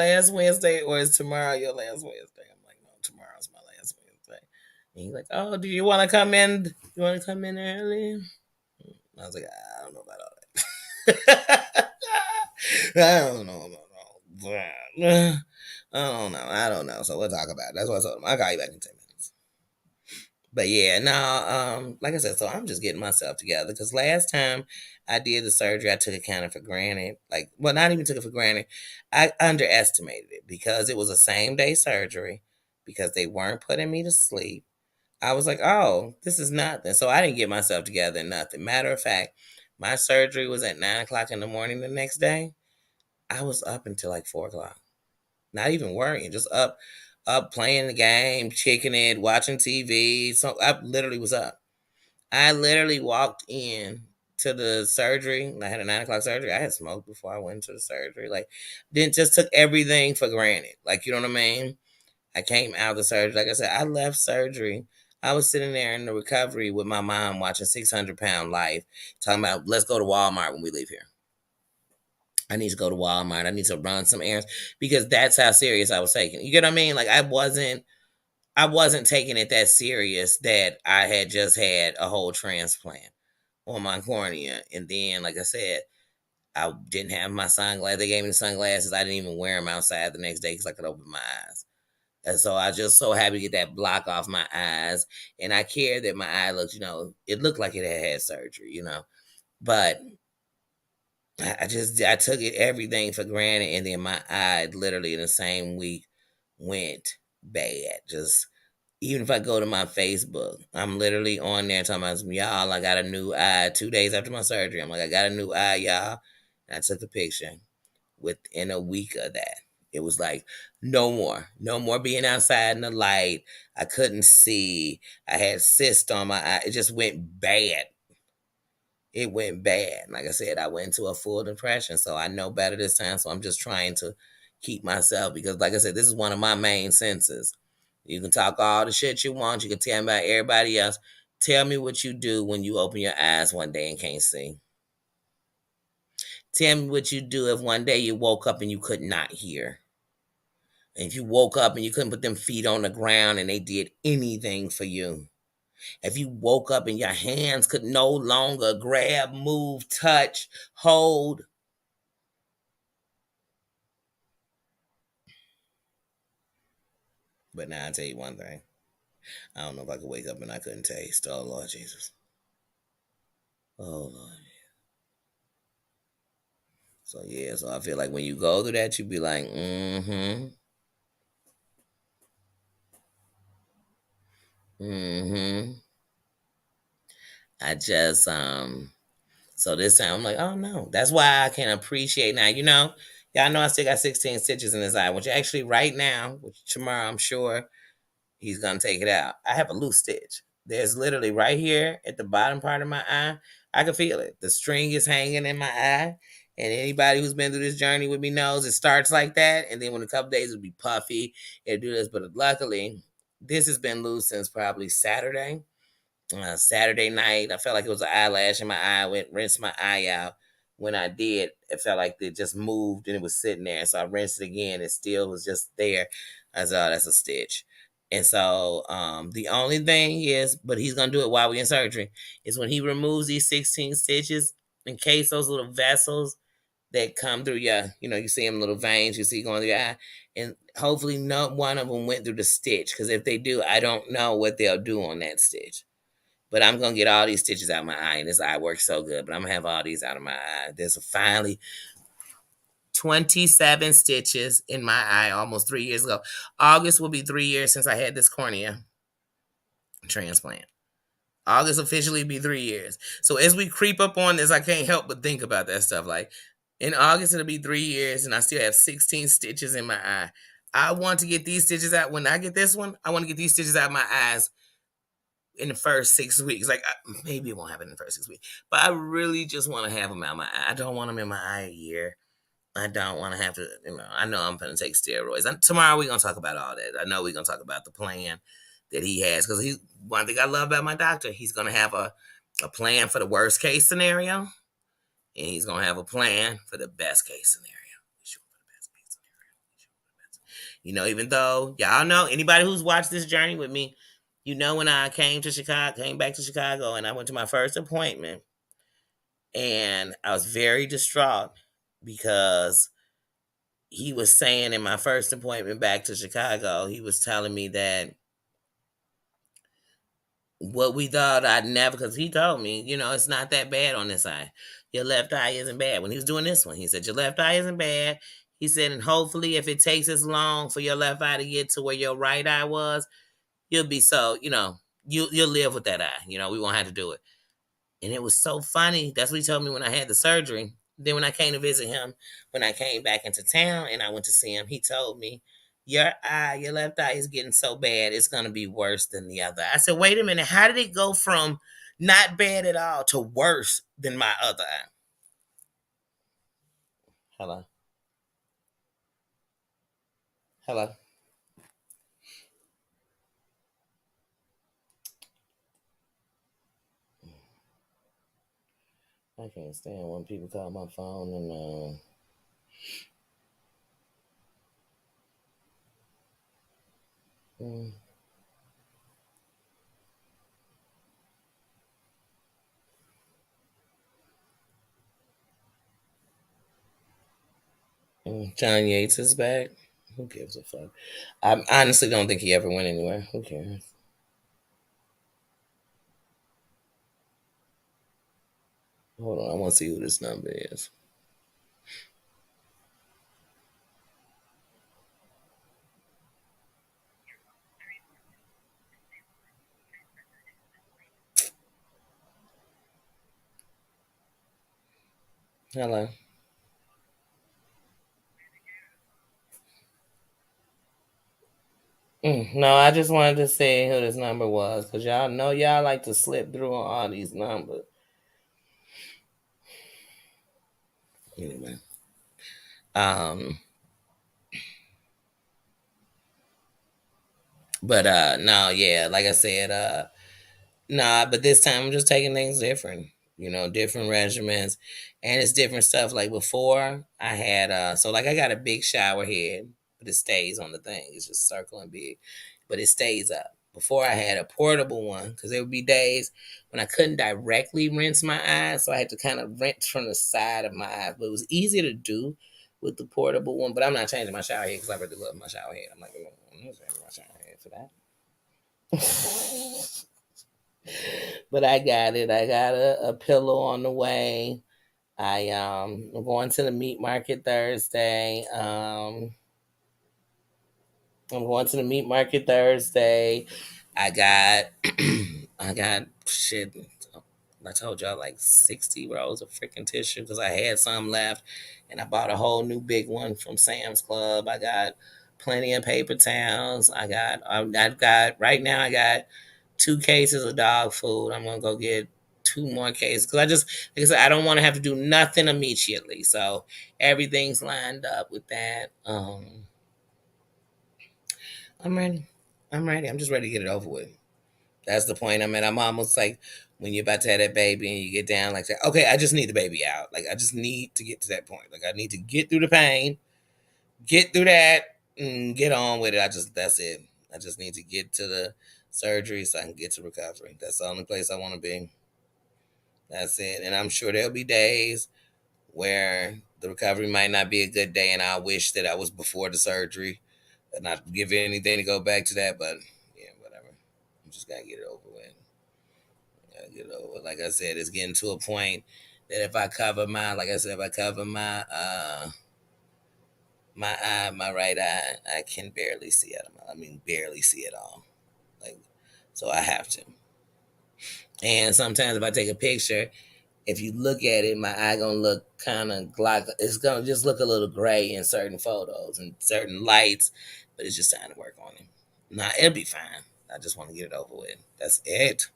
or is tomorrow your last Wednesday? I'm like, no, tomorrow's my last Wednesday. And he's like, oh, do you want to come in? You want to come in early? I was like, I don't know about all that. I don't know about all that. I don't know. I don't know. So we'll talk about it. That's what I told him. I'll call you back in 10 minutes. But yeah, no, like I said, so I'm just getting myself together because last time I did the surgery, I took it kind of for granted. Like, well, not even took it for granted. I underestimated it because it was a same day surgery because they weren't putting me to sleep. I was like, oh, this is nothing. So I didn't get myself together and nothing. Matter of fact, my surgery was at 9 o'clock in the morning the next day. I was up until like 4 o'clock. Not even worrying, just up playing the game, kicking it, watching TV. So I literally was up. I literally walked in to the surgery. I had a 9 o'clock surgery. I had smoked before I went to the surgery. Like, didn't just took everything for granted. Like, you know what I mean? I came out of the surgery. Like I said, I left surgery. I was sitting there in the recovery with my mom watching 600 Pound Life, talking about let's go to Walmart when we leave here. I need to go to Walmart. I need to run some errands because that's how serious I was taking it. You get what I mean? Like I wasn't taking it that serious that I had just had a whole transplant on my cornea. And then, like I said, I didn't have my sunglasses. They gave me the sunglasses. I didn't even wear them outside the next day because I could open my eyes. And so I was just so happy to get that block off my eyes. And I cared that my eye looked, it looked like it had surgery. But I took it everything for granted, and then my eye literally in the same week went bad. Just even if I go to my Facebook, I'm literally on there talking about y'all. I got a new eye 2 days after my surgery. I'm like, I got a new eye, y'all. And I took a picture. Within a week of that, it was like no more being outside in the light. I couldn't see. I had cyst on my eye. It just went bad. It went bad. Like I said, I went into a full depression. So I know better this time. So I'm just trying to keep myself because, like I said, this is one of my main senses. You can talk all the shit you want. You can tell me about everybody else. Tell me what you do when you open your eyes one day and can't see. Tell me what you do if one day you woke up and you could not hear. And if you woke up and you couldn't put them feet on the ground and they did anything for you. If you woke up and your hands could no longer grab, move, touch, hold. But now I'll tell you one thing. I don't know if I could wake up and I couldn't taste. Oh, Lord Jesus. Oh, Lord. So, yeah, so I feel like when you go through that, you be like, mm-hmm, mm-hmm. I just, so this time I'm like, oh, no. That's why I can appreciate now. Y'all know I still got 16 stitches in this eye, which actually right now, which tomorrow I'm sure he's gonna take it out. I have a loose stitch. There's literally right here at the bottom part of my eye. I can feel it. The string is hanging in my eye. And anybody who's been through this journey with me knows it starts like that. And then when a couple days it'll be puffy, it'll do this. But luckily, this has been loose since probably Saturday. Saturday night, I felt like it was an eyelash in my eye. I went rinsed my eye out. When I did, it felt like it just moved and it was sitting there. So I rinsed it again. It still was just there. I said, oh, that's a stitch. And so the only thing is, but he's gonna do it while we're in surgery, is when he removes these 16 stitches, in case those little vessels that come through you see them little veins you see going through your eye, and hopefully not one of them went through the stitch. Because if they do, I don't know what they'll do on that stitch. But I'm gonna get all these stitches out of my eye, and this eye works so good. But I'm gonna have all these out of my eye. This will finally 27 stitches in my eye almost 3 years ago. August will be 3 years since I had this cornea transplant. August officially be 3 years. So as we creep up on this, I can't help but think about that stuff. Like in August, it'll be 3 years, and I still have 16 stitches in my eye. I want to get these stitches out. When I get this one, I want to get these stitches out of my eyes in the first 6 weeks. Like maybe it won't happen in the first 6 weeks, but I really just want to have them out my eye. I don't want them in my eye a year. I don't want to have to, I know I'm going to take steroids. Tomorrow we're going to talk about all that. I know we're going to talk about the plan that he has. Because one thing I love about my doctor, he's going to have a plan for the worst case scenario. And he's going to have a plan for the best case scenario. Even though, y'all know, anybody who's watched this journey with me, when I came back to Chicago, and I went to my first appointment, and I was very distraught because he was saying in my first appointment back to Chicago, he was telling me that what we thought I'd never, because he told me, it's not that bad on this eye. Your left eye isn't bad. When he was doing this one, he said, your left eye isn't bad. He said, and hopefully if it takes as long for your left eye to get to where your right eye was, you'll be you'll live with that eye. We won't have to do it. And it was so funny. That's what he told me when I had the surgery. Then when I came to visit him, when I came back into town and I went to see him, he told me, your left eye is getting so bad, it's going to be worse than the other. I said, wait a minute, how did it go from not bad at all to worse than my other eye? Hello? Hello? I can't stand when people call my phone and John Yates is back. Who gives a fuck? I honestly don't think he ever went anywhere. Who cares? Hold on, I want to see who this number is. Hello. No, I just wanted to see who this number was because y'all know y'all like to slip through on all these numbers. Anyway, um, but no, yeah, like I said, nah, but this time I'm just taking things different. Different regimens, and it's different stuff. Like before, I had so like I got a big shower head, but it stays on the thing. It's just circling big, but it stays up. Before I had a portable one because there would be days when I couldn't directly rinse my eyes, so I had to kind of rinse from the side of my eyes. But it was easier to do with the portable one. But I'm not changing my shower head because I really love my shower head. I'm like, I'm not changing my shower head for that. But I got it. I got a pillow on the way. I'm going to the meat market Thursday. I'm going to the meat market Thursday. I got I got shit. I told y'all like 60 rolls of freaking tissue because I had some left, and I bought a whole new big one from Sam's Club. I got plenty of paper towels. I've got right now. I got 2 cases of dog food. I'm gonna go get 2 more cases because like I said, I don't want to have to do nothing immediately. So everything's lined up with that. I'm ready. I'm ready. I'm just ready to get it over with. That's the point I'm at. I'm almost like when you're about to have that baby and you get down like that. Okay, I just need the baby out. Like I just need to get to that point. Like I need to get through the pain, get through that, and get on with it. That's it. I just need to get to the surgery so I can get to recovery. That's the only place I want to be. That's it. And I'm sure there'll be days where the recovery might not be a good day, and I wish that I was before the surgery. And not give anything to go back to that, but yeah, whatever. I'm just gonna get it over with. Gotta get it over. Like I said, it's getting to a point that if I cover my, like I said, if I cover my My right eye, I can barely see it. I mean, barely see at all. Like, so I have to. And sometimes if I take a picture, if you look at it, my eye gonna look kind of like it's gonna just look a little gray in certain photos and certain lights, but it's just time to work on it. Nah, it'll be fine. I just want to get it over with. That's it.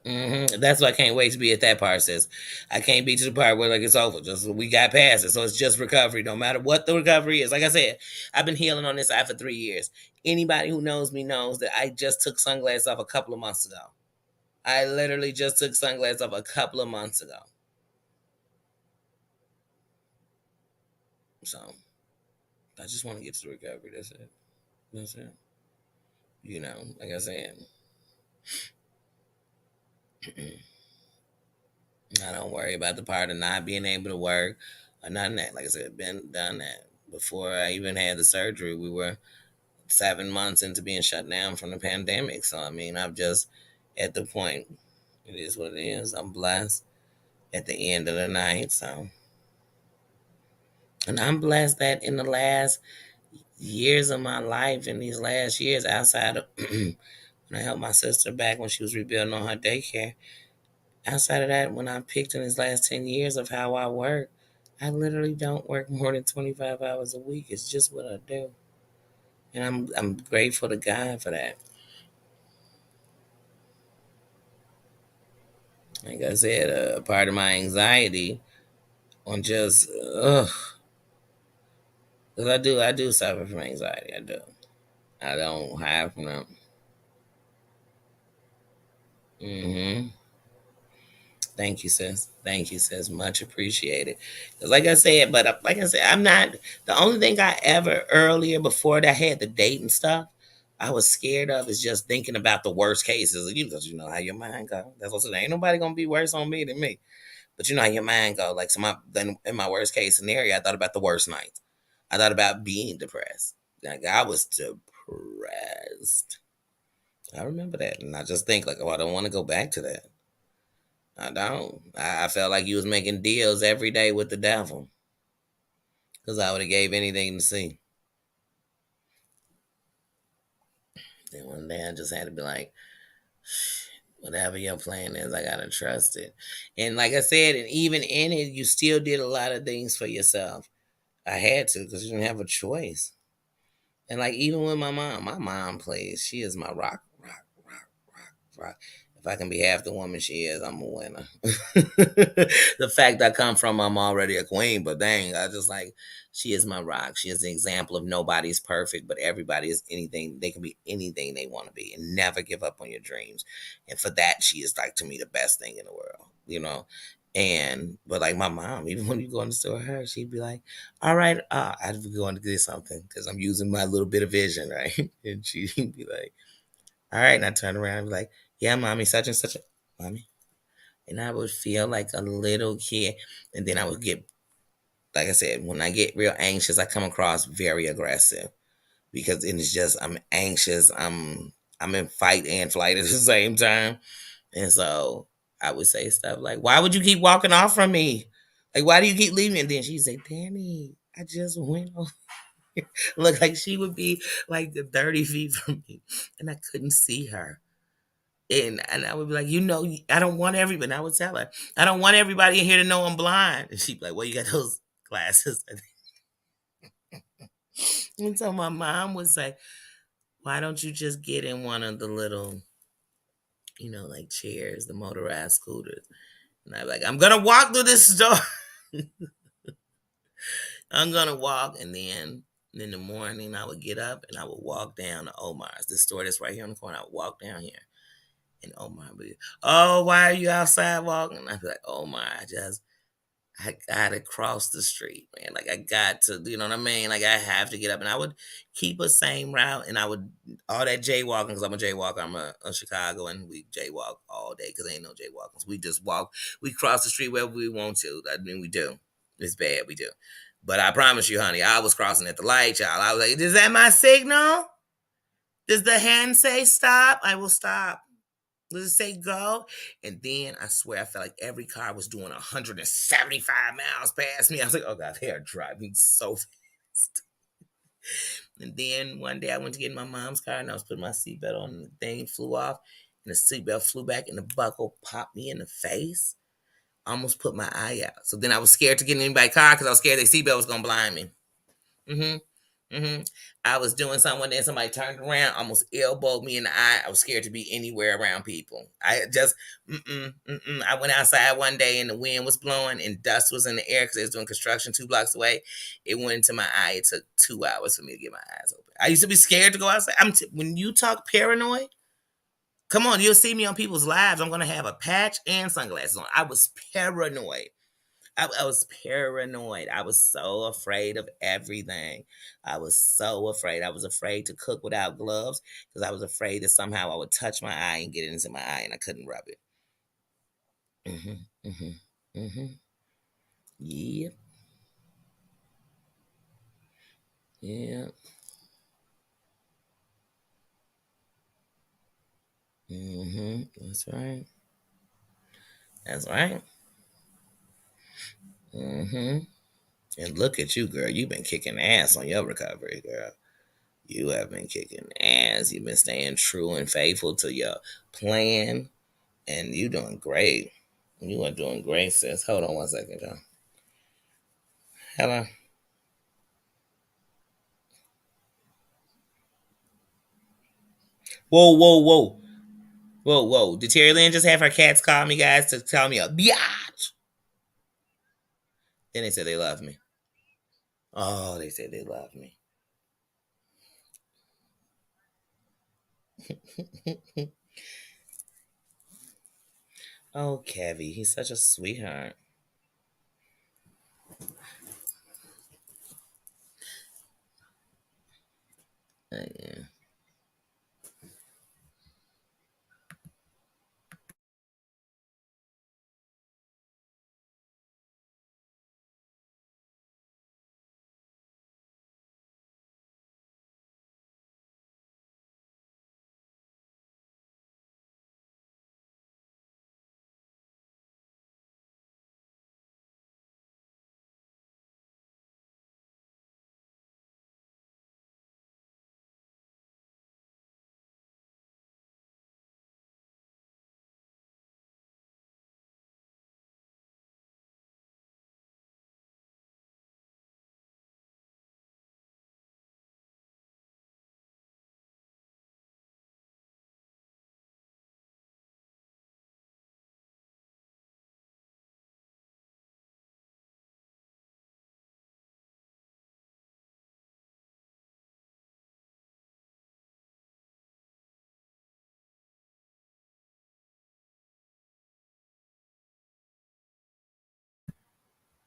That's why I can't wait to be at that part. Says I can't be to the part where like it's over. Just we got past it, so it's just recovery. No matter what the recovery is. Like I said, I've been healing on this side for 3 years. Anybody who knows me knows that I just took sunglasses off a couple of months ago. I literally just took sunglasses off a couple of months ago. So I just want to get to the recovery. That's it. That's it. Like I said, I don't worry about the part of not being able to work or nothing that. Like I said, been done that. Before I even had the surgery, we were 7 months into being shut down from the pandemic. So I mean, I'm just at the point. It is what it is. I'm blessed at the end of the night. So, and I'm blessed that in the last years of my life, in these last years, outside of when I helped my sister back when she was rebuilding on her daycare, outside of that, when I picked in these last 10 years of how I work, I literally don't work more than 25 hours a week. It's just what I do. And I'm grateful to God for that. Like I said, a part of my anxiety on just, ugh, because I do suffer from anxiety. I do. I don't have no. Mm-hmm. Thank you, sis. Thank you, sis. Much appreciated. Because, like I said, like I said, I'm not the only thing I ever earlier before that I had the date and stuff. I was scared of is just thinking about the worst cases. Because you know how your mind go. That's what I said. Ain't nobody gonna be worse on me than me. But you know how your mind go. Like so, then in my worst case scenario, I thought about the worst nights. I thought about being depressed. Like I was depressed. I remember that, and I just think like, oh, I don't want to go back to that. I don't. I felt like you was making deals every day with the devil because I would have gave anything to see. And one day I just had to be like, whatever your plan is, I gotta trust it. And like I said, and even in it, you still did a lot of things for yourself. I had to because you didn't have a choice. And like even with my mom plays. She is my rock. If I can be half the woman she is, I'm a winner. The fact I come from, I'm already a queen. But dang, I just like she is my rock. She is an example of nobody's perfect, but everybody is anything. They can be anything they want to be, and never give up on your dreams. And for that, she is like to me the best thing in the world. And but like my mom, even when you go in the store, her she'd be like, "All right, I'd be going to get something because I'm using my little bit of vision, right?" And she'd be like, "All right," and I turn around and be like, "Yeah, mommy, such and such, mommy," and I would feel like a little kid, and then I would get, like I said, when I get real anxious, I come across very aggressive because it's just I'm anxious, I'm in fight and flight at the same time, and so I would say stuff like, "Why would you keep walking off from me? Like, why do you keep leaving?" And then she'd say, "Danny, I just went off." Look, like she would be like 30 feet from me, and I couldn't see her. And I would be like, I don't want everybody. And I would tell her, I don't want everybody in here to know I'm blind. And she'd be like, well, you got those glasses. And so my mom would say, why don't you just get in one of the little, like chairs, the motorized scooters? And I'd be like, I'm going to walk through this store. I'm going to walk. And then in the morning, I would get up and I would walk down to Omar's, the store that's right here on the corner. I would walk down here. And Omar would be, oh, why are you outside walking? And I'd be like, Omar, I gotta cross the street, man. Like I got to, you know what I mean? Like I have to get up, and I would keep a same route, and I would all that jaywalking because I'm a jaywalker. I'm a Chicago, and we jaywalk all day because ain't no jaywalkers. We just walk. We cross the street wherever we want to. I mean, we do. It's bad, we do. But I promise you, honey, I was crossing at the light, child. I was like, "Is that my signal? Does the hand say stop? I will stop." Does it say go? And then I swear I felt like every car was doing 175 miles past me. I was like, oh God, they are driving so fast. And then one day I went to get in my mom's car and I was putting my seatbelt on and the thing flew off and the seatbelt flew back and the buckle popped me in the face. I almost put my eye out. So then I was scared to get in anybody's car because I was scared their seatbelt was going to blind me. Mm-hmm. Mm-hmm. I was doing something one day and somebody turned around, almost elbowed me in the eye. I was scared to be anywhere around people. I just, I went outside one day and the wind was blowing and dust was in the air because they was doing construction 2 blocks away. It went into my eye. It took 2 hours for me to get my eyes open. I used to be scared to go outside. When you talk paranoid, come on, you'll see me on people's lives. I'm going to have a patch and sunglasses on. I was paranoid. I was paranoid. I was so afraid of everything. I was so afraid. I was afraid to cook without gloves because I was afraid that somehow I would touch my eye and get it into my eye and I couldn't rub it. Mm-hmm. Mm-hmm. Mm-hmm. Yep. Yep. Mm-hmm. That's right. That's right. Mm-hmm. And look at you, girl. You've been kicking ass on your recovery, girl. You have been kicking ass. You've been staying true and faithful to your plan, and you doing great. You are doing great, sis. Hold on one second, John. Hello. Whoa, whoa, whoa. Whoa, whoa. Did Terry Lynn just have her cats call me, guys, to tell me a biatch? Then they said they love me. Oh, they said they love me. Oh, Kevy, he's such a sweetheart. Yeah.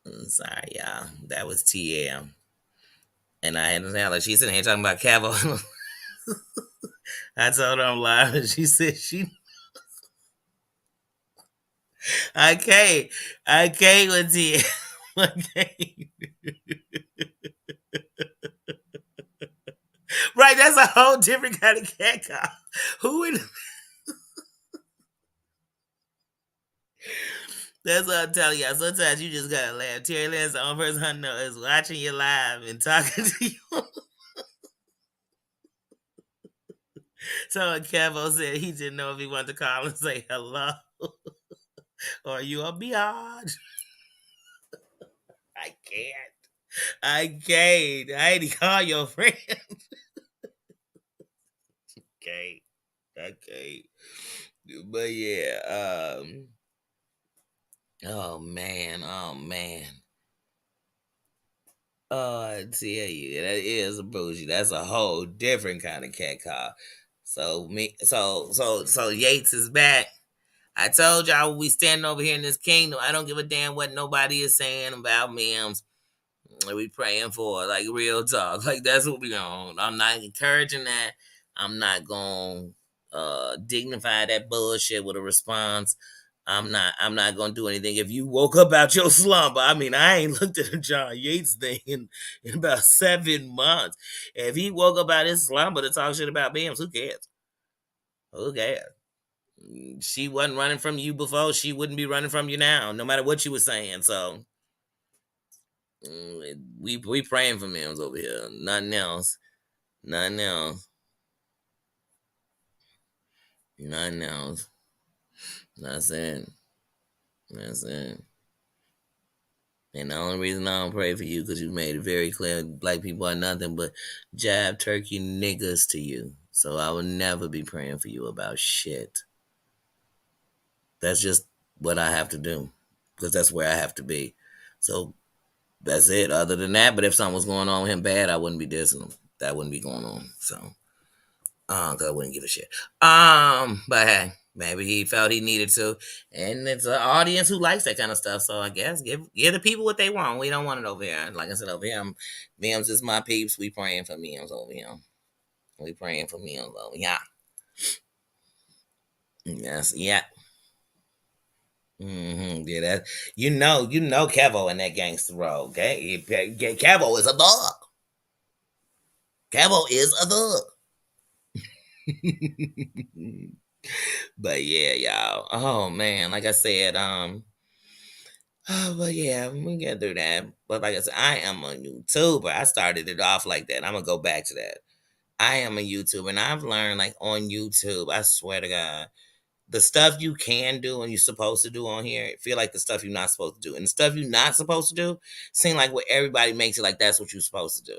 I'm sorry, y'all. That was TL. And I had to tell her, she's sitting here talking about Cavo. I told her I'm live, and she said I can't. I can't with TL. I can't. Right, that's a whole different kind of cat call. Who in That's what I'm telling y'all. Sometimes you just gotta laugh. Terry Lynn's the only person I know is watching you live and talking to you. So when Kevo said he didn't know if he wanted to call and say hello or you a biatch. I can't. I can't. I ain't call your friend. Okay. Okay. But yeah, oh man, oh man. Oh, I tell you, that is a bougie. That's a whole different kind of cat call. So Yates is back. I told y'all we standing over here in this kingdom. I don't give a damn what nobody is saying about Mims. We praying for like real talk. Like that's what we on. I'm not encouraging that. I'm not gonna dignify that bullshit with a response. I'm not gonna do anything. If you woke up out your slumber, I mean, I ain't looked at the John Yates thing in about 7 months. If he woke up out his slumber to talk shit about Mims, who cares? Who cares? She wasn't running from you before. She wouldn't be running from you now, no matter what you were saying. So we praying for Mims over here. Nothing else. Nothing else. Nothing else. That's it. That's it. And the only reason I don't pray for you because you made it very clear black people are nothing but jab turkey niggas to you. So I will never be praying for you about shit. That's just what I have to do because that's where I have to be. So that's it. Other than that, but if something was going on with him bad, I wouldn't be dissing him. That wouldn't be going on. So, cause I wouldn't give a shit. But hey, maybe he felt he needed to, and it's an audience who likes that kind of stuff. So I guess give the people what they want. We don't want it over here. Like I said, over here, Mims is my peeps. We praying for Mims over here. We praying for Mims over here. Yes, yeah. Yeah, that Kevo in that gangster role. Okay, Kevo is a dog. Kevo is a thug. But yeah, y'all. Oh man, like I said, but yeah, we get through that. But like I said, I am a YouTuber. I started it off like that. I'm gonna go back to that. I am a YouTuber, and I've learned like on YouTube. I swear to God, the stuff you can do and you're supposed to do on here feel like the stuff you're not supposed to do, and the stuff you're not supposed to do seem like what everybody makes it like that's what you're supposed to do.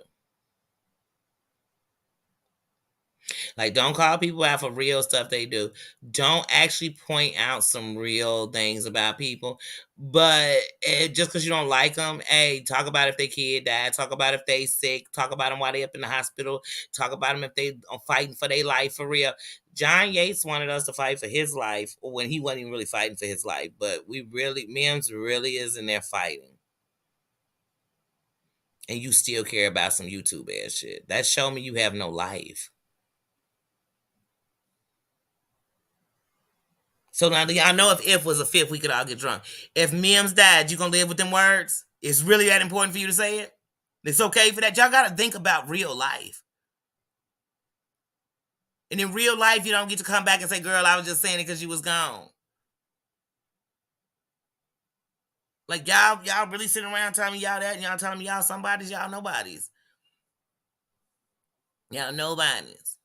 Like, don't call people out for real stuff they do. Don't actually point out some real things about people. But just because you don't like them, hey, talk about if their kid died. Talk about if they sick. Talk about them while they up in the hospital. Talk about them if they are fighting for their life for real. John Yates wanted us to fight for his life when he wasn't even really fighting for his life. But Mims really is in there fighting. And you still care about some YouTube ass shit. That show me you have no life. So now y'all know if was a fifth, we could all get drunk. If Mims died, you gonna live with them words? It's really that important for you to say it? It's okay for that. Y'all gotta think about real life. And in real life, you don't get to come back and say, girl, I was just saying it because you was gone. Like y'all really sitting around telling me y'all that and y'all telling me y'all somebody's, y'all nobodies. Y'all nobodies.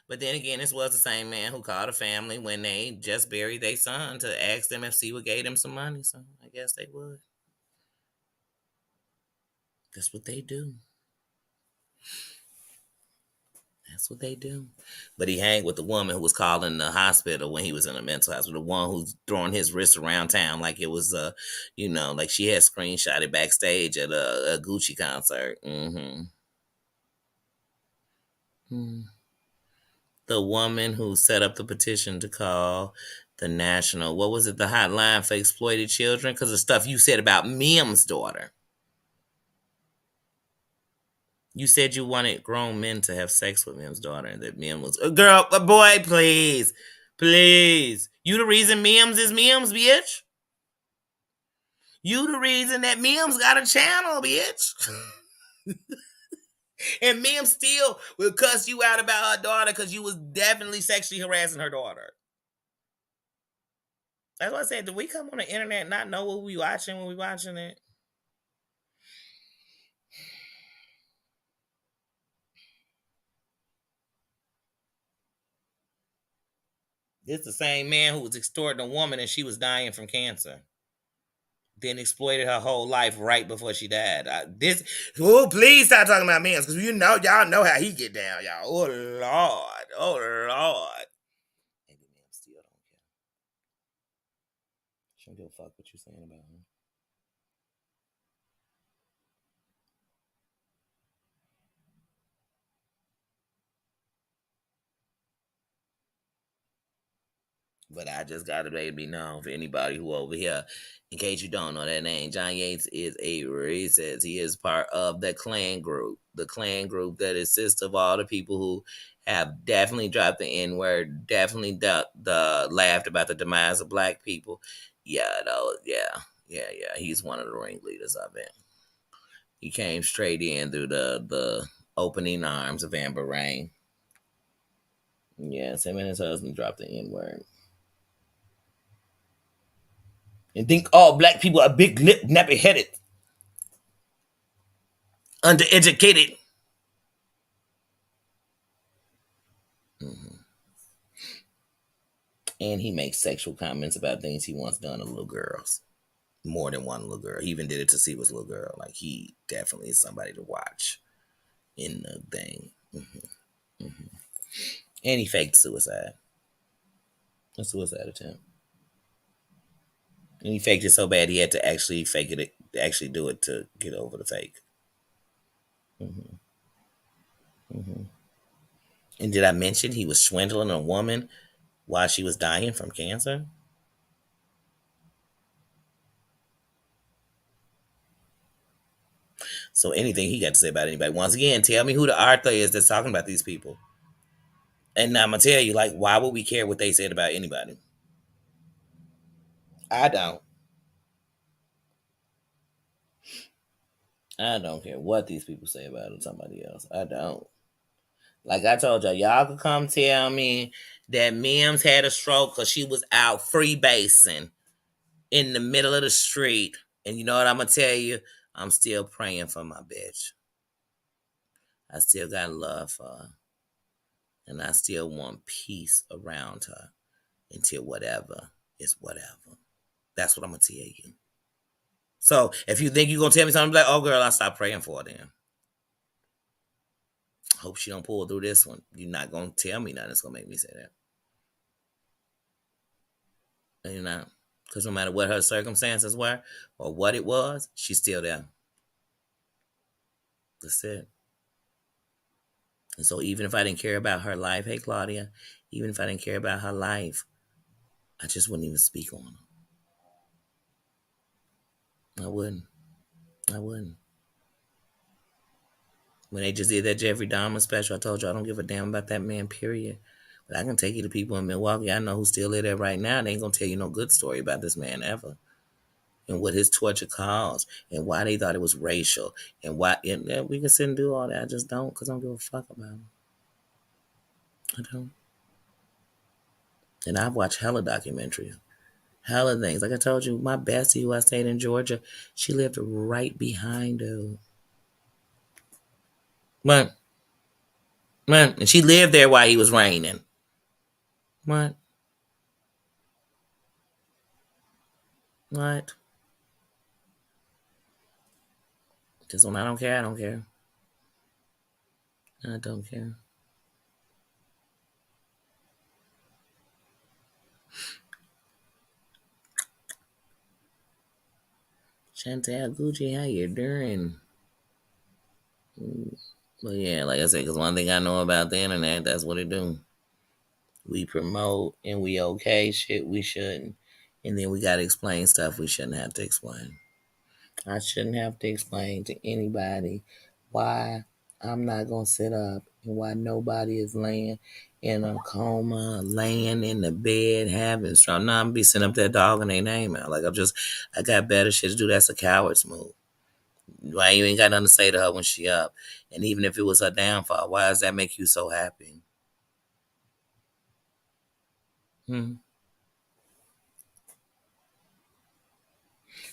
But then again, this was the same man who called a family when they just buried their son to ask them if Siwa gave them some money. So I guess they would. That's what they do. That's what they do. But he hanged with the woman who was calling the hospital when he was in a mental hospital. The one who's throwing his wrist around town like it was, like she had screenshotted backstage at a Gucci concert. Hmm. The woman who set up the petition to call the national, what was it, the hotline for exploited children? Because of stuff you said about Mims' daughter. You said you wanted grown men to have sex with Mim's daughter, and that Mim was a girl, a boy. Please, please. You the reason Mims is Mims, bitch. You the reason that Mims got a channel, bitch. And Mims still will cuss you out about her daughter because you was definitely sexually harassing her daughter. That's what I said. Did we come on the internet and not know what we watching when we watching it? This the same man who was extorting a woman and she was dying from cancer. Then exploited her whole life right before she died. Please stop talking about men, because y'all know how he get down, y'all. Oh Lord. Maybe men still don't care. She don't give a fuck what you saying about him. But I just gotta let it be known for anybody who over here. In case you don't know that name, John Yates is a racist. He is part of the Klan group. The Klan group that consists of all the people who have definitely dropped the N word, definitely the laughed about the demise of black people. Yeah, though, yeah. He's one of the ringleaders of it. He came straight in through the opening arms of Amber Rain. Yes, him and his husband dropped the N word. and think all black people are big lip, nappy headed, undereducated. Mhm. And he makes sexual comments about things he once done to little girls. More than one little girl. He even did it to Siva's little girl. Like, he definitely is somebody to watch in the thing. Hmm. And he faked suicide. A suicide attempt. And he faked it so bad he had to actually fake it, actually do it to get over the fake. Hmm. Hmm. And did I mention he was swindling a woman while she was dying from cancer? So anything he got to say about anybody. Once again, tell me who the author is that's talking about these people. And I'm gonna tell you, like, why would we care what they said about anybody? I don't. I don't care what these people say about somebody else. I don't. Like I told y'all could come tell me that Mims had a stroke because she was out freebasing in the middle of the street. And you know what I'm gonna tell you? I'm still praying for my bitch. I still got love for her. And I still want peace around her until whatever is whatever. That's what I'm gonna tell you. So if you think you're gonna tell me something like, oh girl, I stop praying for her then. Hope she don't pull through this one. You're not gonna tell me nothing that's gonna make me say that. You know? Because no matter what her circumstances were or what it was, she's still there. That's it. And so even if I didn't care about her life, hey Claudia, even if I didn't care about her life, I just wouldn't even speak on her. I wouldn't. I wouldn't. When they just did that Jeffrey Dahmer special, I told you I don't give a damn about that man, period. But I can take you to people in Milwaukee I know who still live there right now. They ain't gonna tell you no good story about this man ever. And what his torture caused, and why they thought it was racial, and why we can sit and do all that. I just don't, because I don't give a fuck about him. I don't. And I've watched hella documentaries, hella things. Like I told you, my bestie who I stayed in Georgia, she lived right behind her. What? What? And she lived there while he was raining. What? What? Just when I don't care, I don't care. I don't care. Chantel Gucci, how you doing? But yeah, like I said, because one thing I know about the internet, that's what it do. We promote and we okay shit we shouldn't. And then we gotta explain stuff we shouldn't have to explain. I shouldn't have to explain to anybody why I'm not gonna sit up and why nobody is laying in a coma, laying in the bed, having stroke. No, I'm gonna be sitting up there dogging their name out. Like I got better shit to do. That's a coward's move. Why you ain't got nothing to say to her when she up? And even if it was her downfall, why does that make you so happy? Hmm.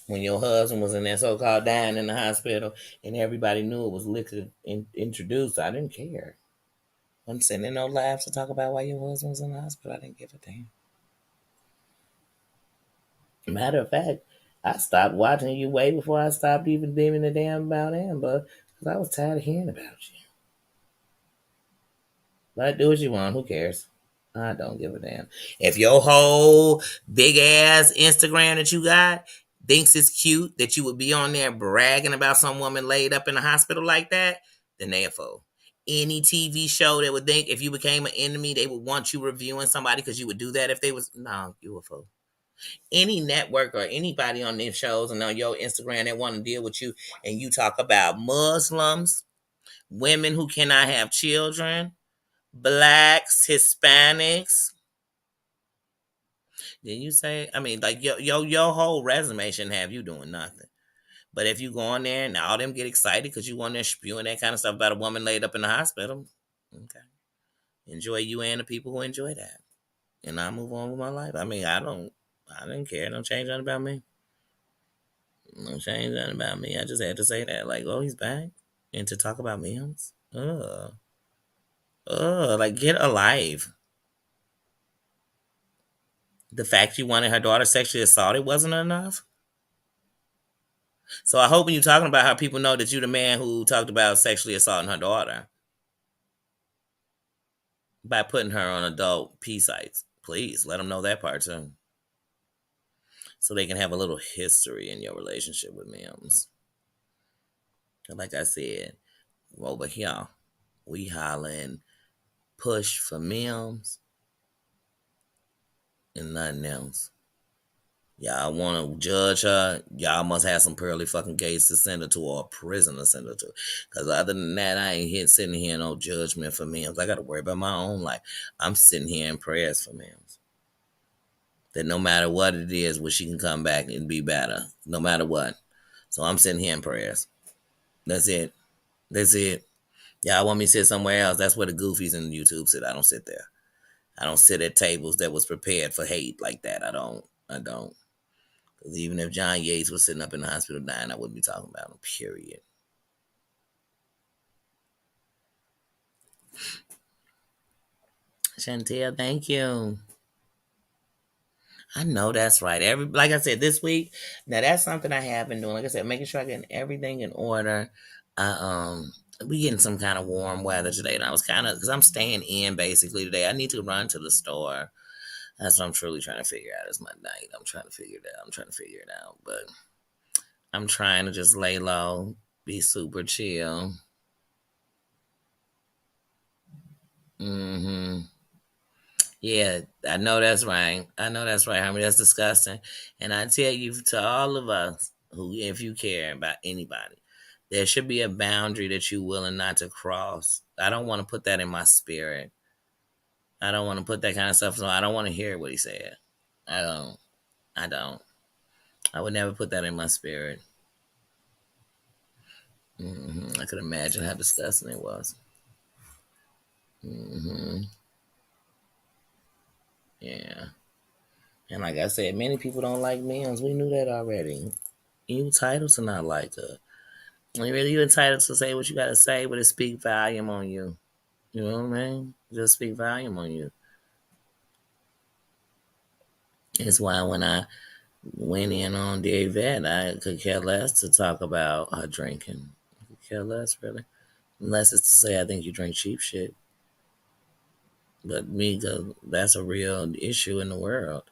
When your husband was in that so-called dying in the hospital and everybody knew it was liquor introduced, I didn't care. I wasn't sending no laughs to talk about why your husband was in the hospital. I didn't give a damn. Matter of fact, I stopped watching you way before I stopped even giving a damn about Amber because I was tired of hearing about you. But do what you want. Who cares? I don't give a damn. If your whole big ass Instagram that you got thinks it's cute that you would be on there bragging about some woman laid up in a hospital like that, then they a fool. Any TV show that would think if you became an enemy, they would want you reviewing somebody because you would do that if they was no, you a fool. Any network or anybody on their shows and on your Instagram that want to deal with you and you talk about Muslims, women who cannot have children, blacks, Hispanics, then you say, I mean, like your whole resume shouldn't have you doing nothing. But if you go on there and all them get excited because you on there spewing that kind of stuff about a woman laid up in the hospital, okay. Enjoy you and the people who enjoy that. And I move on with my life. I mean, I didn't care. Don't change nothing about me. No change nothing about me. I just had to say that. Like, oh, he's back. And to talk about memes? Ugh. Ugh. Like, get a life. The fact you wanted her daughter sexually assaulted wasn't enough? So I hope when you're talking about how people know that you the man who talked about sexually assaulting her daughter by putting her on adult P sites. Please let them know that part too. So they can have a little history in your relationship with Mims. Like I said, over here, we hollering push for Mims and nothing else. Y'all want to judge her? Y'all must have some pearly fucking gates to send her to or a prison to send her to. Because other than that, I ain't here sitting here no judgment for Mims. I got to worry about my own life. I'm sitting here in prayers for Mims. That no matter what it is, where she can come back and be better. No matter what. So I'm sitting here in prayers. That's it. That's it. Y'all want me to sit somewhere else? That's where the goofies in YouTube sit. I don't sit there. I don't sit at tables that was prepared for hate like that. I don't. Because even if John Yates was sitting up in the hospital dying, I wouldn't be talking about him, period. Chantel, thank you. I know that's right. Like I said, this week, now that's something I have been doing. Like I said, making sure I get everything in order. We getting some kind of warm weather today, and I was kind of because I'm staying in basically today. I need to run to the store. That's what I'm truly trying to figure out. Is my night. I'm trying to figure it out. But I'm trying to just lay low, be super chill. Mm-hmm. Yeah, I know that's right. I know that's right, Harmony. That's disgusting. And I tell you to all of us who, if you care about anybody, there should be a boundary that you're willing not to cross. I don't want to put that in my spirit. I don't want to put that kind of stuff. So I don't want to hear what he said. I don't. I don't. I would never put that in my spirit. I could imagine how disgusting it was. hmm Yeah. And like I said, many people don't like men's. We knew that already. You entitled to not like her. You entitled to say what you gotta say, but it speak volume on you. You know what I mean? Just speak volume on you. It's why when I went in on the event, I could care less to talk about her drinking. I could care less, really. Unless it's to say I think you drink cheap shit. But me, that's a real issue in the world.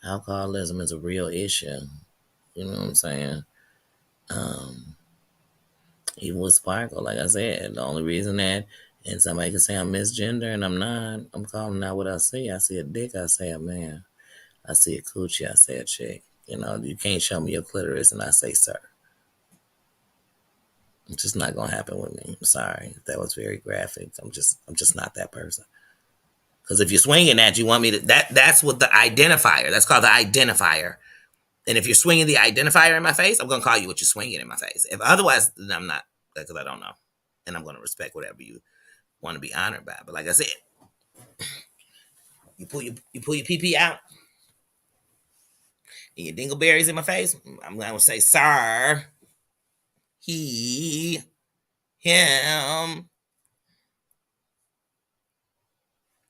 Alcoholism is a real issue. You know what I'm saying? Um, Even with Sparkle, like I said, the only reason that, and somebody can say I'm misgender and I'm not, I'm calling out what I see. I see a dick, I say a man. I see a coochie, I say a chick. You know, you can't show me your clitoris and I say sir. It's just not gonna happen with me. I'm sorry. That was very graphic. I'm just not that person. Because if you're swinging that, you want me to, that's what the identifier, that's called the identifier. And if you're swinging the identifier in my face, I'm gonna call you what you're swinging in my face. If otherwise, then I'm not, because I don't know. And I'm gonna respect whatever you want to be honored by. But like I said, you pull your PP out and your dingleberries in my face. I'm gonna say, sir, he, him.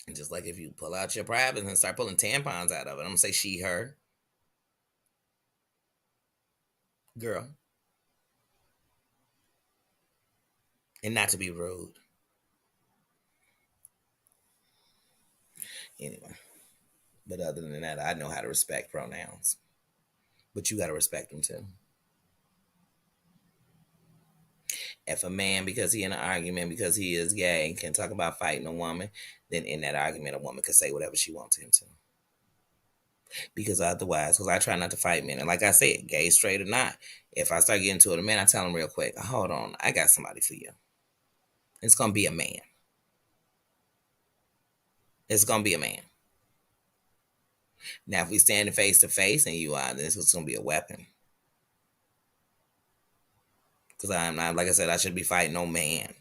And just like if you pull out your privates and start pulling tampons out of it, I'm gonna say she, her, girl, and not to be rude. Anyway, but other than that, I know how to respect pronouns. But you gotta respect them too. If a man, because he in an argument because he is gay, can talk about fighting a woman, then in that argument, a woman could say whatever she wants him to. Because otherwise, because I try not to fight men, and like I said, gay, straight or not, if I start getting to it, a man, I tell him real quick, hold on, I got somebody for you. It's gonna be a man. It's gonna be a man. Now, if we stand face to face and you are, then it's gonna be a weapon. Because I'm not, like I said, I should be fighting no man.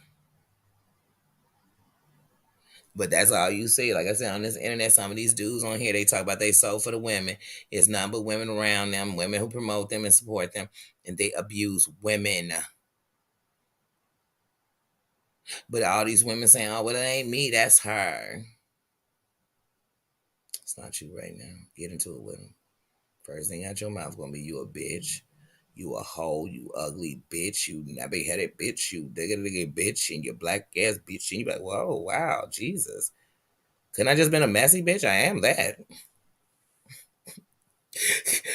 But that's all you see. Like I said, on this internet, some of these dudes on here, they talk about they sold for the women. It's none but women around them, women who promote them and support them, and they abuse women. But all these women saying, oh, well, it ain't me, that's her. It's not you right now. Get into it with them. First thing out your mouth gonna be you a bitch. You a hoe, you ugly bitch, you nappy headed bitch, you digga bitch, and you black ass bitch. And you be like, whoa, wow, Jesus. Couldn't I just been a messy bitch? I am that.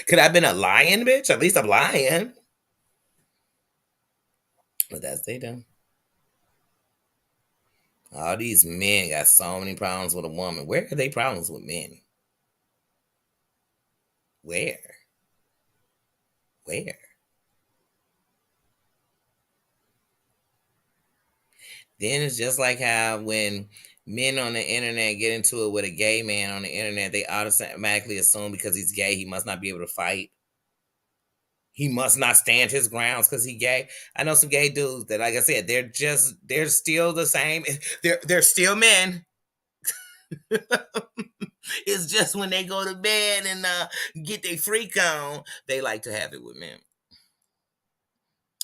Could I have been a lion bitch? At least I'm lying. But that's they done. All these men got so many problems with a woman. Where are they problems with men? Where? Where? Then it's just like how when men on the internet get into it with a gay man on the internet, they automatically assume because he's gay, he must not be able to fight. He must not stand his grounds because he gay. I know some gay dudes that, like I said, they're still the same. They're still men. It's just when they go to bed and get their freak on, they like to have it with men.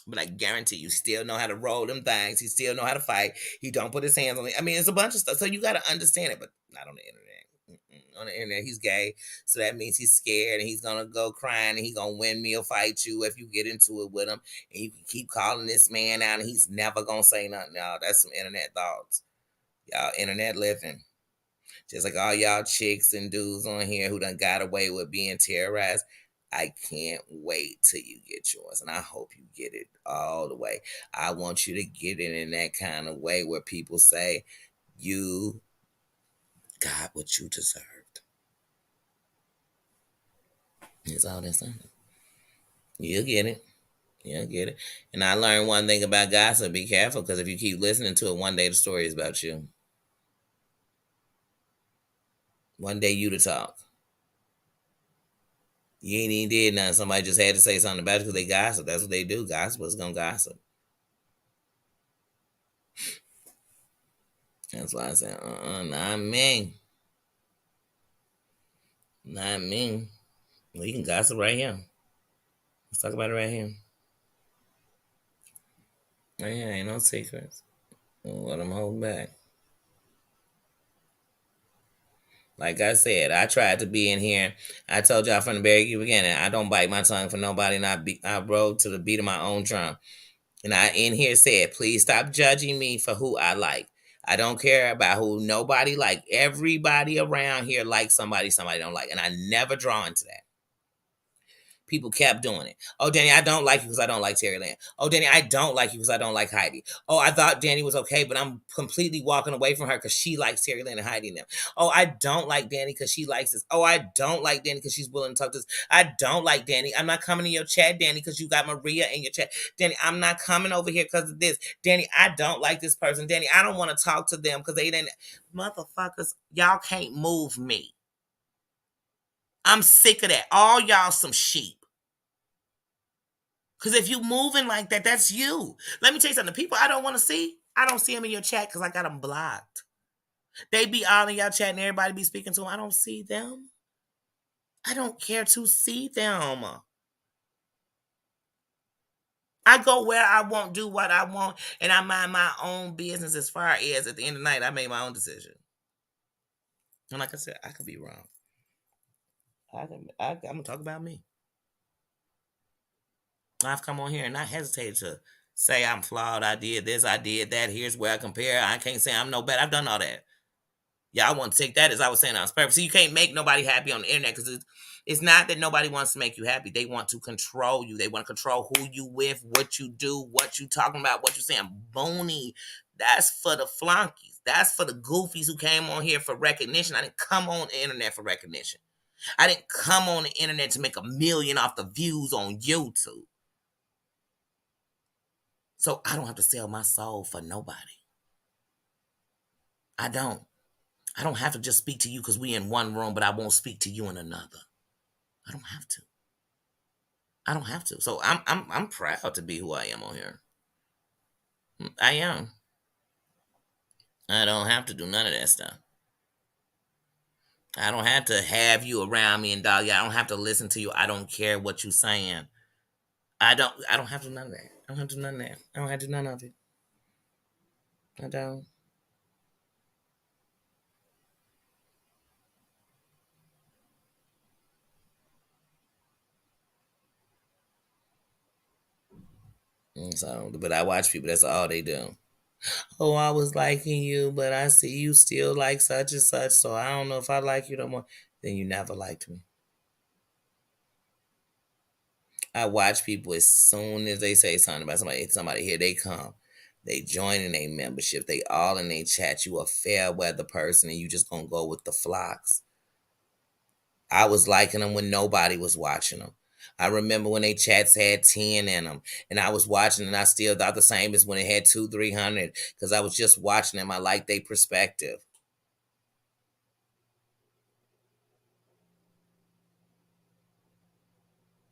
But I guarantee you still know how to roll them things. He still know how to fight. He don't put his hands on it. I mean, it's a bunch of stuff. So you got to understand it, but not on the internet. On the internet, he's gay, so that means he's scared and he's gonna go crying and he's gonna windmill fight you if you get into it with him. And you can keep calling this man out and he's never gonna say nothing. Y'all, that's some internet thoughts. Y'all internet living. Just like all y'all chicks and dudes on here who done got away with being terrorized. I can't wait till you get yours. And I hope you get it all the way. I want you to get it in that kind of way where people say, you got what you deserved. That's all that's saying. You'll get it. You'll get it. And I learned one thing about gossip. Be careful, because if you keep listening to it, one day the story is about you. One day you to talk. You ain't even did nothing. Somebody just had to say something about you because they gossip. That's what they do. Gossipers gonna gossip. That's why I said, not me. Not me. Well, you can gossip right here. Let's talk about it right here. Oh, yeah, ain't no secrets. Don't let them hold back. Like I said, I tried to be in here. I told y'all from the very beginning, I don't bite my tongue for nobody, and I rode to the beat of my own drum. And I in here said, please stop judging me for who I like. I don't care about who nobody like. Everybody around here likes somebody don't like. And I never draw into that. People kept doing it. Oh, Danny, I don't like you because I don't like Terry Lynn. Oh, Danny, I don't like you because I don't like Heidi. Oh, I thought Danny was okay, but I'm completely walking away from her because she likes Terry Lynn and Heidi and them. Oh, I don't like Danny because she likes this. Oh, I don't like Danny because she's willing to talk to this. I don't like Danny. I'm not coming to your chat, Danny, because you got Maria in your chat. Danny, I'm not coming over here because of this. Danny, I don't like this person. Danny, I don't want to talk to them because they didn't. Motherfuckers, y'all can't move me. I'm sick of that. All y'all some sheep. Because if you moving like that, that's you. Let me tell you something. The people I don't want to see, I don't see them in your chat because I got them blocked. They be all in your chat and everybody be speaking to them. I don't see them. I don't care to see them. I go where I want, do what I want, and I mind my own business as far as at the end of the night, I made my own decision. And like I said, I could be wrong. I'm going to talk about me. I've come on here and not hesitated to say I'm flawed. I did this, I did that. Here's where I compare. I can't say I'm no better. I've done all that. Yeah, I want to take that as I was saying on purpose. So you can't make nobody happy on the internet because it's not that nobody wants to make you happy. They want to control you. They want to control who you with, what you do, what you talking about, what you saying. Boony, that's for the flunkies. That's for the goofies who came on here for recognition. I didn't come on the internet for recognition. I didn't come on the internet to make $1 million off the views on YouTube. So I don't have to sell my soul for nobody. I don't. I don't have to just speak to you because we in one room, but I won't speak to you in another. I don't have to. I don't have to. So I'm proud to be who I am on here. I am. I don't have to do none of that stuff. I don't have to have you around me and dog. I don't have to listen to you. I don't care what you saying. I don't have to do none of that. I don't have to do none of that. I don't have to do none of it. I don't. So, but I watch people. That's all they do. Oh, I was liking you, but I see you still like such and such. So I don't know if I like you no more. Then you never liked me. I watch people as soon as they say something about somebody here they come. They join in a membership. They all in a chat. You a fair weather person, and you just gonna go with the flocks. I was liking them when nobody was watching them. I remember when they chats had 10 in them, and I was watching, and I still thought the same as when it had 300 because I was just watching them. I liked their perspective.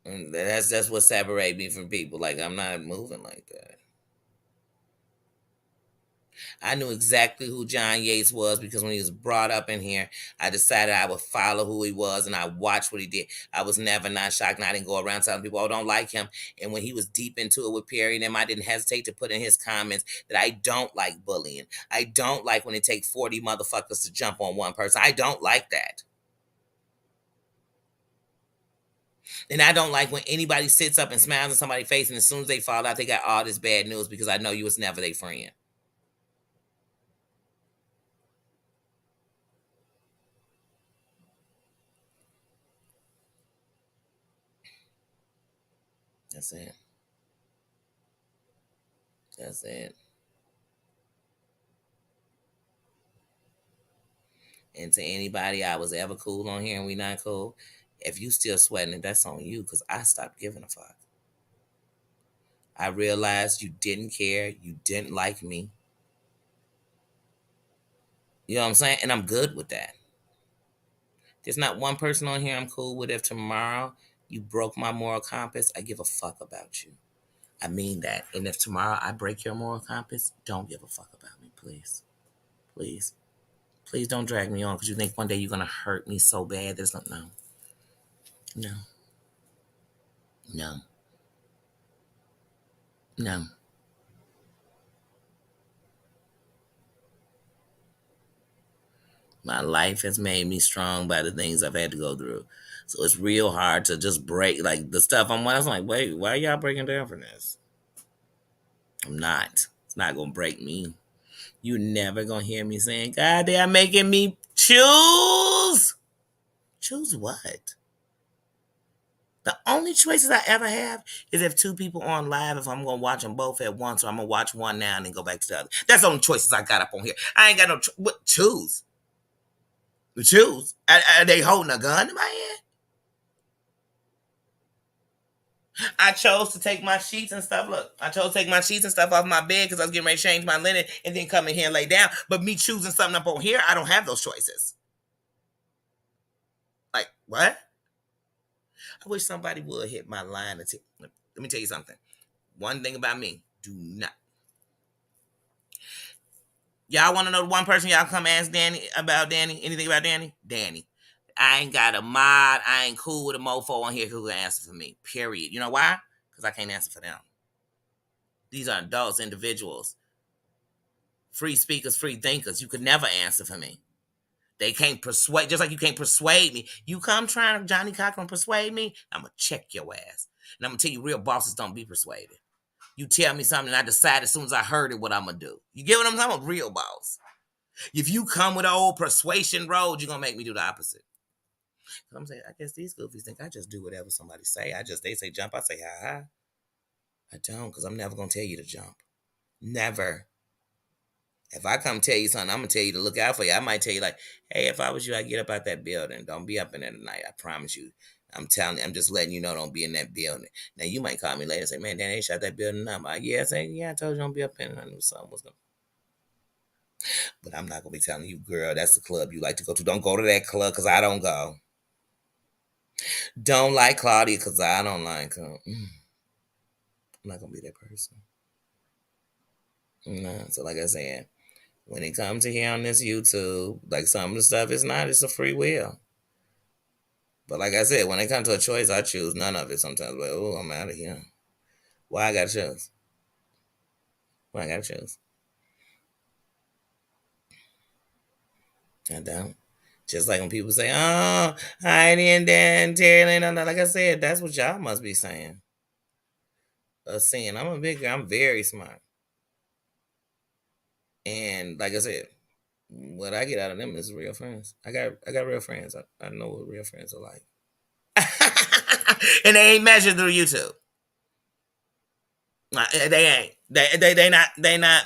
And that's what separates me from people. Like I'm not moving like that. I knew exactly who John Yates was because when he was brought up in here, I decided I would follow who he was and I watched what he did. I was never not shocked, and I didn't go around telling people, "Oh, don't like him." And when he was deep into it with Perry and them, I didn't hesitate to put in his comments that I don't like bullying. I don't like when it takes 40 motherfuckers to jump on one person. I don't like that. And I don't like when anybody sits up and smiles in somebody's face, and as soon as they fall out, they got all this bad news because I know you was never their friend. That's it. That's it. And to anybody I was ever cool on here and we not cool, if you still sweating it, that's on you because I stopped giving a fuck. I realized you didn't care, you didn't like me. You know what I'm saying? And I'm good with that. There's not one person on here I'm cool with. If tomorrow you broke my moral compass, I give a fuck about you. I mean that. And if tomorrow I break your moral compass, don't give a fuck about me, please. Please. Please don't drag me on because you think one day you're going to hurt me so bad. There's no, no, no, no. My life has made me strong by the things I've had to go through. So it's real hard to just break like the stuff I'm. I was like, wait, why are y'all breaking down for this? I'm not. It's not gonna break me. You never gonna hear me saying, "God, they are making me choose." Choose what? The only choices I ever have is if two people on live, if I'm gonna watch them both at once, or I'm gonna watch one now and then go back to the other. That's the only choices I got up on here. I ain't got no what choose. Choose. Are they holding a gun in my hand? I chose to take my sheets and stuff. Look, I chose to take my sheets and stuff off my bed because I was getting ready to change my linen and then come in here and lay down. But me choosing something up on here, I don't have those choices. Like, what? I wish somebody would hit my line and let me tell you something. One thing about me, do not. Y'all want to know the one person y'all come ask Danny about Danny? Anything about Danny? Danny. I ain't got a mod. I ain't cool with a mofo on here who can answer for me. Period. You know why? Because I can't answer for them. These are adults, individuals, free speakers, free thinkers. You could never answer for me. They can't persuade, just like you can't persuade me. You come trying to Johnny Cochran persuade me, I'm going to check your ass. And I'm going to tell you, real bosses don't be persuaded. You tell me something and I decide as soon as I heard it what I'm going to do. You get what I'm talking about? Real boss. If you come with an old persuasion road, you're going to make me do the opposite. I'm saying, I guess these goofies think I just do whatever somebody say. They say jump, I say ha. I don't, because I'm never going to tell you to jump. Never. If I come tell you something, I'm gonna tell you to look out for you. I might tell you like, hey, if I was you, I'd get up out that building. Don't be up in there tonight. I promise you. I'm telling you, I'm just letting you know don't be in that building. Now you might call me later and say, man, Danny, they shot that building up. Yeah, I say, yeah, I told you don't be up in there. I knew something was gonna. But I'm not gonna be telling you, girl, that's the club you like to go to. Don't go to that club because I don't go. Don't like Claudia because I don't like her. I'm not gonna be that person. No, so like I said, when it comes to here on this YouTube, like some of the stuff is not, it's a free will. But like I said, when it comes to a choice, I choose none of it sometimes. But oh, I'm out of here. Why I gotta choose? Why I gotta choose? I don't. Just like when people say, oh, Heidi and Dan, Terry Lynn, like I said, that's what y'all must be saying. Saying I'm a big girl, I'm very smart. And like I said, what I get out of them is real friends. I got real friends. I know what real friends are like. And they ain't measured through YouTube. They ain't. They not.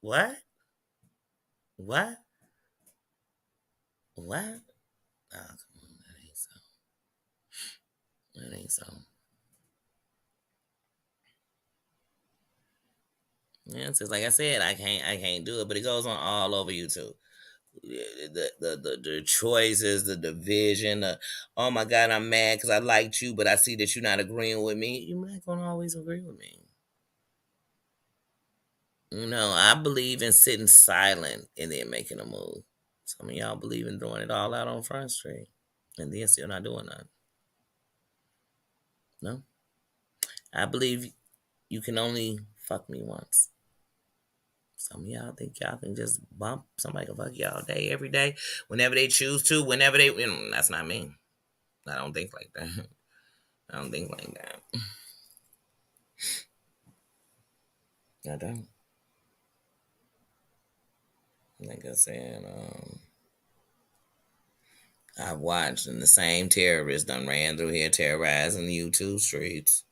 What? What? What? Oh, come on, that ain't so. That ain't so. Yeah, it's just like I said, I can't do it, but it goes on all over YouTube. The choices, the division, oh my God, I'm mad because I liked you, but I see that you're not agreeing with me. You're not gonna always agree with me. No, I believe in sitting silent and then making a move. Some of y'all believe in throwing it all out on Front Street and then still not doing nothing. No, I believe you can only fuck me once. Some of y'all think y'all can just bump somebody can fuck y'all day, every day, whenever they choose to, whenever they. That's not me. I don't think like that. I don't think like that. I don't. Like I said, I've watched and the same terrorists done ran through here terrorizing the YouTube streets.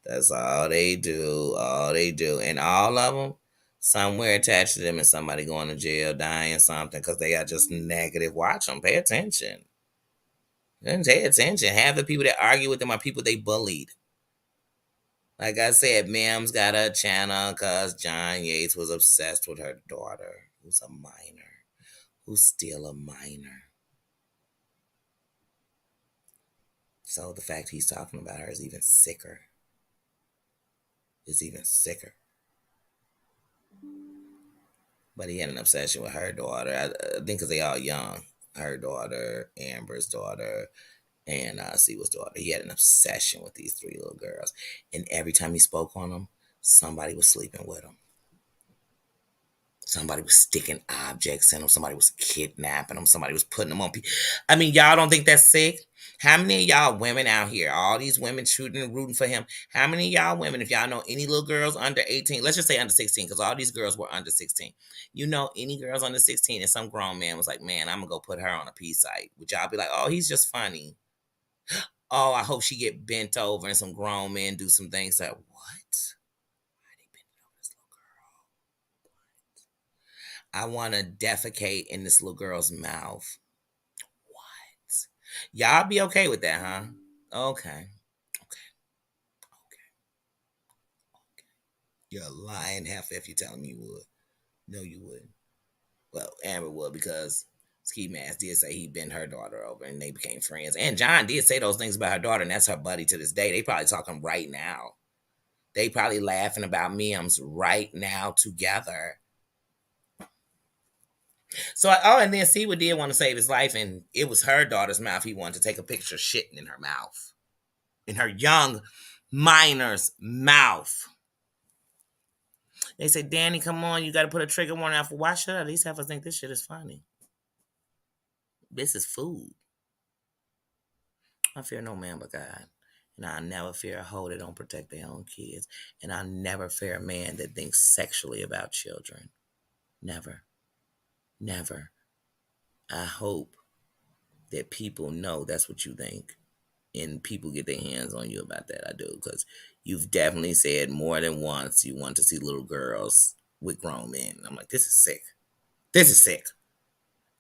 That's all they do. All they do. And all of them, somewhere attached to them is somebody going to jail, dying, something, because they are just negative. Watch them. Pay attention. Pay attention. Half the people that argue with them are people they bullied. Like I said, Mims got a channel because John Yates was obsessed with her daughter, who's a minor, who's still a minor. So the fact he's talking about her is even sicker. It's even sicker. But he had an obsession with her daughter. I think because they all young. Her daughter, Amber's daughter, and Siwa's daughter. He had an obsession with these three little girls. And every time he spoke on them, somebody was sleeping with them. Somebody was sticking objects in them. Somebody was kidnapping them. Somebody was putting them on. I mean, y'all don't think that's sick? How many of y'all women out here, all these women shooting and rooting for him, how many of y'all women, if y'all know any little girls under 18, let's just say under 16, because all these girls were under 16. You know any girls under 16 and some grown man was like, man, I'm going to go put her on a peace site. Would y'all be like, oh, he's just funny. Oh, I hope she get bent over and some grown men do some things that, what? Why they bending over this little girl? I want to defecate in this little girl's mouth. What? Y'all be okay with that, huh? Okay. Okay. Okay. Okay. You're a lying half if you telling me you would. No, you wouldn't. Well, Amber would because Ski Mask did say he bent her daughter over and they became friends. And John did say those things about her daughter, and that's her buddy to this day. They probably talking right now. They probably laughing about Mims right now together. So, oh, and then Siwa did want to save his life, and it was her daughter's mouth he wanted to take a picture shitting in her mouth. In her young minor's mouth. They say, Danny, come on, you got to put a trigger warning out for. Why should I at least have us think this shit is funny? This is food. I fear no man but God. And I never fear a hoe that don't protect their own kids. And I never fear a man that thinks sexually about children. Never. Never. I hope that people know that's what you think. And people get their hands on you about that. I do. Because you've definitely said more than once you want to see little girls with grown men. I'm like, this is sick. This is sick.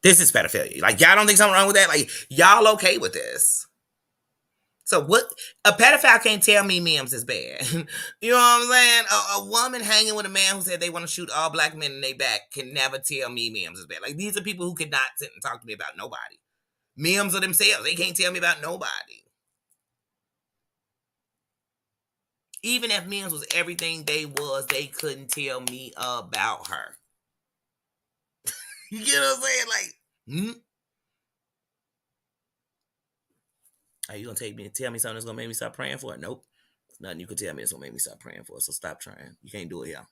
This is pedophilia. Like, y'all don't think something wrong with that? Like, y'all okay with this? So what? A pedophile can't tell me Mims is bad. You know what I'm saying? A woman hanging with a man who said they want to shoot all black men in their back can never tell me Mims is bad. Like, these are people who could not sit and talk to me about nobody. Mims are themselves. They can't tell me about nobody. Even if Mims was everything they was, they couldn't tell me about her. You get what I'm saying? Like, are you gonna tell me something that's gonna make me stop praying for it? Nope. There's nothing you can tell me that's gonna make me stop praying for it. So stop trying. You can't do it here.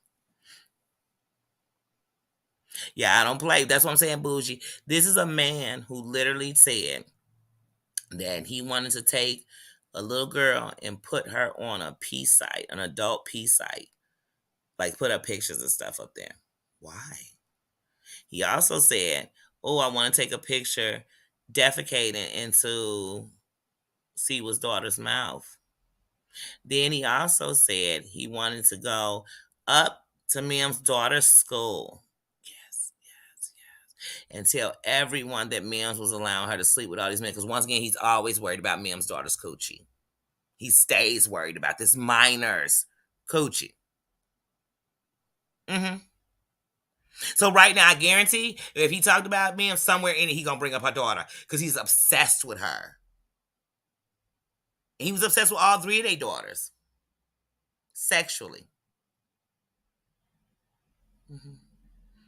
Yeah, I don't play. That's what I'm saying, bougie. This is a man who literally said that he wanted to take a little girl and put her on a peace site, an adult peace site, like put up pictures and stuff up there. Why? He also said, "Oh, I want to take a picture defecating into Siwa's daughter's mouth." Then he also said he wanted to go up to Mim's daughter's school. Yes, yes, yes. And tell everyone that Mims was allowing her to sleep with all these men. Because once again, he's always worried about Mim's daughter's coochie. He stays worried about this minor's coochie. Hmm. So right now, I guarantee if he talked about Mim somewhere in it, he gonna bring up her daughter because he's obsessed with her. And he was obsessed with all three of their daughters sexually.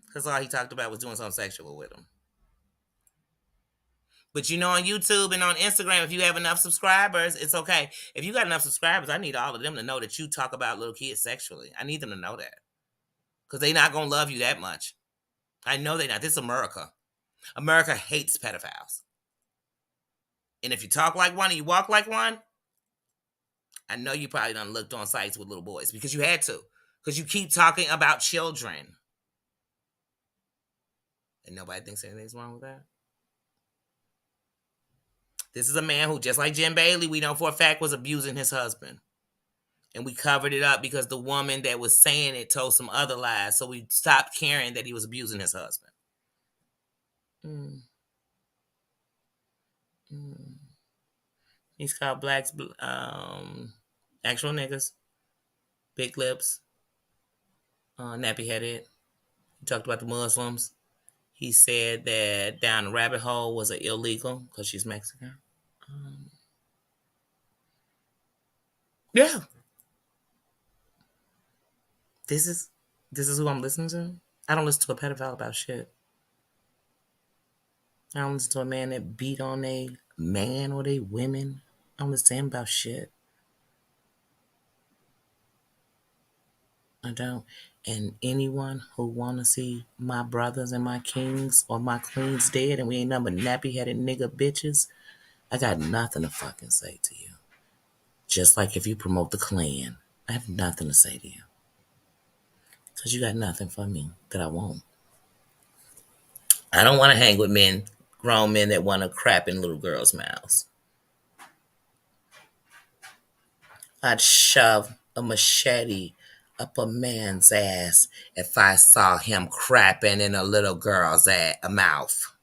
Because all he talked about was doing something sexual with them. But you know, on YouTube and on Instagram, if you have enough subscribers, it's okay. If you got enough subscribers, I need all of them to know that you talk about little kids sexually. I need them to know that. Because they're not going to love you that much. I know they're not. This is America. America hates pedophiles. And if you talk like one and you walk like one, I know you probably done looked on sites with little boys because you had to. Because you keep talking about children. And nobody thinks anything's wrong with that. This is a man who, just like Jim Bailey, we know for a fact was abusing his husband. And we covered it up because the woman that was saying it told some other lies. So we stopped caring that he was abusing his husband. Mm. Mm. He's called blacks, actual niggas, big lips, nappy headed. He talked about the Muslims. He said that Down the Rabbit Hole was illegal because she's Mexican. Yeah, this is this is who I'm listening to. I don't listen to a pedophile about shit. I don't listen to a man that beat on a man or they women. I don't listen to him about shit. I don't. And anyone who wanna see my brothers and my kings or my queens dead and we ain't nothing but nappy headed nigga bitches, I got nothing to fucking say to you. Just like if you promote the Klan, I have nothing to say to you. Cause you got nothing for me that I won't. I don't want to hang with men, grown men that want to crap in little girls' mouths. I'd shove a machete up a man's ass if I saw him crapping in a little girl's mouth.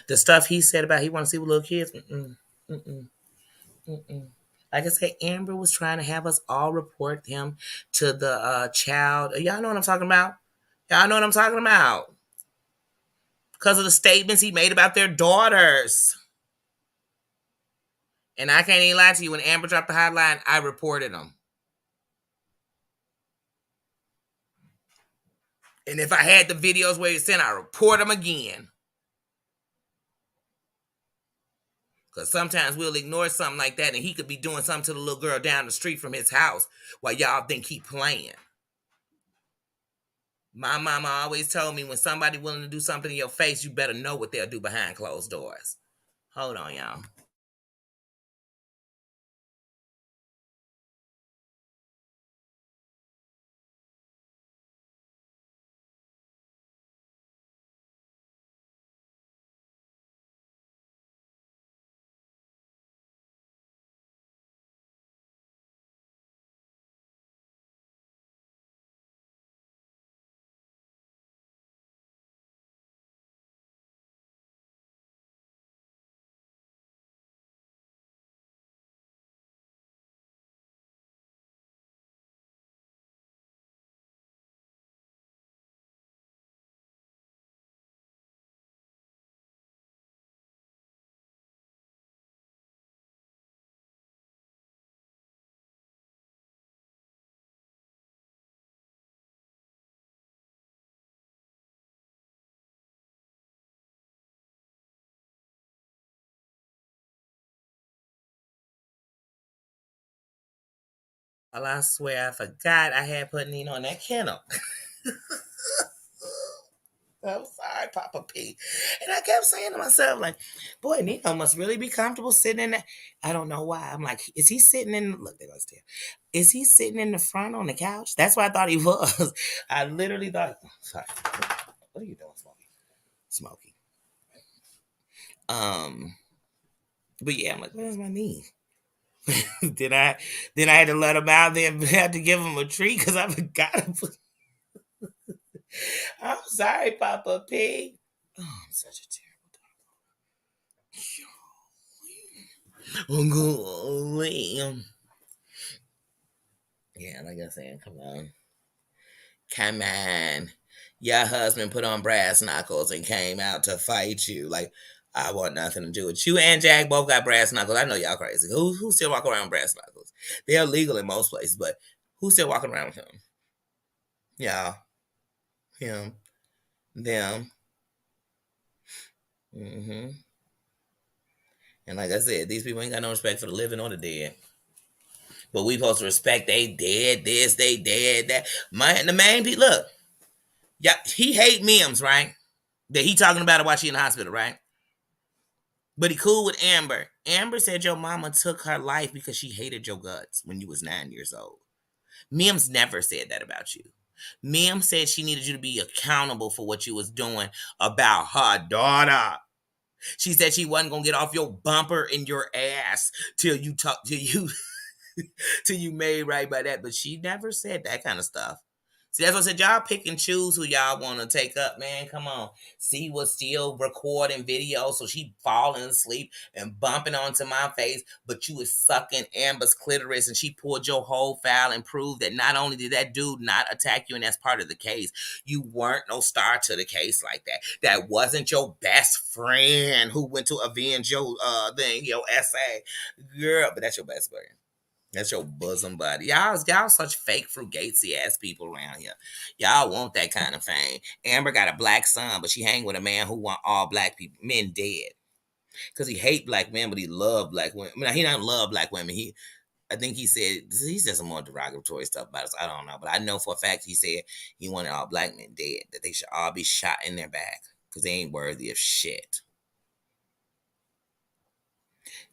The stuff he said about he want to see with little kids, mm-mm, mm-mm. Like I said, Amber was trying to have us all report him to the child. Y'all know what I'm talking about? Y'all know what I'm talking about? Because of the statements he made about their daughters. And I can't even lie to you, when Amber dropped the hotline, I reported him. And if I had the videos where he sent, I report him again. Because sometimes we'll ignore something like that and he could be doing something to the little girl down the street from his house while y'all think he playing. My mama always told me when somebody willing to do something in your face, you better know what they'll do behind closed doors. Hold on, y'all. Well, I swear I forgot I had put Nina on that kennel. I'm sorry, Papa P. And I kept saying to myself, like, boy, Nino must really be comfortable sitting in that. I don't know why. I'm like, is he sitting in, look, there goes tail. Is he sitting in the front on the couch? That's what I thought he was. I literally thought, sorry. What are you doing, Smokey? Smokey. Um, but yeah, I'm like, where's my knee? Then I had to let him out there and had to give him a treat because I forgot to put. I'm sorry, Papa P. Oh, I'm such a terrible dog. Yeah, like I said, come on. Come on. Your husband put on brass knuckles and came out to fight you. Like, I want nothing to do with you and Jack both got brass knuckles. I know y'all crazy. Who still walk around with brass knuckles? They're legal in most places, but who's still walking around with him? Y'all. Him. Them. Mm-hmm. And like I said, these people ain't got no respect for the living or the dead. But we supposed to respect they dead this, they dead that. The main people, look, yeah, he hate memes, right? That he talking about it while she in the hospital, right? But he cool with Amber. Amber said your mama took her life because she hated your guts when you was 9 years old. Mims never said that about you. Mim said she needed you to be accountable for what you was doing about her daughter. She said she wasn't gonna get off your bumper in your ass till you talk till you till you made right by that. But she never said that kind of stuff. See, that's what I said. Y'all pick and choose who y'all want to take up, man. Come on. See was still recording video, so she falling asleep and bumping onto my face, but you was sucking Amber's clitoris, and she pulled your whole file and proved that not only did that dude not attack you, and that's part of the case, you weren't no star to the case like that. That wasn't your best friend who went to avenge your your essay. Girl, but that's your best friend. That's your bosom buddy. Y'all such fake frugatesy ass people around here. Y'all want that kind of fame. Amber got a black son, but she hang with a man who want all black people, men dead. Cause he hate black men, but he love black women. I mean, he don't love black women. I think he said some more derogatory stuff about us. I don't know, but I know for a fact he said he wanted all black men dead. That they should all be shot in their back because they ain't worthy of shit.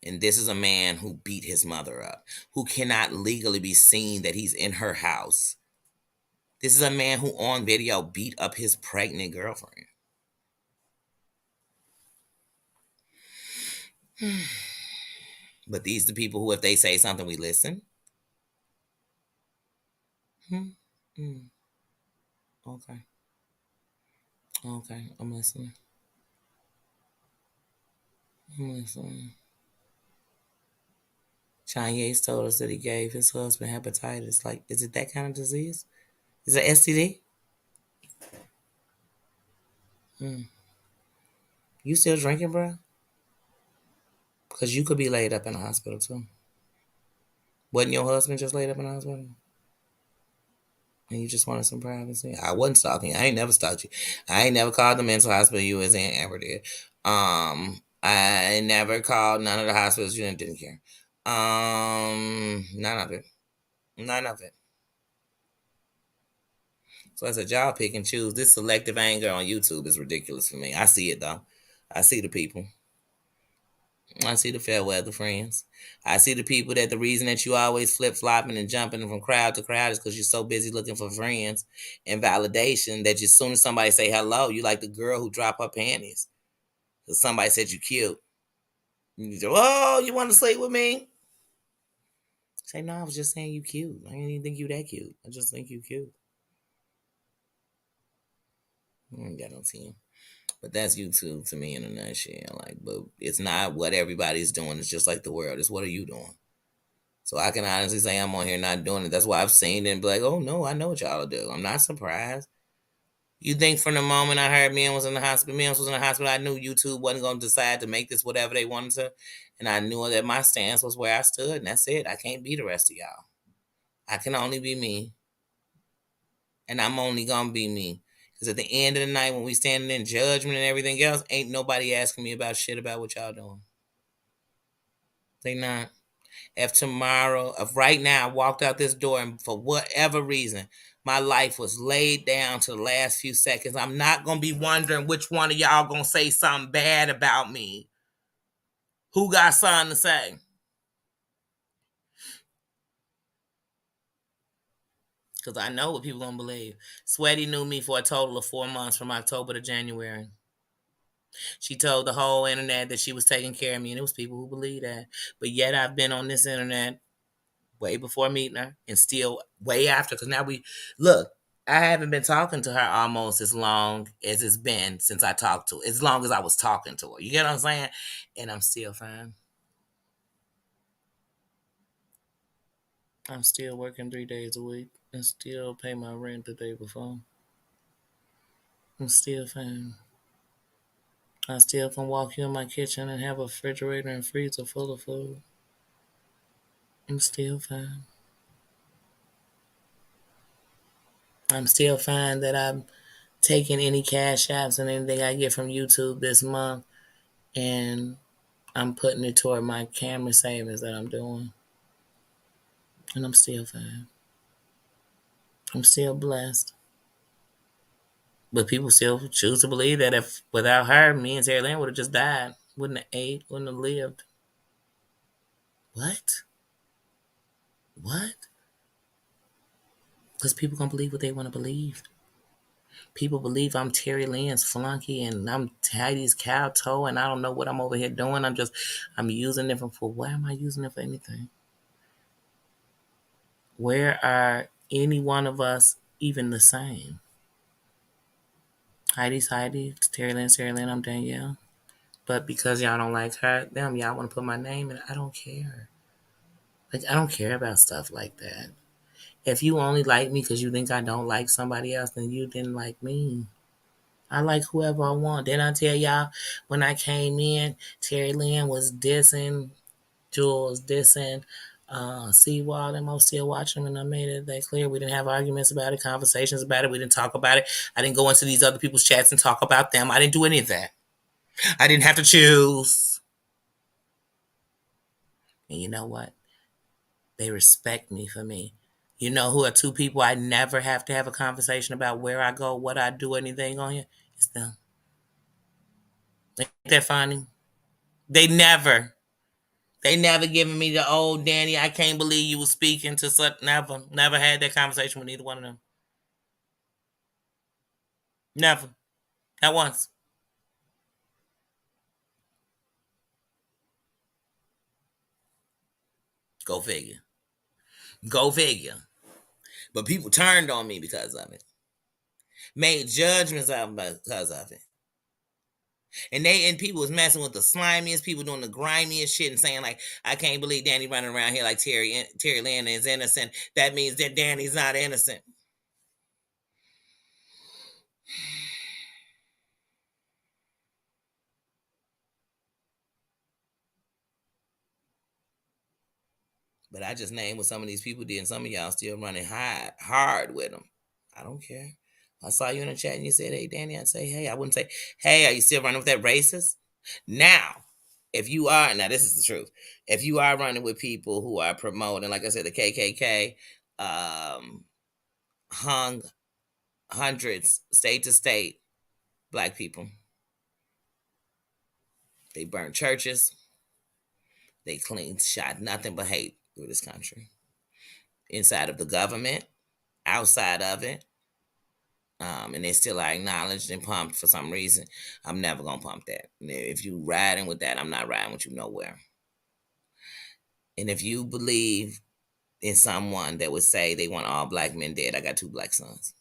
And this is a man who beat his mother up, who cannot legally be seen that he's in her house. This is a man who on video beat up his pregnant girlfriend. But these are the people who, if they say something, we listen. Okay. Okay, I'm listening. I'm listening. Chanye's told us that he gave his husband hepatitis. Like, is it that kind of disease? Is it STD? You still drinking, bro? Because you could be laid up in the hospital, too. Wasn't your husband just laid up in the hospital? And you just wanted some privacy? I wasn't stalking you. I ain't never stalked you. I ain't never called the mental hospital you was in, Amber did. I never called none of the hospitals you didn't care. None of it. None of it. So I said, y'all pick and choose. This selective anger on YouTube is ridiculous for me. I see it though. I see the people. I see the fair weather friends. I see the people that the reason that you always flip flopping and jumping from crowd to crowd is because you're so busy looking for friends and validation that as soon as somebody say hello, you like the girl who dropped her panties because somebody said you cute. You say, oh, you want to sleep with me? Say no, I was just saying you cute. I didn't even think you that cute. I just think you cute. I ain't got no team. But that's YouTube to me in a nutshell. Like, but it's not what everybody's doing. It's just like the world. It's what are you doing? So I can honestly say I'm on here not doing it. That's why I've seen it and be like, oh no, I know what y'all do. I'm not surprised. You think from the moment I heard Mims was in the hospital, I knew YouTube wasn't going to decide to make this whatever they wanted to. And I knew that my stance was where I stood. And that's it. I can't be the rest of y'all. I can only be me. And I'm only going to be me. Because at the end of the night, when we standing in judgment and everything else, ain't nobody asking me about shit about what y'all doing. They not. If tomorrow, if right now I walked out this door and for whatever reason, my life was laid down to the last few seconds, I'm not going to be wondering which one of y'all going to say something bad about me. Who got something to say? Because I know what people going to believe. Sweaty knew me for a total of 4 months from October to January. She told the whole internet that she was taking care of me, and it was people who believe that. But yet I've been on this internet way before meeting her and still way after. Because now look, I haven't been talking to her almost as long as it's been since I talked to her, as long as I was talking to her. You get what I'm saying? And I'm still fine. I'm still working 3 days a week and still pay my rent the day before. I'm still fine. I still can walk you in my kitchen and have a refrigerator and freezer full of food. I'm still fine. I'm still fine that I'm taking any cash apps and anything I get from YouTube this month and I'm putting it toward my camera savings that I'm doing. And I'm still fine. I'm still blessed. But people still choose to believe that if without her, me and Terry Lynn would have just died. Wouldn't have ate, wouldn't have lived. What? What? Because people gonna believe what they want to believe. People believe I'm Terry Lynn's flunky and I'm Heidi's cow toe and I don't know what I'm over here doing. I'm using it for why am I using it for anything? Where are any one of us even the same? Heidi's Heidi, Terry Lynn, I'm Danielle. But because y'all don't like y'all want to put my name in it. I don't care. Like, I don't care about stuff like that. If you only like me because you think I don't like somebody else, then you didn't like me. I like whoever I want. Didn't I tell y'all when I came in, Terry Lynn was dissing, Jules dissing, Seawall, and I'm still watching them, and I made it that clear. We didn't have arguments about it, conversations about it. We didn't talk about it. I didn't go into these other people's chats and talk about them. I didn't do any of that. I didn't have to choose. And you know what? They respect me for me. You know who are two people I never have to have a conversation about where I go, what I do, anything on here? It's them. Ain't that funny? They never. They never given me the old Danny, I can't believe you was speaking to such. Never. Never had that conversation with either one of them. Never. Not once. Go figure. Go figure. But people turned on me because of it. Made judgments out because of it. And people was messing with the slimiest, people doing the grimiest shit and saying like, I can't believe Danny running around here like Terry Lynn is innocent. That means that Danny's not innocent. But I just named what some of these people did, and some of y'all still running hard with them. I don't care. I saw you in the chat and you said, "Hey, Danny," I'd say, "Hey." I wouldn't say, "Hey, are you still running with that racist?" Now, if you are, now this is the truth. If you are running with people who are promoting, like I said, the KKK hung hundreds, state to state, black people. They burned churches. They shot nothing but hate through this country. Inside of the government, outside of it, and they still are acknowledged and pumped for some reason. I'm never gonna pump that. If you riding with that, I'm not riding with you nowhere. And if you believe in someone that would say they want all black men dead, I got 2 black sons.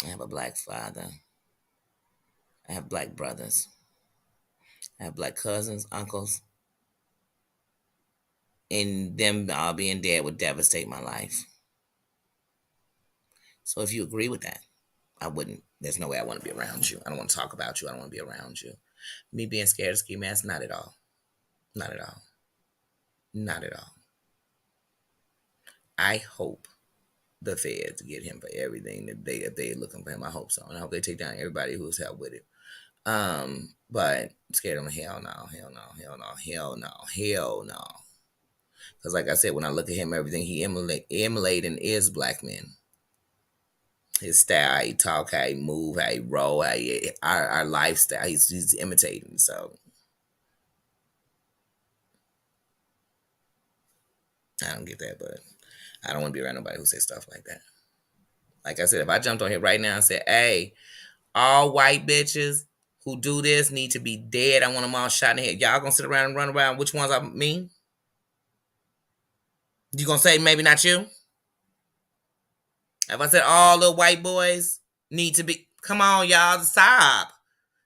I have a black father. I have black brothers. I have black cousins, uncles, and them all being dead would devastate my life. So if you agree with that, I wouldn't. There's no way I want to be around you. I don't want to talk about you. I don't want to be around you. Me being scared of ski masks, not at all. Not at all. Not at all. I hope the feds get him for everything that if they looking for him. I hope so, and I hope they take down everybody who's helped with it. But scared of him, hell no, hell no, hell no, hell no, hell no. Because like I said, when I look at him, everything he emulating is black men. His style, how he talk, how he move, how he roll, our lifestyle, he's imitating. So I don't get that, but I don't want to be around nobody who says stuff like that. Like I said, if I jumped on here right now and said, hey, all white bitches who do this need to be dead. I want them all shot in the head. Y'all gonna sit around and run around? Which ones I mean? You gonna say maybe not you? If I said all the white boys need to be, come on, y'all, stop.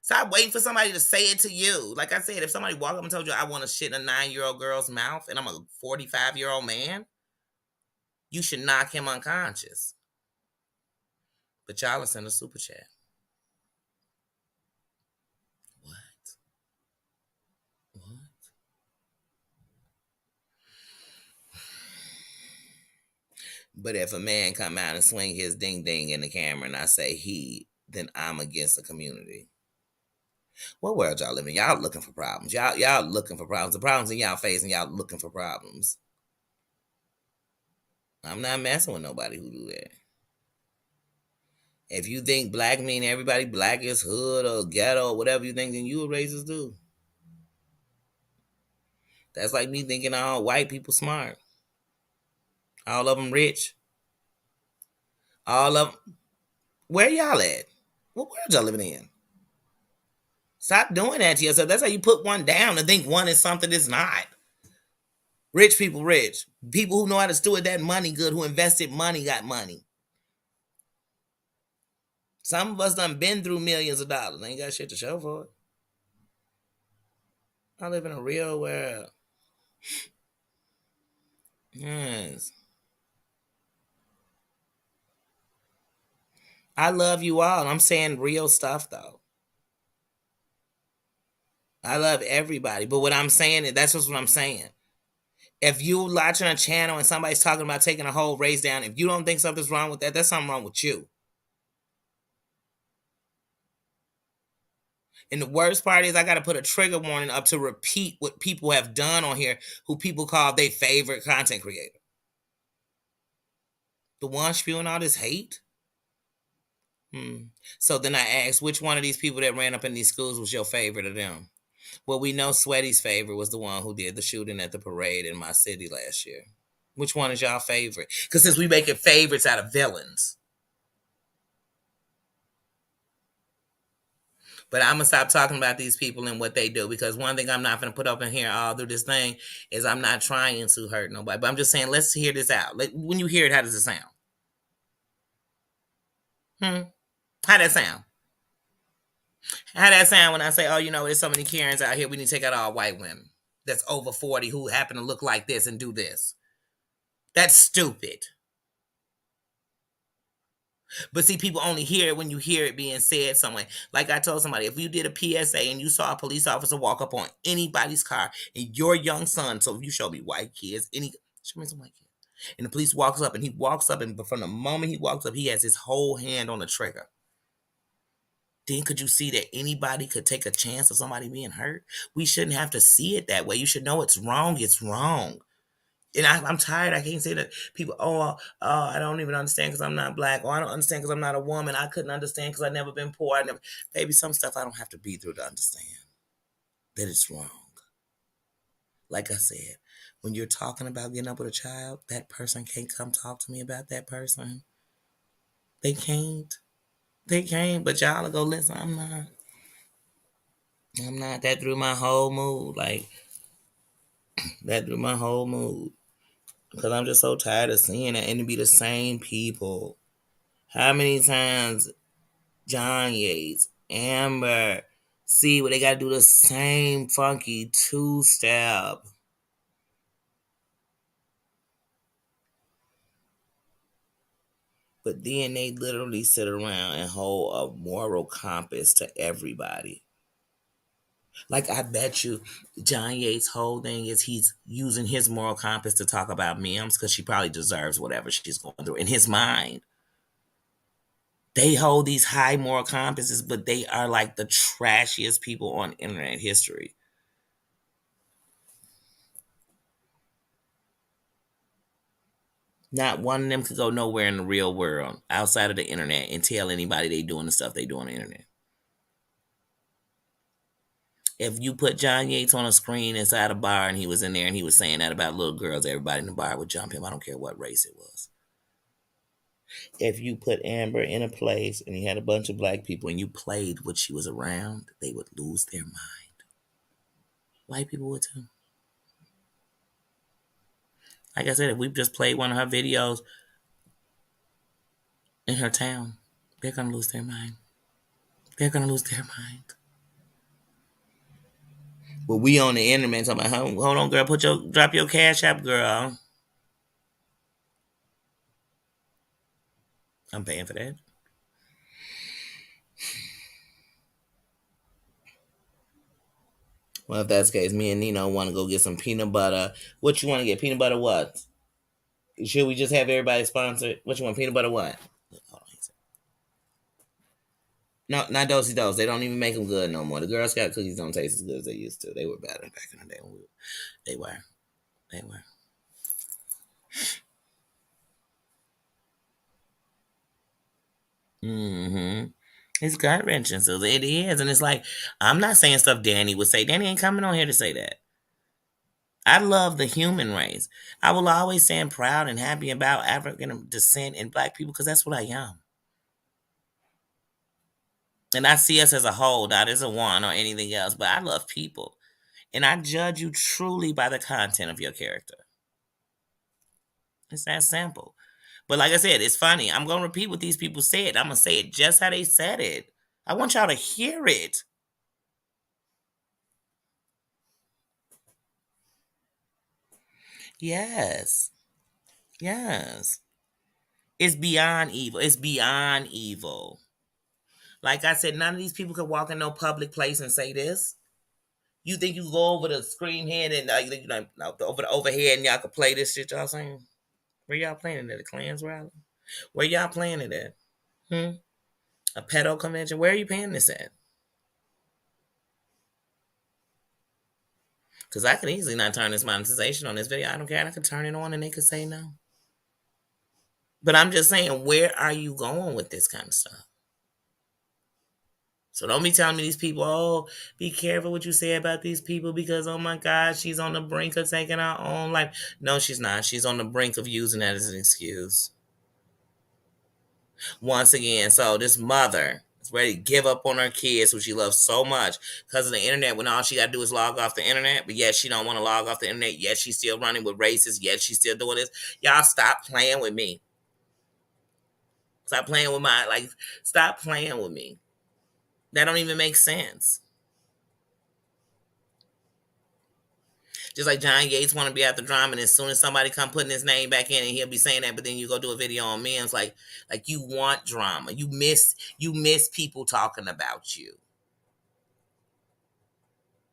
Stop waiting for somebody to say it to you. Like I said, if somebody walked up and told you I want to shit in a 9-year-old girl's mouth and I'm a 45-year-old man, you should knock him unconscious. But y'all are sending a super chat. What? What? But if a man come out and swing his ding ding in the camera and I say he, then I'm against the community. What world y'all live in? Y'all looking for problems. Y'all looking for problems. The problems in y'all face and y'all looking for problems. I'm not messing with nobody who do that. If you think black mean everybody black is hood or ghetto or whatever you think, then you a racist dude. That's like me thinking all white people smart. All of them rich. All of them. Where y'all at? What world y'all living in? Stop doing that to yourself. That's how you put one down and think one is something it's not. Rich people rich. People who know how to steward that money good, who invested money, got money. Some of us done been through millions of dollars. Ain't got shit to show for it. I live in a real world. Yes. I love you all. I'm saying real stuff though. I love everybody. But what I'm saying is that's just what I'm saying. If you watching a channel and somebody's talking about taking a whole race down, if you don't think something's wrong with that, that's something wrong with you. And the worst part is I got to put a trigger warning up to repeat what people have done on here who people call their favorite content creator. The one spewing all this hate? So then I asked, which one of these people that ran up in these schools was your favorite of them? Well, we know Sweaty's favorite was the one who did the shooting at the parade in my city last year. Which one is y'all favorite? Because since we making favorites out of villains. But I'm going to stop talking about these people and what they do, because one thing I'm not going to put up in here all through this thing is I'm not trying to hurt nobody. But I'm just saying, let's hear this out. When you hear it, how does it sound? How that sound? How that sound when I say, oh, there's so many Karens out here, we need to take out all white women that's over 40 who happen to look like this and do this? That's stupid. But see, people only hear it when you hear it being said somewhere. Like I told somebody, if you did a PSA and you saw a police officer walk up on anybody's car and your young son, so if you show me white kids, show me some white kids, and the police walks up and from the moment he walks up, he has his whole hand on the trigger. Then could you see that anybody could take a chance of somebody being hurt? We shouldn't have to see it that way. You should know it's wrong. It's wrong. And I'm tired. I can't say that people, I don't even understand because I'm not black. Or I don't understand because I'm not a woman. I couldn't understand because I've never been poor. Baby, some stuff I don't have to be through to understand that it's wrong. Like I said, when you're talking about getting up with a child, that person can't come talk to me about that person. They can't. They can't. But y'all will go, listen, I'm not. That threw my whole mood. That threw my whole mood. Because I'm just so tired of seeing it and it be the same people. How many times John Yates, Amber, see what they got to do the same funky two-step. But then they literally sit around and hold a moral compass to everybody. Like, I bet you John Yates' whole thing is he's using his moral compass to talk about Mims because she probably deserves whatever she's going through in his mind. They hold these high moral compasses, but they are like the trashiest people on internet history. Not one of them could go nowhere in the real world outside of the internet and tell anybody they doing the stuff they do on the internet. If you put John Yates on a screen inside a bar and he was in there and he was saying that about little girls, everybody in the bar would jump him. I don't care what race it was. If you put Amber in a place and he had a bunch of black people and you played what she was around, they would lose their mind. White people would too. Like I said, if we just played one of her videos in her town, they're gonna lose their mind. They're gonna lose their mind. But we on the internet talking about, hold on, girl, drop your cash app, girl. I'm paying for that. Well, if that's the case, me and Nino want to go get some peanut butter. What you want to get? Peanut butter what? Should we just have everybody sponsored? What you want? Peanut butter what? Hold on. No, not Dosey Dos. They don't even make them good no more. The Girl Scout cookies don't taste as good as they used to. They were better back in the day. They were. They were. Mm-hmm. It's gut wrenching, so it is, and it's like I'm not saying stuff Danny would say. Danny ain't coming on here to say that. I love the human race. I will always say I'm proud and happy about African descent and black people because that's what I am. And I see us as a whole, not as a one or anything else, but I love people. And I judge you truly by the content of your character. It's that simple. But like I said, it's funny. I'm going to repeat what these people said. I'm going to say it just how they said it. I want y'all to hear it. Yes. Yes. It's beyond evil. It's beyond evil. Like I said, none of these people could walk in no public place and say this. You think you go over the screen head and over the overhead and y'all could play this shit y'all saying? Where y'all playing it at? A Klans rally? Where y'all playing it at? A pedo convention? Where are you paying this at? Because I could easily not turn this monetization on this video. I don't care. I could turn it on and they could say no. But I'm just saying, where are you going with this kind of stuff? So don't be telling me these people, oh, be careful what you say about these people because, oh my God, she's on the brink of taking her own life. No, she's not. She's on the brink of using that as an excuse. Once again, so this mother is ready to give up on her kids who she loves so much because of the internet when all she got to do is log off the internet. But yet she don't want to log off the internet. Yet she's still running with racists. Yet she's still doing this. Y'all stop playing with me. Stop playing with stop playing with me. That don't even make sense. Just like John Yates want to be at the drama, and as soon as somebody come putting his name back in, and he'll be saying that, but then you go do a video on me, and it's like you want drama. You miss people talking about you.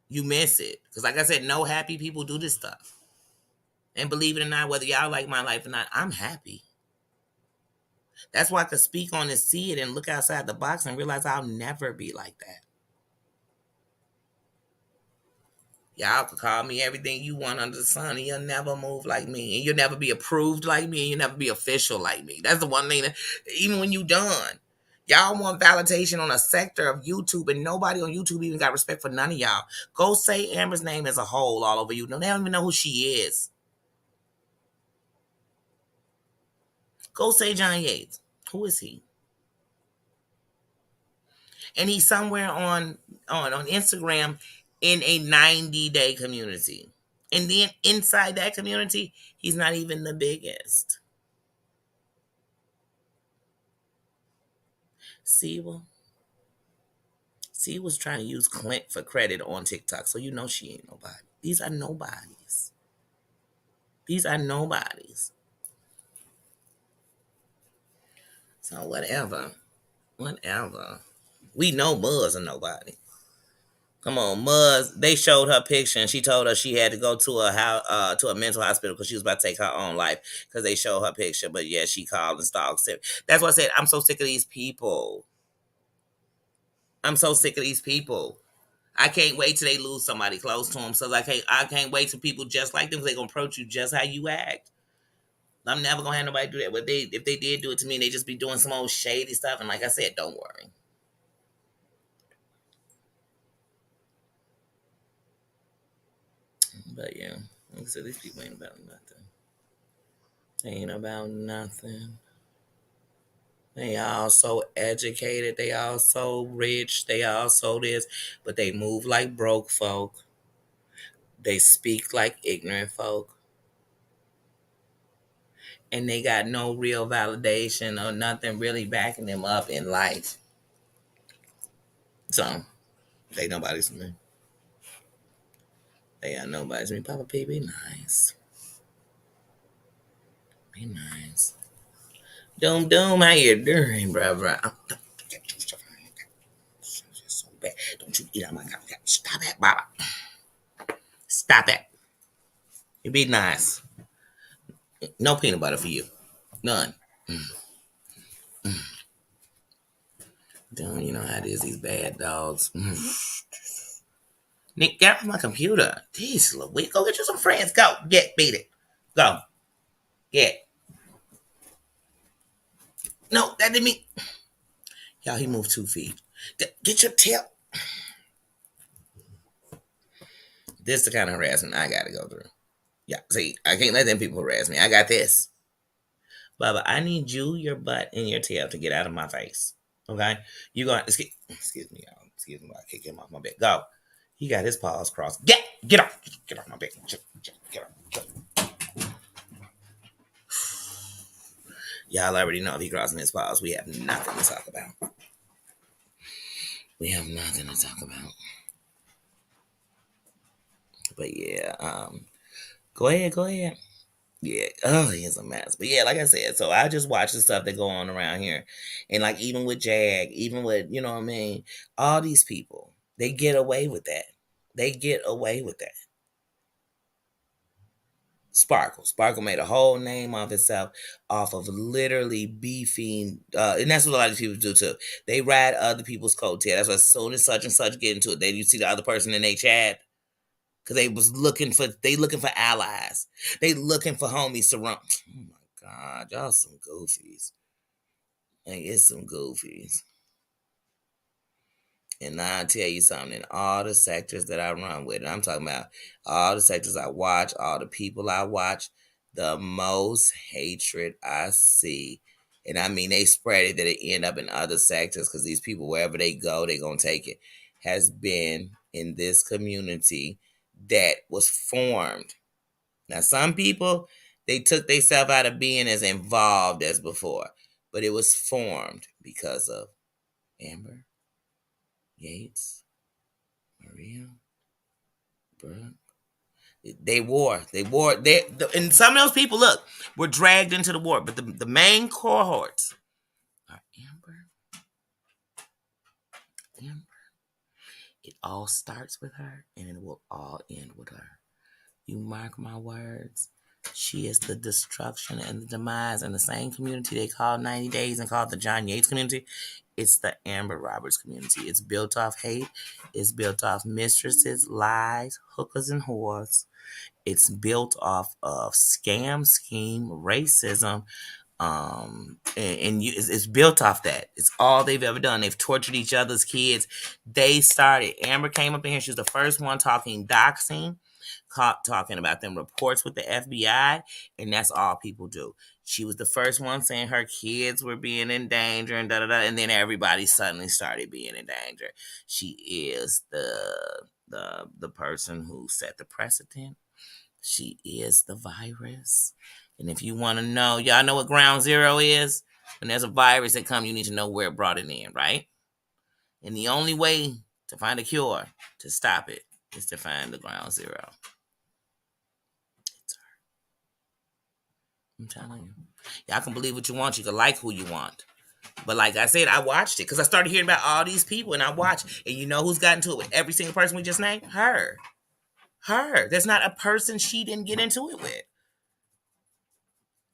You miss it because, like I said, no happy people do this stuff. And believe it or not, whether y'all like my life or not, I'm happy. That's why I could speak on and see it and look outside the box and realize I'll never be like that. Y'all can call me everything you want under the sun, and you'll never move like me, and you'll never be approved like me, and you'll never be official like me. That's the one thing that, even when you done, y'all want validation on a sector of YouTube, and nobody on YouTube even got respect for none of y'all. Go say Amber's name as a whole all over you. No, they don't even know who she is. Go say John Yates. Who is he? And he's somewhere on Instagram in a 90-day community. And then inside that community, he's not even the biggest. Siwa was trying to use Clint for credit on TikTok, so you know she ain't nobody. These are nobodies. These are nobodies. So whatever. We know Buzz are nobody. Come on, Muzz. They showed her picture and she told her she had to go to a mental hospital because she was about to take her own life because they showed her picture. But yeah, she called and stalked him. That's why I said I'm so sick of these people. I'm so sick of these people. I can't wait till they lose somebody close to them. So I can't wait till people just like them. They gonna approach you just how you act. I'm never gonna have nobody do that. But if they did do it to me, they just be doing some old shady stuff. And like I said, don't worry. But yeah, like I said, these people ain't about nothing. They ain't about nothing. They all so educated. They all so rich. They all so this, but they move like broke folk. They speak like ignorant folk, and they got no real validation or nothing really backing them up in life. So they nobody's me. They are nobody's me. Papa P, be nice. Be nice. Doom doom, how you doing, bro? So bad. Don't you eat on my god. Stop that, Baba. Stop that. You be nice. No peanut butter for you. None. Damn, you know how it is, these bad dogs. Nick, get off my computer. Jeez Louise, go get you some friends. Go. Beat it. Go. Get. No, that didn't mean. Y'all, he moved 2 feet. Get your tail. This is the kind of harassment I gotta go through. Yeah, see, I can't let them people harass me. I got this. Bubba, I need you, your butt, and your tail to get out of my face. Okay? You gonna excuse me, y'all. Excuse me, I kick him off my bed. Go. He got his paws crossed. Get off. Get off my bed. Get off. Y'all already know if he crossing his paws, we have nothing to talk about. We have nothing to talk about. But yeah, go ahead. Yeah, oh, he's a mess. But yeah, like I said, so I just watch the stuff that go on around here. And like even with Jag, even with, you know what I mean, all these people, they get away with that. They get away with that. Sparkle made a whole name of itself off of literally beefing, and that's what a lot of people do too. They ride other people's coattail. That's why as soon as such and such get into it, then you see the other person in their chat because they looking for allies. They looking for homies to run. Oh my god, y'all some goofies. Like it's some goofies. And now I tell you something, in all the sectors that I run with, and I'm talking about all the sectors I watch, all the people I watch, the most hatred I see. And I mean, they spread it that it end up in other sectors because these people, wherever they go, they going to take it, has been in this community that was formed. Now, some people, they took themselves out of being as involved as before, but it was formed because of Amber Yates, Maria, Brooke. And some of those people, look, were dragged into the war, but the main cohorts are Amber. It all starts with her, and it will all end with her. You mark my words. She is the destruction and the demise in the same community they call 90 Days and call the John Yates community. It's the Amber Roberts community. It's built off hate. It's built off mistresses, lies, hookers, and whores. It's built off of scam, scheme, racism, it's built off that. It's all they've ever done. They've tortured each other's kids. They started. Amber came up in here. She was the first one talking doxing, talking about them reports with the FBI, and that's all people do. She was the first one saying her kids were being in danger and da da da, and then everybody suddenly started being in danger. She is the person who set the precedent. She is the virus. And if you want to know, y'all know what ground zero is? When there's a virus that comes, you need to know where it brought it in, right? And the only way to find a cure to stop it is to find the ground zero. It's her. I'm telling you. Y'all can believe what you want. You can like who you want. But like I said, I watched it because I started hearing about all these people, and I watched. And you know who's got into it with every single person we just named? Her. Her. There's not a person she didn't get into it with.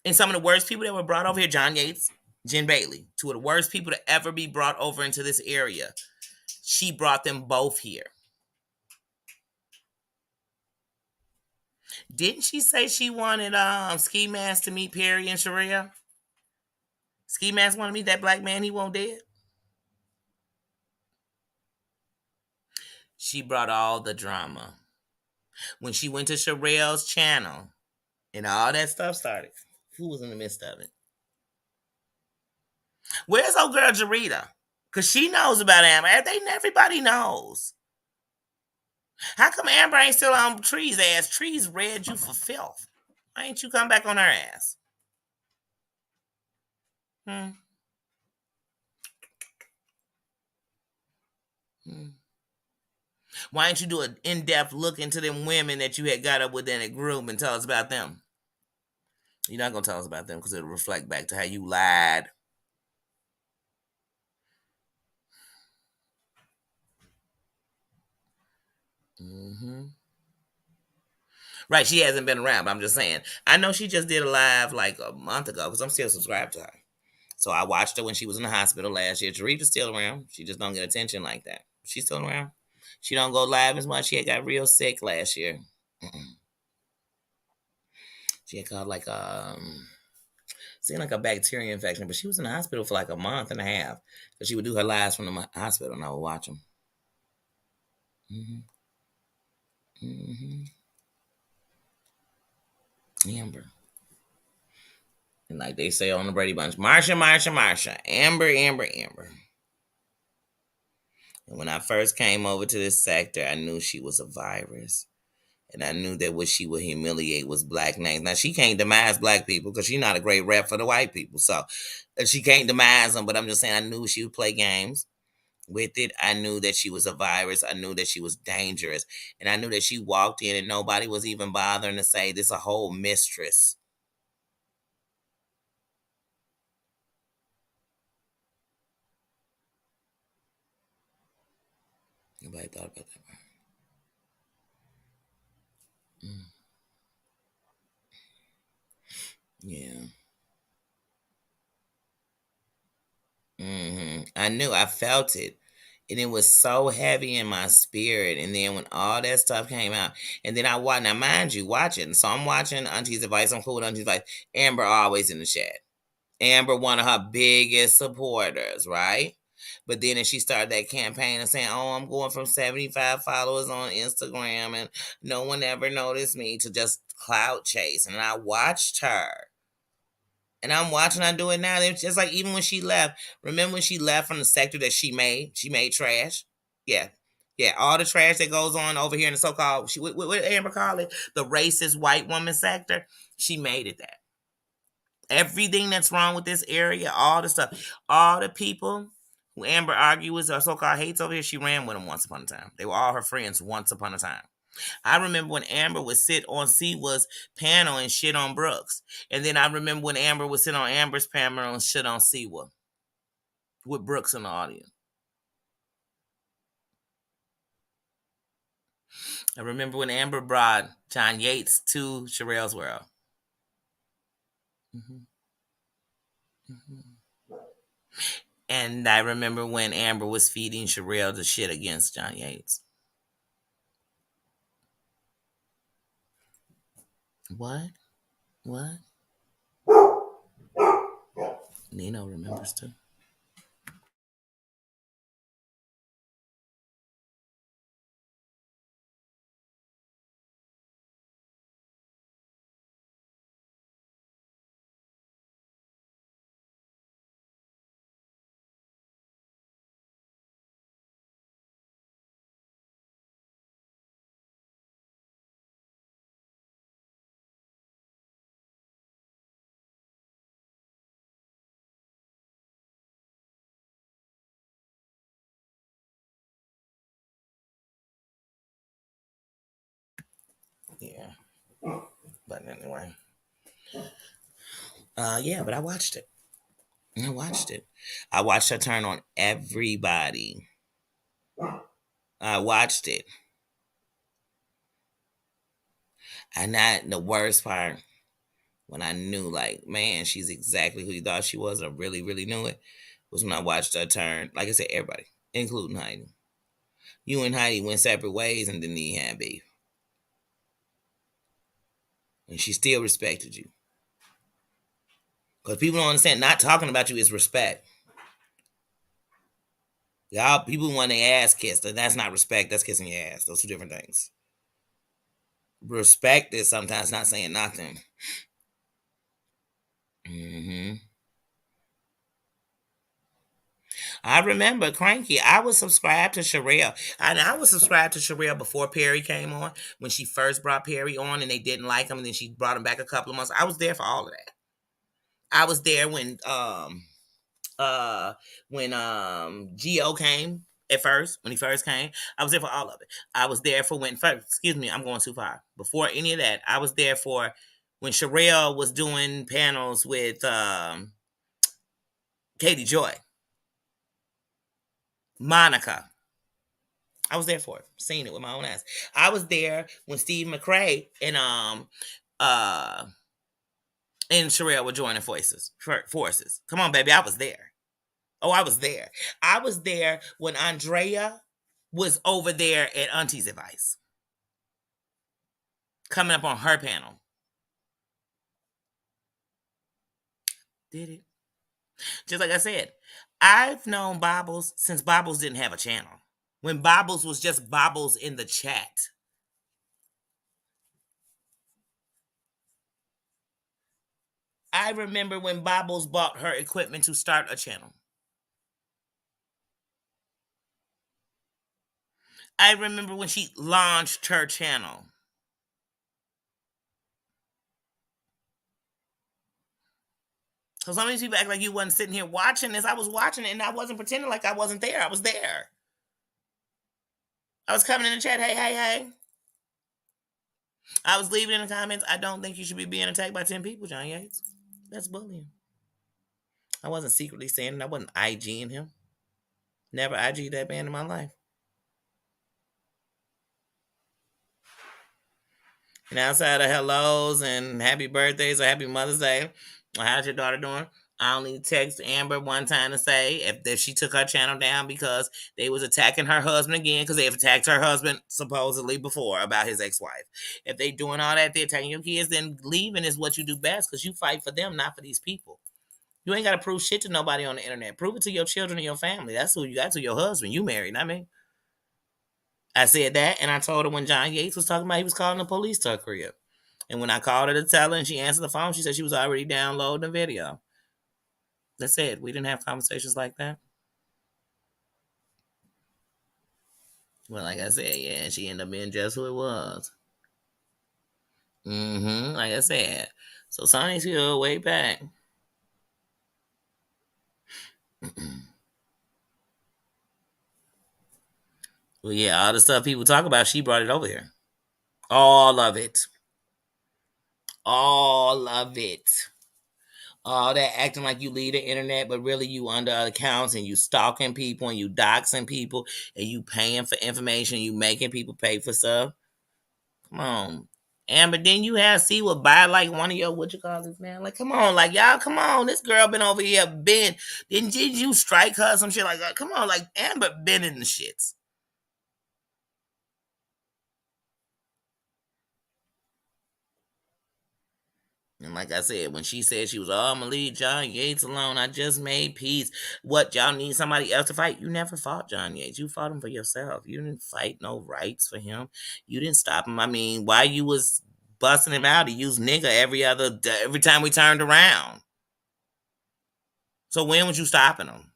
And some of the worst people that were brought over here, John Yates, Jen Bailey, two of the worst people to ever be brought over into this area. She brought them both here. Didn't she say she wanted Ski Mask to meet Perry and Sherelle? Ski Mask want to meet that black man he won't dead? She brought all the drama. When she went to Sherelle's channel and all that stuff started, who was in the midst of it? Where's old girl Jarita? Because she knows about Amber. Everybody knows. How come Amber ain't still on Tree's ass? Tree's read you for filth. Why ain't you come back on her ass? Hmm. Hmm. Why ain't you do an in-depth look into them women that you had got up with in a group and tell us about them? You're not going to tell us about them because it'll reflect back to how you lied. Mm-hmm. Right, she hasn't been around, but I'm just saying. I know she just did a live like a month ago because I'm still subscribed to her. So I watched her when she was in the hospital last year. Jarita's still around. She just don't get attention like that. She's still around. She don't go live as much. She had got real sick last year. She had caught like seemed like a bacteria infection, but she was in the hospital for like a month and a half. So she would do her lives from the hospital, and I would watch them. Mm-hmm. Mm-hmm. Amber. And like they say on the Brady Bunch, Marsha, Marsha, Marsha, Amber, Amber, Amber. And when I first came over to this sector, I knew she was a virus. And I knew that what she would humiliate was black names. Now, she can't demise black people because she's not a great rep for the white people. So she can't demise them, but I'm just saying I knew she would play games with it. I knew that she was a virus. I knew that she was dangerous. And I knew that she walked in and nobody was even bothering to say this a whole mistress. Nobody thought about that. Mm. Yeah. I knew. I felt it. And it was so heavy in my spirit. And then when all that stuff came out, and then I watched, now mind you, watching. So I'm watching Auntie's Advice. I'm cool with Auntie's Advice. Amber always in the chat. Amber, one of her biggest supporters, right? But then as she started that campaign and saying, oh, I'm going from 75 followers on Instagram and no one ever noticed me to just clout chase. And I watched her. And I'm watching her do it now. It's just like even when she left. Remember when she left from the sector that she made? She made trash. Yeah. Yeah, all the trash that goes on over here in the so-called, what Amber call it? The racist white woman sector. She made it that. Everything that's wrong with this area, all the stuff, all the people who Amber argued with or so-called hates over here, she ran with them once upon a time. They were all her friends once upon a time. I remember when Amber would sit on Siwa's panel and shit on Brooks. And then I remember when Amber would sit on Amber's panel and shit on Siwa with Brooks in the audience. I remember when Amber brought John Yates to Sherelle's World. Mm-hmm. Mm-hmm. And I remember when Amber was feeding Sherelle the shit against John Yates. What? What? Nino remembers too. Yeah. But anyway. Yeah, but I watched it. I watched it. I watched her turn on everybody. I watched it. And that the worst part, when I knew, like, man, she's exactly who you thought she was, and I really, really knew it, was when I watched her turn. Like I said, everybody, including Heidi. You and Heidi went separate ways, and then you had beef, and she still respected you. Because people don't understand, not talking about you is respect. Y'all, people want their ass kissed, and that's not respect. That's kissing your ass. Those two different things. Respect is sometimes not saying nothing. Hmm. I remember Cranky. I was subscribed to Sherelle. And I was subscribed to Sherelle before Perry came on. When she first brought Perry on and they didn't like him, and then she brought him back a couple of months. I was there for all of that. I was there uh when Geo came at first, when he first came. I was there for all of it. I was there for when first, excuse me, I'm going too far. Before any of that, I was there for when Sherelle was doing panels with Katie Joy, Monica. I was there for it, seen it with my own eyes. I was there when Steve McRae uh and Sherelle were joining forces. Come on, baby, I was there. Oh, I was there. I was there when Andrea was over there at Auntie's Advice, coming up on her panel. Did it? Just like I said, I've known Bobbles since Bobbles didn't have a channel. When Bobbles was just Bobbles in the chat. I remember when Bobbles bought her equipment to start a channel. I remember when she launched her channel. So some of these people act like you wasn't sitting here watching this. I was watching it and I wasn't pretending like I wasn't there. I was there. I was coming in the chat, hey, hey, hey. I was leaving in the comments, I don't think you should be being attacked by 10 people, John Yates. That's bullying. I wasn't secretly saying it. I wasn't IGing him. Never IG that man in my life. And outside of hellos and happy birthdays or happy Mother's Day, or how's your daughter doing? I only text Amber one time to say if she took her channel down because they was attacking her husband again because they've attacked her husband supposedly before about his ex-wife. If they doing all that, they're attacking your kids, then leaving is what you do best because you fight for them, not for these people. You ain't got to prove shit to nobody on the internet. Prove it to your children and your family. That's who you got, to your husband. You married, not me. I said that, and I told her when John Yates was talking about he was calling the police to her crib. And when I called her to tell her and she answered the phone, she said she was already downloading the video. That's it. We didn't have conversations like that. Well, like I said, yeah, she ended up being just who it was. Like I said. So Sonny's here way back. Well, yeah, all the stuff people talk about, she brought it over here. All of it. All of it. All that acting like you lead the internet, but really you under accounts and you stalking people and you doxing people and you paying for information, you making people pay for stuff. Come on. And but then you have C will buy like one of your what you call this man. Like, come on, like y'all, come on. This girl been over here been. Did you strike her some shit like that? Come on, like Amber been in the shits. And like I said, when she said she was, oh, I'm gonna leave John Yates alone. I just made peace. What, y'all need somebody else to fight? You never fought John Yates. You fought him for yourself. You didn't fight no rights for him. You didn't stop him. I mean, while you was busting him out, he used nigga every time we turned around. So when was you stopping him?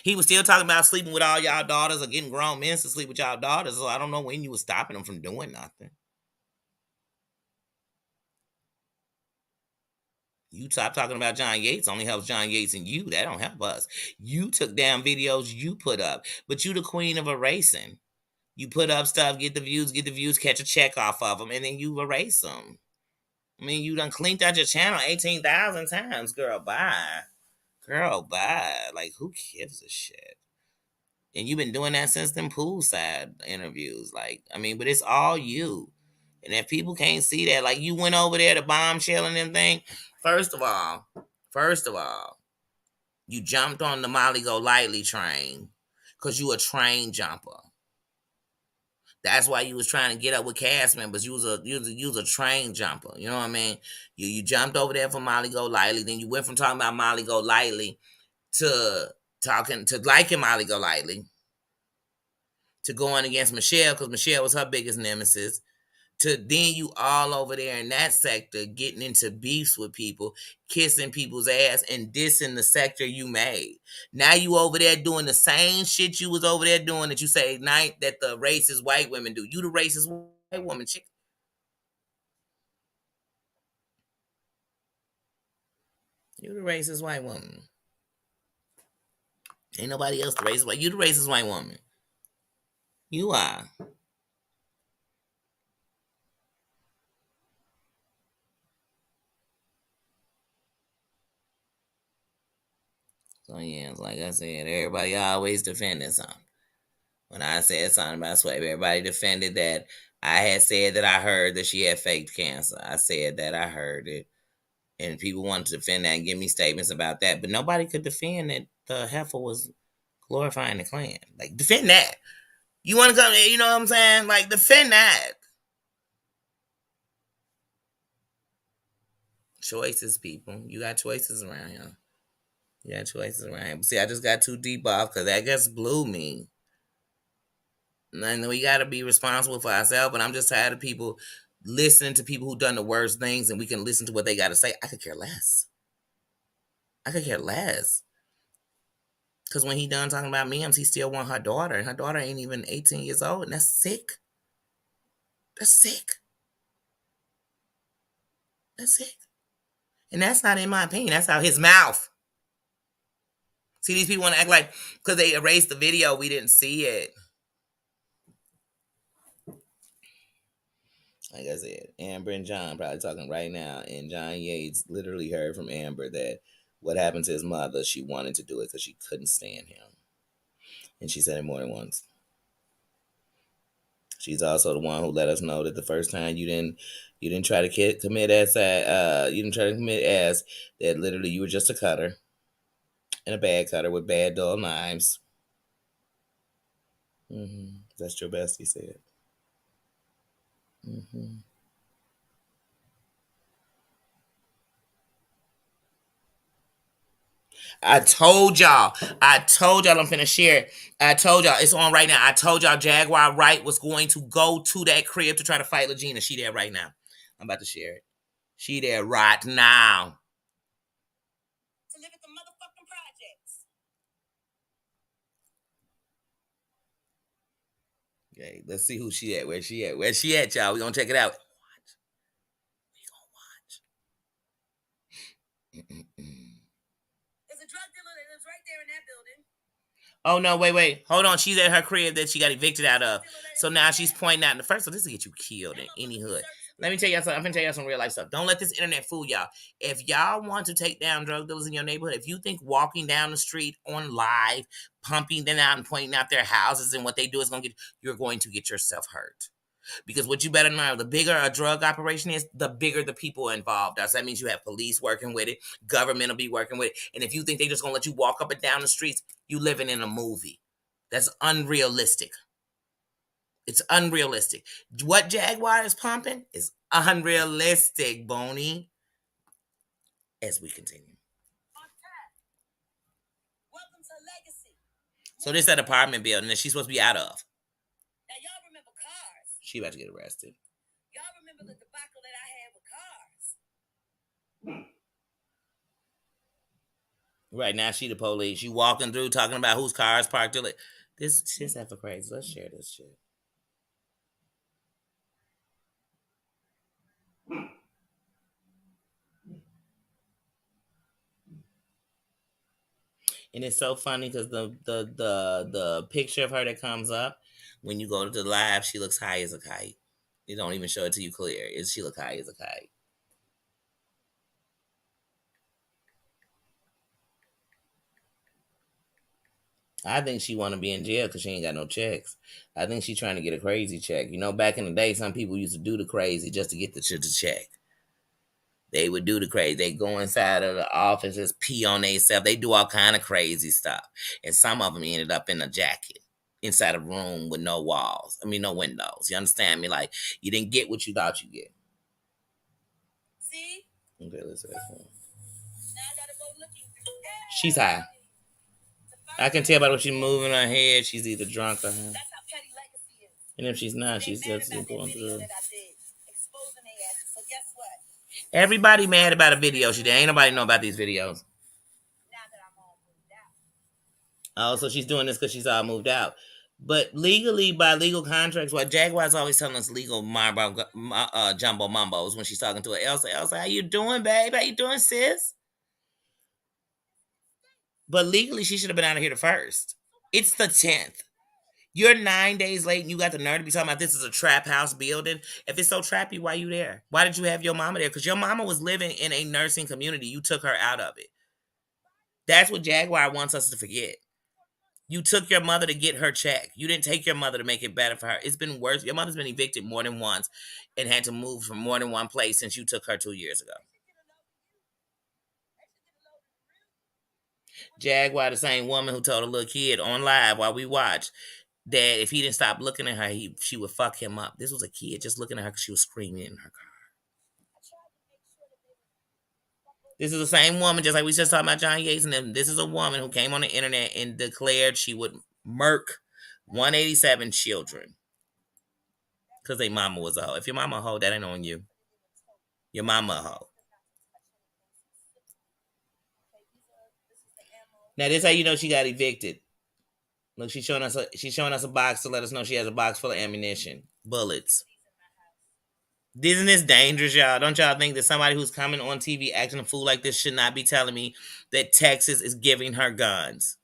He was still talking about sleeping with all y'all daughters or getting grown men to sleep with y'all daughters. So I don't know when you was stopping him from doing nothing. You stop talking about John Yates, only helps John Yates and you. That don't help us. You took down videos you put up, but you the queen of erasing. You put up stuff, get the views, catch a check off of them, and then you erase them. I mean, you done cleaned out your channel 18,000 times, girl. Bye. Girl, bye. Like, who gives a shit? And you've been doing that since them poolside interviews. Like, I mean, but it's all you. And if people can't see that, like you went over there to bombshell and them thing, first of all, you jumped on the Molly Go Lightly train because you a train jumper. That's why you was trying to get up with cast members. You was a train jumper. You know what I mean? You jumped over there for Molly Go Lightly. Then you went from talking about Molly Go Lightly to talking to liking Molly Go Lightly to going against Michelle because Michelle was her biggest nemesis. To then you all over there in that sector getting into beefs with people, kissing people's ass and dissing the sector you made. Now you over there doing the same shit you was over there doing that you say night that the racist white women do. You the racist white woman, chick. You the racist white woman. Ain't nobody else the racist white. You the racist white woman. You are. So yeah, like I said, everybody always defending something. When I said something about Sway, everybody defended that I had said that I heard that she had faked cancer. I said that I heard it. And people wanted to defend that and give me statements about that. But nobody could defend that the heifer was glorifying the Klan. Like, defend that. You want to come, you know what I'm saying? Like, defend that. Choices, people. You got choices around here. You got choices around here. But see, I just got too deep off because that just blew me. And we got to be responsible for ourselves. But I'm just tired of people listening to people who done the worst things and we can listen to what they got to say. I could care less. I could care less. Because when he done talking about Mims, he still want her daughter. And her daughter ain't even 18 years old. And that's sick. That's sick. That's sick. And that's not in my opinion. That's out his mouth. See, these people want to act like because they erased the video, we didn't see it. Like I said, Amber and John probably talking right now. And John Yates literally heard from Amber that what happened to his mother, she wanted to do it because she couldn't stand him. And she said it more than once. She's also the one who let us know that the first time you didn't try to commit you didn't try to commit as that literally you were just a cutter and a bad cutter with bad dull knives. That's your best, he said. I told y'all I'm finna share it. I told y'all it's on right now. I told y'all Jaguar Wright was going to go to that crib to try to fight Legina. She there right now. I'm about to share it. She there right now. To live at the motherfucking projects. Okay, let's see who she at. Where she at? Where she at, y'all? We gonna check it out. We gonna watch. There's a drug dealer that lives right there in that building. Oh no, wait. Hold on. She's at her crib that she got evicted out of. So now she's pointing out in the first. So this will get you killed in any hood. Let me tell y'all something. I'm gonna tell y'all some real life stuff. Don't let this internet fool y'all. If y'all want to take down drug dealers in your neighborhood, if you think walking down the street on live, pumping them out and pointing out their houses and what they do is you're going to get yourself hurt. Because what you better know, the bigger a drug operation is, the bigger the people involved are. So that means you have police working with it, government will be working with it. And if you think they're just gonna let you walk up and down the streets, you living in a movie. That's unrealistic. It's unrealistic. What Jaguar is pumping is unrealistic, Boney. As we continue. Welcome to Legacy. So this is that apartment building that she's supposed to be out of. Now y'all remember Cars. She about to get arrested. Y'all remember the debacle that I had with Cars. Right now she the police. She walking through talking about whose car is parked. This shit's for crazy. Let's share this shit. And it's so funny because the picture of her that comes up when you go to the live, she looks high as a kite. It don't even show it to you clear. She look high as a kite. I think she want to be in jail because she ain't got no checks. I think she's trying to get a crazy check. You know, back in the day, some people used to do the crazy just to get the check. They would do the crazy. They go inside of the offices, pee on themselves. They do all kind of crazy stuff. And some of them ended up in a jacket inside a room with no walls. I mean, no windows. You understand me? Like, you didn't get what you thought you get. See? Okay, let's see. She's high. I can tell by what she's moving her head. She's either drunk or high. And if she's not, she's just going through. Everybody mad about a video. Ain't nobody know about these videos. Oh, so she's doing this because she's all moved out. But legally, by legal contracts, what Jaguar's always telling us legal jumbo mumbos when she's talking to her. Elsa, how you doing, babe? How you doing, sis? But legally, she should have been out of here the first. It's the 10th. You're 9 days late and you got the nerve to be talking about this is a trap house building. If it's so trappy, why you there? Why did you have your mama there? Because your mama was living in a nursing community. You took her out of it. That's what Jaguar wants us to forget. You took your mother to get her check. You didn't take your mother to make it better for her. It's been worse. Your mother's been evicted more than once and had to move from more than one place since you took her 2 years ago. Jaguar, the same woman who told a little kid on live while we watched that if he didn't stop looking at her, she would fuck him up. This was a kid just looking at her because she was screaming in her car. This is the same woman, just like we just talking about John Yates and them. This is a woman who came on the internet and declared she would murk 187 children because their mama was a hoe. If your mama a hoe, that ain't on you. Your mama a hoe. Now this how you know she got evicted. Look, she's showing us a box to let us know she has a box full of ammunition, bullets. Isn't this dangerous, y'all? Don't y'all think that somebody who's coming on TV acting a fool like this should not be telling me that Texas is giving her guns?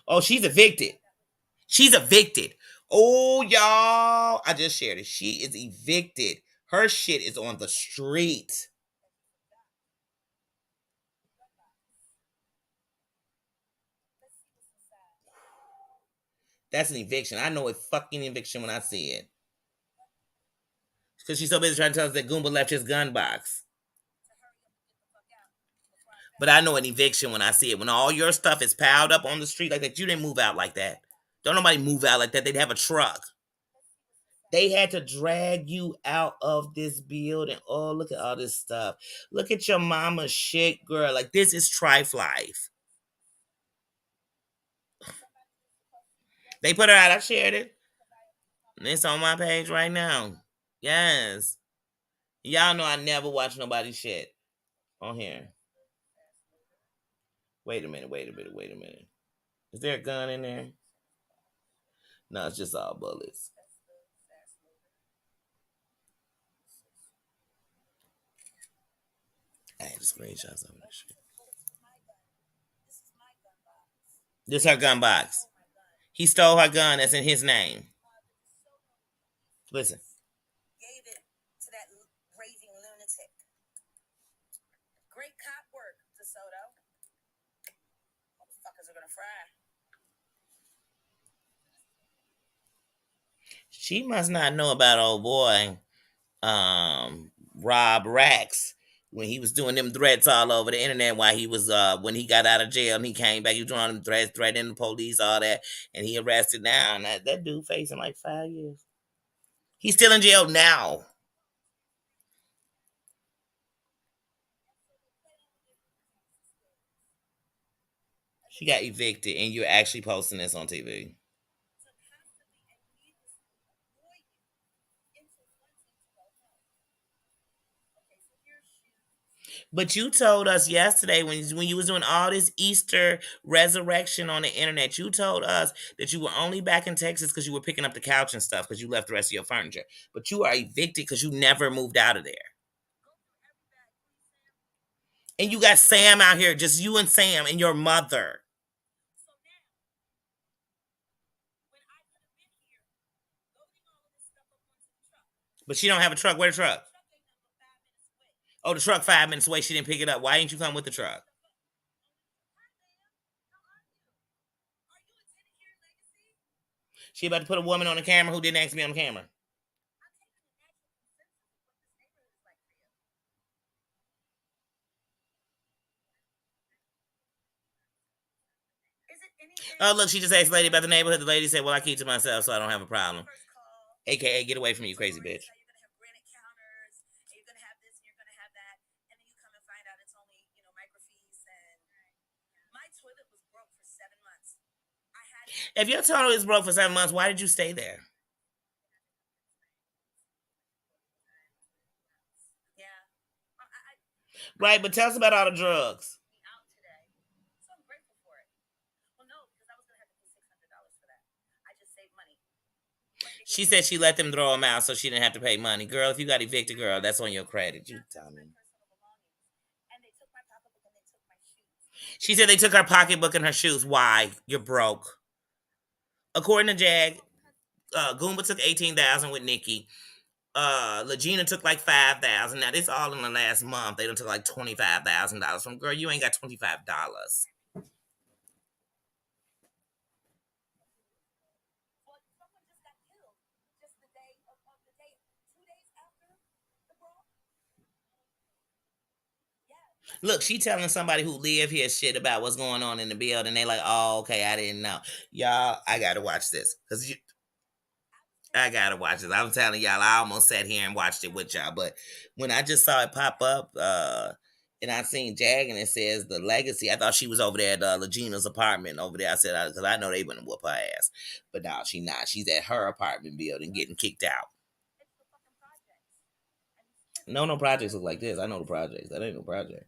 Oh, she's evicted. She's evicted. Oh, y'all. I just shared it. She is evicted. Her shit is on the street. That's an eviction. I know a fucking eviction when I see it. Because she's so busy trying to tell us that Goomba left his gun box. But I know an eviction when I see it. When all your stuff is piled up on the street like that, you didn't move out like that. Don't nobody move out like that. They'd have a truck. They had to drag you out of this building. Oh, look at all this stuff. Look at your mama's shit, girl. Like, this is Trife Life. They put her out. I shared it. It's on my page right now. Yes. Y'all know I never watch nobody's shit on here. Wait a minute. Is there a gun in there? No, it's just all bullets. I had the screenshots of this shit. This her gun box. He stole her gun that's in his name. Listen. Gave it to that raving lunatic. Great cop work, DeSoto. Motherfuckers are gonna fry. She must not know about old boy, Rob Rax, when he was doing them threats all over the internet while he was when he got out of jail and he came back, he was doing them threats, threatening the police, all that, and he arrested now. And that dude facing like 5 years. He's still in jail now. She got evicted, and you're actually posting this on TV. But you told us yesterday when you was doing all this Easter resurrection on the internet, you told us that you were only back in Texas because you were picking up the couch and stuff because you left the rest of your furniture. But you are evicted because you never moved out of there. And you got Sam out here, just you and Sam and your mother. But she don't have a truck. Where the truck? Oh, the truck 5 minutes away. She didn't pick it up. Why didn't you come with the truck? She about to put a woman on the camera who didn't ask me on the camera. Oh, look, she just asked the lady about the neighborhood. The lady said, well, I keep to myself, so I don't have a problem. AKA, get away from me, you crazy bitch. If your toilet is broke for 7 months, why did you stay there? Right, but tell us about all the drugs. She said she let them throw them out so she didn't have to pay money. Girl, if you got evicted, girl, that's on your credit. You tell me. She said they took her pocketbook and her shoes. Why? You're broke. According to Jag, Goomba took 18,000 with Nikki. Legina took like 5,000. Now this all in the last month. They done took like $25,000 from girl. You ain't got $25. Look, she telling somebody who live here shit about what's going on in the building. They like, oh, okay, I didn't know. Y'all, I gotta watch this because I gotta watch this. I'm telling y'all, I almost sat here and watched it with y'all, but when I just saw it pop up, and I seen Jag and it says the legacy, I thought she was over there at Legina's apartment over there. I said, because I know they wouldn't whoop her ass, but no, she not. She's at her apartment building getting kicked out. No projects look like this. I know the projects. That ain't no project.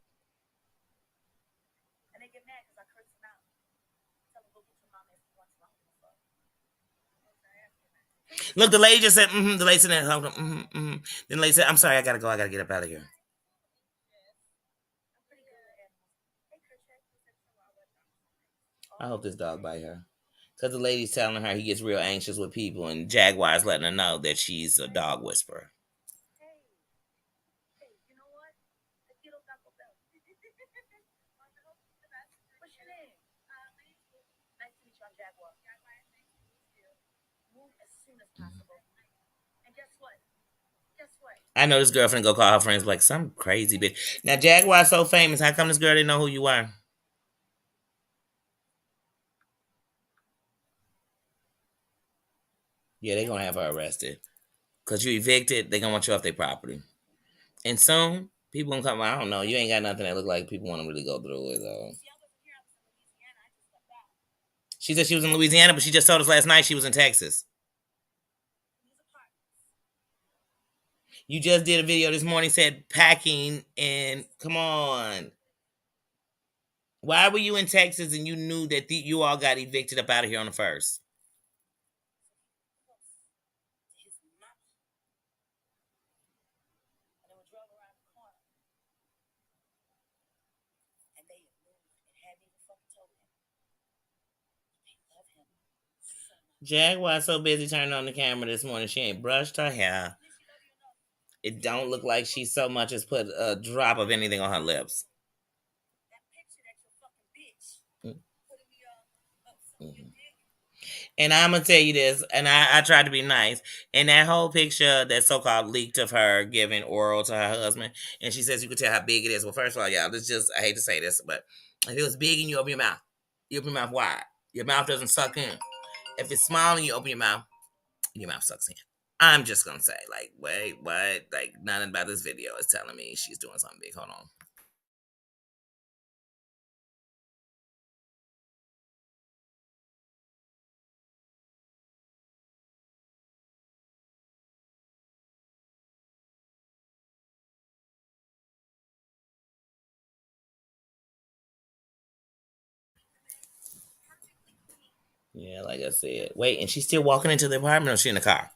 Look, the lady just said, mm-hmm. The lady said, mm-hmm, mm-hmm. Then the lady said, I'm sorry, I gotta go. I gotta get up out of here. I hope this dog bite her. Because the lady's telling her he gets real anxious with people, and Jaguar's letting her know that she's a dog whisperer. I know this girlfriend go call her friends like some crazy bitch. Now Jaguar's so famous. How come this girl didn't know who you are? Yeah, they gonna have her arrested. Cause you evicted, they gonna want you off their property. And soon, people gonna come. I don't know. You ain't got nothing that look like people want to really go through it though. She said she was in Louisiana, but she just told us last night she was in Texas. You just did a video this morning said packing and come on. Why were you in Texas and you knew that you all got evicted up out of here on the first? Jaguar's so busy turning on the camera this morning, she ain't brushed her hair. It don't look like she so much as put a drop of anything on her lips. Mm-hmm. And I'm gonna tell you this, and I tried to be nice. In that whole picture that so-called leaked of her giving oral to her husband, and she says you could tell how big it is. Well, first of all, y'all, this just I hate to say this, but if it was big and you open your mouth, you open your mouth wide. Your mouth doesn't suck in. If it's small and you open your mouth sucks in. I'm just gonna say, like, wait, what? Like, nothing about this video is telling me she's doing something big. Hold on. Yeah, like I said. Wait, and she's still walking into the apartment or she in the car?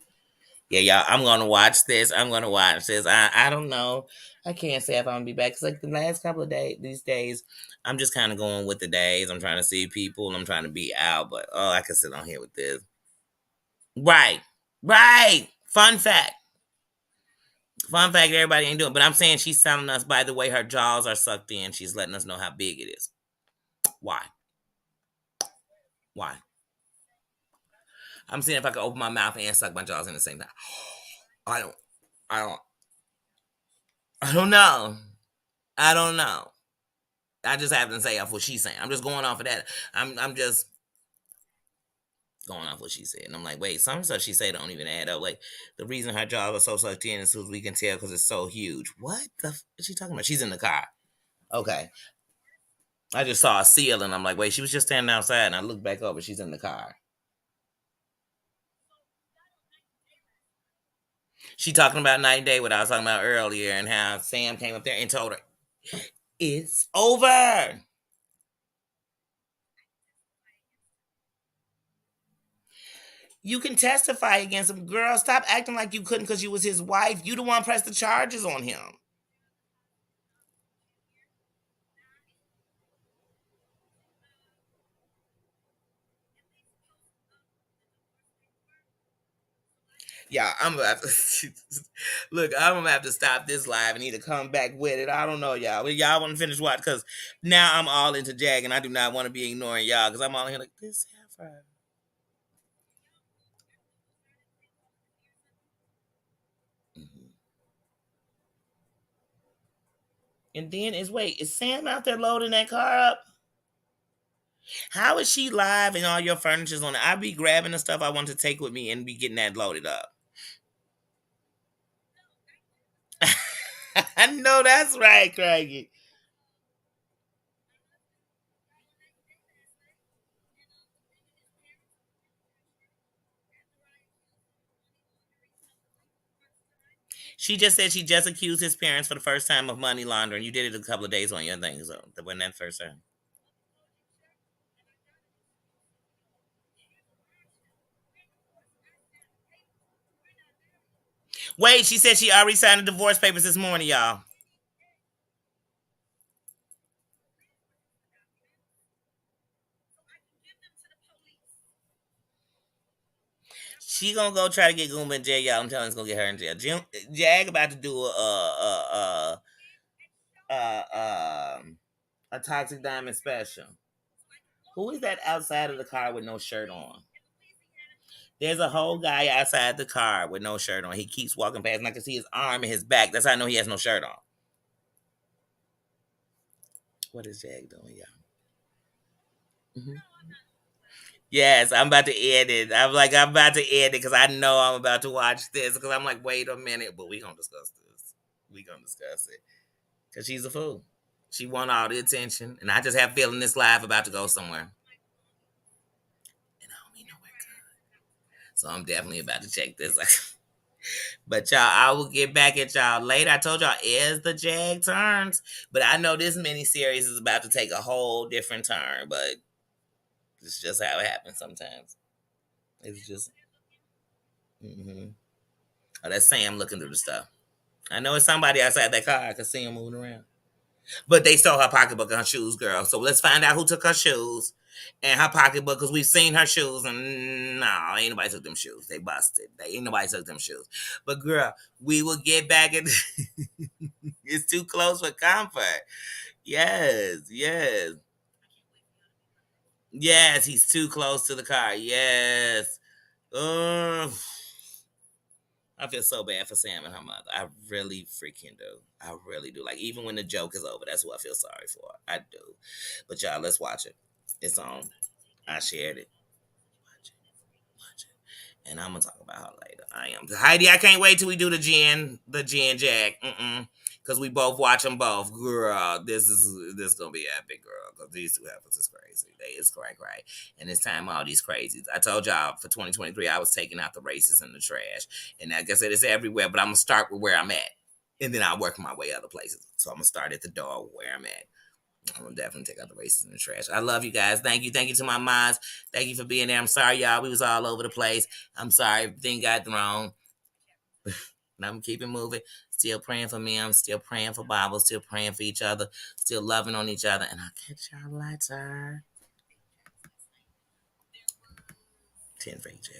Yeah, y'all, I'm gonna watch this. I'm gonna watch this. I don't know. I can't say if I'm gonna be back. Cause like the last couple of days, these days, I'm just kind of going with the days. I'm trying to see people and I'm trying to be out. But oh, I can sit on here with this. Right, right. Fun fact. Fun fact, everybody ain't doing, but I'm saying she's telling us by the way her jaws are sucked in. She's letting us know how big it is. Why? Why? I'm seeing if I can open my mouth and suck my jaws in the same time. I don't. I don't. I don't know. I don't know. I just happen to say off what she's saying. I'm just going off of that. I'm just going off what she said. And I'm like, wait, some stuff she said don't even add up. Like, the reason her jaws are so sucked in is so we can tell because it's so huge. What the is she talking about? She's in the car. Okay. I just saw a seal and I'm like, wait, she was just standing outside and I looked back over. She's in the car. She talking about night and day, what I was talking about earlier, and how Sam came up there and told her, it's over. You can testify against him. Girl, stop acting like you couldn't because you was his wife. You the one pressed the charges on him. Yeah, I'm about to look. I'm gonna have to stop this live and either come back with it. I don't know, y'all. Well, y'all want to finish watch because now I'm all into Jag and I do not want to be ignoring y'all because I'm all here like this heifer. Mhm. And then is Sam out there loading that car up? How is she live and all your furniture's on it? I be grabbing the stuff I want to take with me and be getting that loaded up. I know that's right, Craigie. She just said she just accused his parents for the first time of money laundering. You did it a couple of days on your thing, so that wasn't that first time. Wait, she said she already signed the divorce papers this morning, y'all. She gonna go try to get Goomba in jail, y'all. I'm telling you, it's gonna get her in jail. Jag about to do a toxic diamond special. Who is that outside of the car with no shirt on? There's a whole guy outside the car with no shirt on. He keeps walking past, and I can see his arm and his back. That's how I know he has no shirt on. What is Jag doing, y'all? Mhm. Yes, I'm about to end it. I'm about to end it because I know I'm about to watch this because I'm like, wait a minute, but we gonna discuss this. We gonna discuss it because she's a fool. She want all the attention, and I just have a feeling this live about to go somewhere, and I don't mean nowhere good. So I'm definitely about to check this out. But y'all, I will get back at y'all later. I told y'all as the Jag turns, but I know this mini series is about to take a whole different turn. But it's just how it happens sometimes. It's just, mm-hmm. Oh, that's Sam looking through the stuff. I know it's somebody outside that car. I can see him moving around. But they stole her pocketbook and her shoes, girl. So let's find out who took her shoes and her pocketbook because we've seen her shoes and no, ain't nobody took them shoes. They busted. They ain't nobody took them shoes. But girl, we will get back at it's too close for comfort. Yes, yes. Yes, he's too close to the car. Yes. Ugh. I feel so bad for Sam and her mother. I really freaking do. I really do. Like even when the joke is over, that's who I feel sorry for. I do. But y'all, let's watch it. It's on. I shared it. Watch it. Watch it. And I'm gonna talk about her later. I am Heidi. I can't wait till we do the Gen Jack. Because we both watch them both. Girl, this gonna be epic, girl. Because these two heifers is crazy. They is cray. And it's time all these crazies. I told y'all for 2023 I was taking out the races and the trash. And like I said, it's everywhere. But I'm gonna start with where I'm at, and then I'll work my way other places. So I'm gonna start at the door where I'm at. I'm gonna definitely take out the races and the trash. I love you guys. Thank you to my moms. Thank you for being there. I'm sorry, y'all. We was all over the place. I'm sorry everything got thrown. And I'm keeping moving. Still praying for me. I'm still praying for Bible. Still praying for each other. Still loving on each other. And I'll catch y'all later. 10 for each.